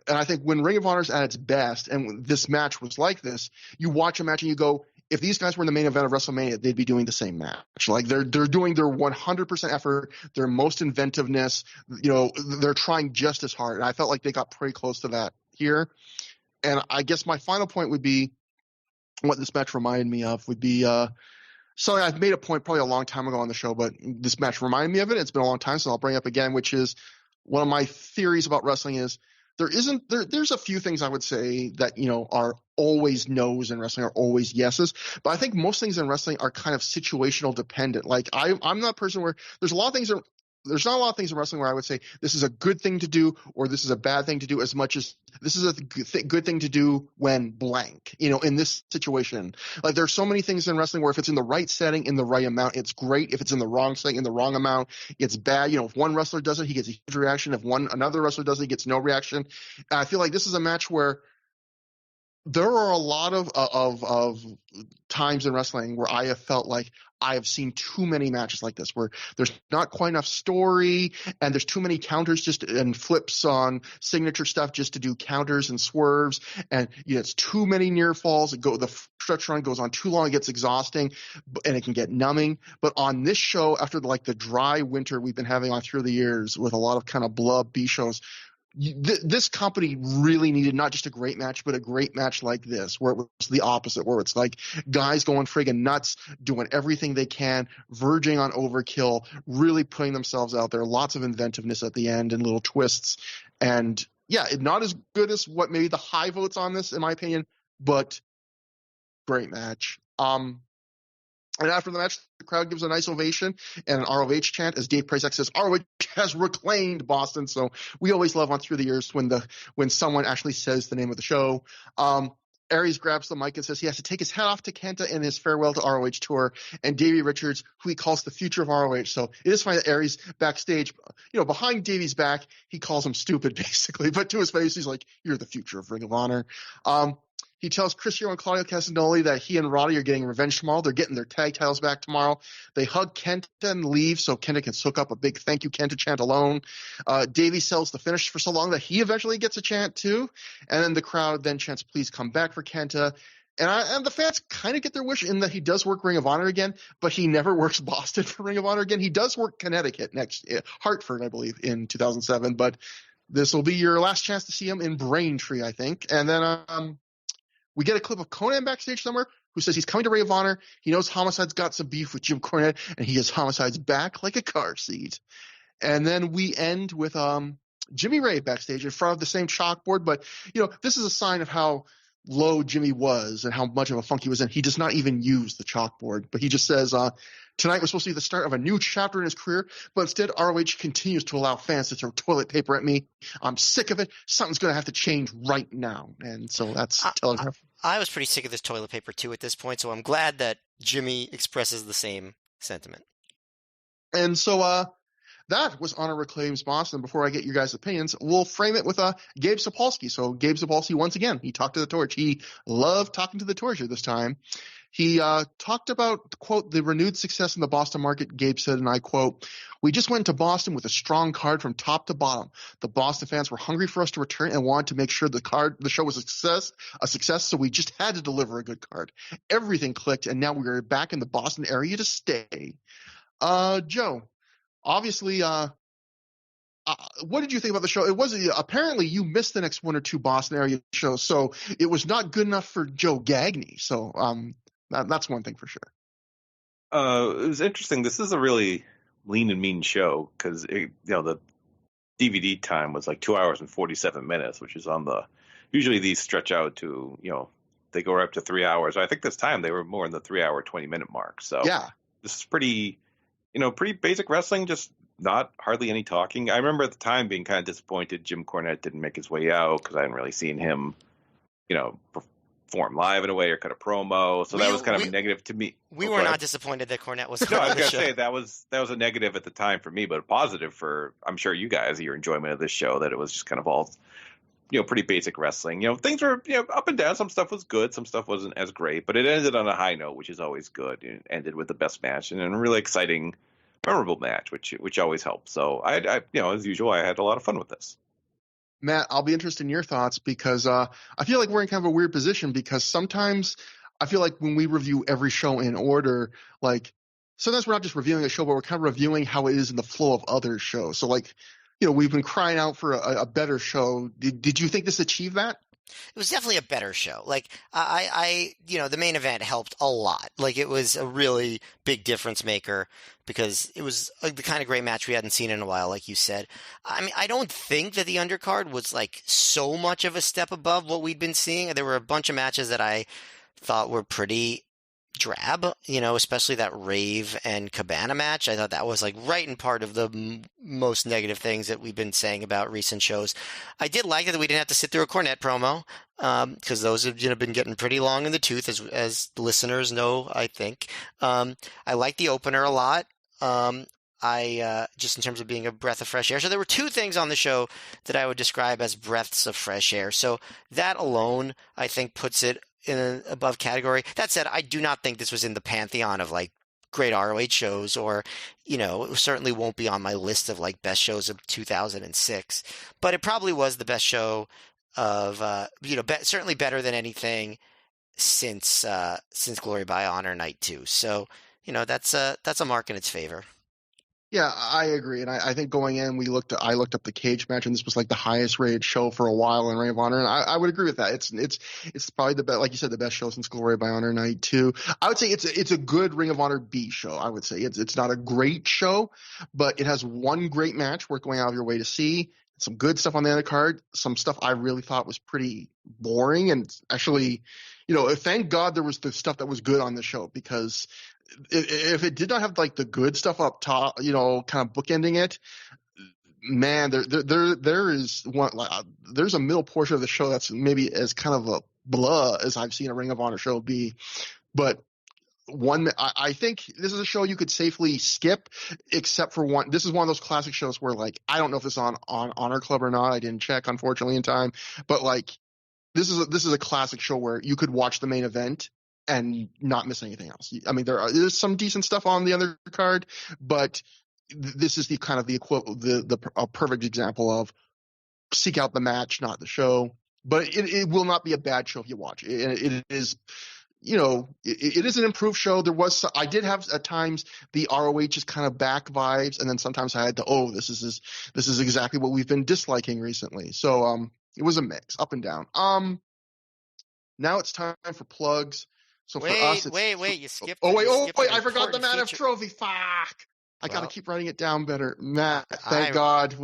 And I think when Ring of Honor's at its best, and this match was like this, you watch a match and you go, if these guys were in the main event of WrestleMania, they'd be doing the same match. Like, they're doing their 100% effort, their most inventiveness. They're trying just as hard. And I felt like they got pretty close to that here. And I guess my final point would be what this match reminded me of would be something I've made a point probably a long time ago on the show, but this match reminded me of it. It's been a long time, so I'll bring it up again, which is one of my theories about wrestling is there's a few things I would say that, are always no's in wrestling, are always yeses. But I think most things in wrestling are kind of situational dependent. Like, I'm not a person where there's not a lot of things in wrestling where I would say this is a good thing to do or this is a bad thing to do, as much as this is a good thing to do when blank, in this situation. Like, there's so many things in wrestling where if it's in the right setting, in the right amount, it's great. If it's in the wrong setting, in the wrong amount, it's bad. If one wrestler does it, he gets a huge reaction. If another wrestler does it, he gets no reaction. And I feel like this is a match where there are a lot of times in wrestling where I have felt like I have seen too many matches like this, where there's not quite enough story and there's too many counters and flips on signature stuff just to do counters and swerves, and it's too many near falls. The stretch run goes on too long, it gets exhausting, and it can get numbing. But on this show, after the dry winter we've been having on through the years with a lot of kind of blub B shows, this company really needed not just a great match, but a great match like this, where it was the opposite, where it's like guys going friggin' nuts, doing everything they can, verging on overkill, really putting themselves out there, lots of inventiveness at the end and little twists. And yeah, not as good as what maybe the high votes on this, in my opinion, but great match. And after the match, the crowd gives a nice ovation and an ROH chant as Dave Prazak says, ROH has reclaimed Boston. So we always love on Through the Years when someone actually says the name of the show. Aries grabs the mic and says he has to take his hat off to Kenta in his farewell to ROH tour, and Davey Richards, who he calls the future of ROH. So it is funny that Aries backstage, behind Davey's back, he calls him stupid basically, but to his face, he's like, you're the future of Ring of Honor. He tells Chris Hero and Claudio Castagnoli that he and Roddy are getting revenge tomorrow. They're getting their tag titles back tomorrow. They hug Kenta and leave so Kenta can soak up a big thank you Kenta chant alone. Davey sells the finish for so long that he eventually gets a chant too. And then the crowd then chants, please come back for Kenta. And the fans kind of get their wish in that he does work Ring of Honor again, but he never works Boston for Ring of Honor again. He does work Connecticut Hartford, I believe, in 2007. But this will be your last chance to see him in Braintree, I think. And then we get a clip of Conan backstage somewhere who says he's coming to Ring of Honor. He knows Homicide's got some beef with Jim Cornette, and he has Homicide's back like a car seat. And then we end with Jimmy Ray backstage in front of the same chalkboard. But, this is a sign of how low Jimmy was and how much of a funk he was in. He does not even use the chalkboard, but he just says, tonight was supposed to be the start of a new chapter in his career, but instead ROH continues to allow fans to throw toilet paper at me. I'm sick of it. Something's going to have to change right now. And so that's Telegraph. I was pretty sick of this toilet paper too at this point, so I'm glad that Jimmy expresses the same sentiment. And so that was Honor Reclaims Boston. Before I get your guys' opinions, we'll frame it with Gabe Sapolsky. So Gabe Sapolsky, once again, he talked to the Torch. He loved talking to the Torch here this time. He talked about, quote, the renewed success in the Boston market. Gabe said, and I quote, we just went to Boston with a strong card from top to bottom. The Boston fans were hungry for us to return and wanted to make sure the show was a success, so we just had to deliver a good card. Everything clicked, and now we are back in the Boston area to stay. Joe, obviously, what did you think about the show? It was apparently you missed the next one or two Boston area shows, so it was not good enough for Joe Gagne. So that's one thing for sure. It was interesting. This is a really lean and mean show because the DVD time was like 2 hours and 47 minutes, which is usually these stretch out to they go up to 3 hours. I think this time they were more in the 3 hour 20-minute mark. So yeah, this is pretty basic wrestling, just not hardly any talking. I remember at the time being kind of disappointed Jim Cornette didn't make his way out because I hadn't really seen him, perform live in a way or cut a promo. So that was kind of a negative to me. We were not disappointed that Cornette was No, on I was the going to show. say that was a negative at the time for me, but a positive for, I'm sure, you guys, your enjoyment of this show, that it was just kind of all, pretty basic wrestling. Things were, up and down. Some stuff was good. Some stuff wasn't as great, but it ended on a high note, which is always good. It ended with the best match and a really exciting, memorable match, which always helps. So I as usual, I had a lot of fun with this. Matt, I'll be interested in your thoughts because I feel like we're in kind of a weird position because sometimes I feel like when we review every show in order, like sometimes we're not just reviewing a show, but we're kind of reviewing how it is in the flow of other shows. So like, we've been crying out for a better show. Did you think this achieved that? It was definitely a better show. Like the main event helped a lot. Like it was a really big difference maker because it was the kind of great match we hadn't seen in a while, like you said. I mean, I don't think that the undercard was like so much of a step above what we'd been seeing. There were a bunch of matches that I thought were pretty drab, especially that Rave and Cabana match. I thought that was like right in part of the most negative things that we've been saying about recent shows. I did like that we didn't have to sit through a Cornette promo because those have been getting pretty long in the tooth, as listeners know, I think. I like the opener a lot. I just in terms of being a breath of fresh air. So there were two things on the show that I would describe as breaths of fresh air. So that alone, I think, puts it in an above category. That said, I do not think this was in the pantheon of like great ROH shows, or it certainly won't be on my list of like best shows of 2006. But it probably was the best show of certainly better than anything since Glory by Honor Night 2. So that's a mark in its favor. Yeah, I agree, and I think going in, I looked up the cage match, and this was like the highest rated show for a while in Ring of Honor, and I would agree with that. It's probably the best, like you said, the best show since Glory by Honor Night 2. I would say it's a good Ring of Honor B show. I would say it's not a great show, but it has one great match worth going out of your way to see. Some good stuff on the undercard. Some stuff I really thought was pretty boring, and actually, thank God there was the stuff that was good on the show, because if it did not have like the good stuff up top, kind of bookending it, man, there is one. There's a middle portion of the show that's maybe as kind of a blah as I've seen a Ring of Honor show be. But I think this is a show you could safely skip, except for one. This is one of those classic shows where, like, I don't know if it's on Honor Club or not. I didn't check, unfortunately, in time. But like, this is a classic show where you could watch the main event and not miss anything else. I mean, there's some decent stuff on the other card, but this is the kind of a perfect example of seek out the match, not the show. But it will not be a bad show if you watch it. It is, it is an improved show. I did have at times the ROH is kind of back vibes, and then sometimes I had to, this is exactly what we've been disliking recently. So it was a mix, up and down. Now it's time for plugs. So for us, you skipped. I forgot the Matt F. Trophy. Fuck! I got to keep writing it down better. Matt, thank God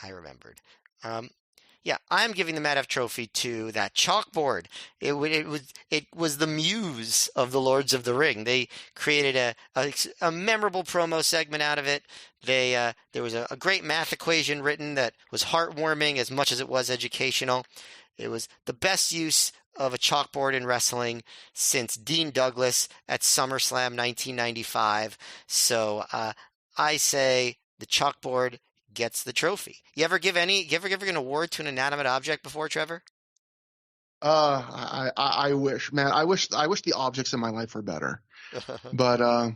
I remembered. I'm giving the Matt F. Trophy to that chalkboard. It was the muse of the Lords of the Ring. They created a memorable promo segment out of it. There was a great math equation written that was heartwarming as much as it was educational. It was the best use of a chalkboard in wrestling since Dean Douglas at SummerSlam 1995. So I say the chalkboard gets the trophy. You ever give an award to an inanimate object before, Trevor? I wish, man. I wish the objects in my life were better. But no,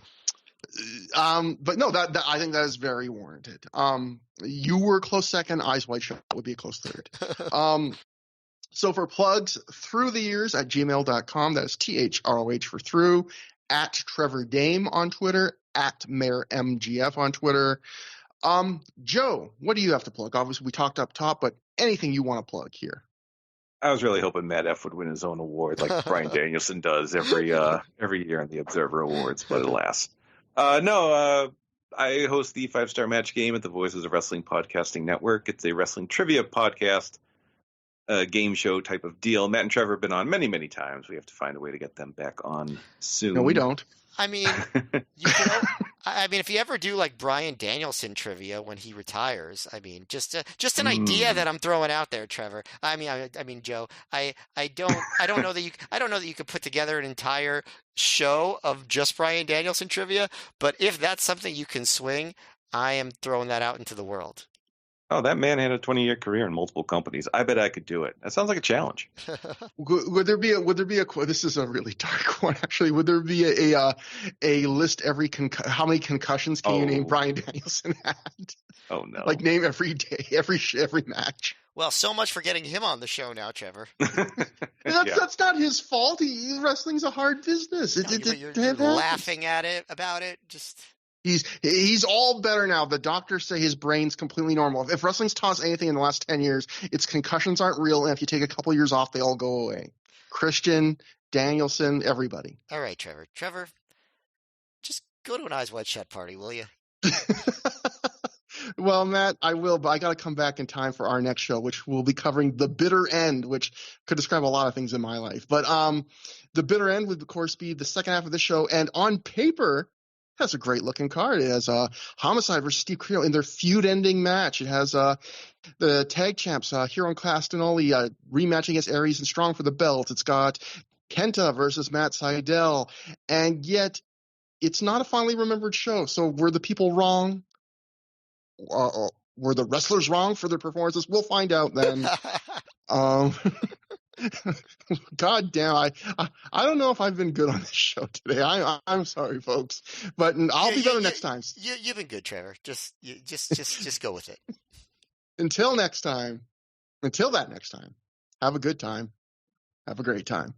that I think that is very warranted. You were a close second. Eyes Wide Shut would be a close third. So for plugs, ThROH The Years at gmail.com. That is THROH for through. At Trevor Dame on Twitter. At Mayor MGF on Twitter. Joe, what do you have to plug? Obviously, we talked up top, but anything you want to plug here? I was really hoping Matt F would win his own award, like Bryan Danielson does every year on the Observer Awards, but alas. I host the 5-Star Match Game at the Voices of Wrestling Podcasting Network. It's a wrestling trivia podcast, game show type of deal. Matt and Trevor have been on many, many times. We have to find a way to get them back on soon. No, we don't. I mean, I mean, if you ever do like Bryan Danielson trivia when he retires, I mean, just an idea that I'm throwing out there, Trevor. I mean, Joe. I don't know that you could put together an entire show of just Bryan Danielson trivia, but if that's something you can swing, I am throwing that out into the world. Oh, that man had a 20-year career in multiple companies. I bet I could do it. That sounds like a challenge. Would there be a this is a really dark one actually. Would there be a list how many concussions can you name Bryan Danielson had? Oh no. Like name every day, every match. Well, so much for getting him on the show now, Trevor. That's not his fault. Wrestling's a hard business. You're laughing at it about it. Just he's all better now. The doctors say his brain's completely normal. If wrestling's taught us anything in the last 10 years, it's concussions aren't real, and if you take a couple years off, they all go away. Christian, Danielson, everybody. All right, Trevor. Trevor, just go to an Eyes Wide Shut party, will you? Well, Matt, I will, but I got to come back in time for our next show, which will be covering The Bitter End, which could describe a lot of things in my life. But The Bitter End would, of course, be the second half of the show, and on paper, has a great looking card. It has Homicide versus Steve Carell in their feud-ending match. It has the tag champs, Hero and Castagnoli, rematching against Aries and Strong for the belt. It's got Kenta versus Matt Sydal, and yet it's not a fondly remembered show. So were the people wrong? Were the wrestlers wrong for their performances? We'll find out then. God damn, I don't know if I've been good on this show today. I'm sorry, folks, but I'll be better next time. You've been good, Trevor. Just go with it. Until that next time, have a good time. Have a great time.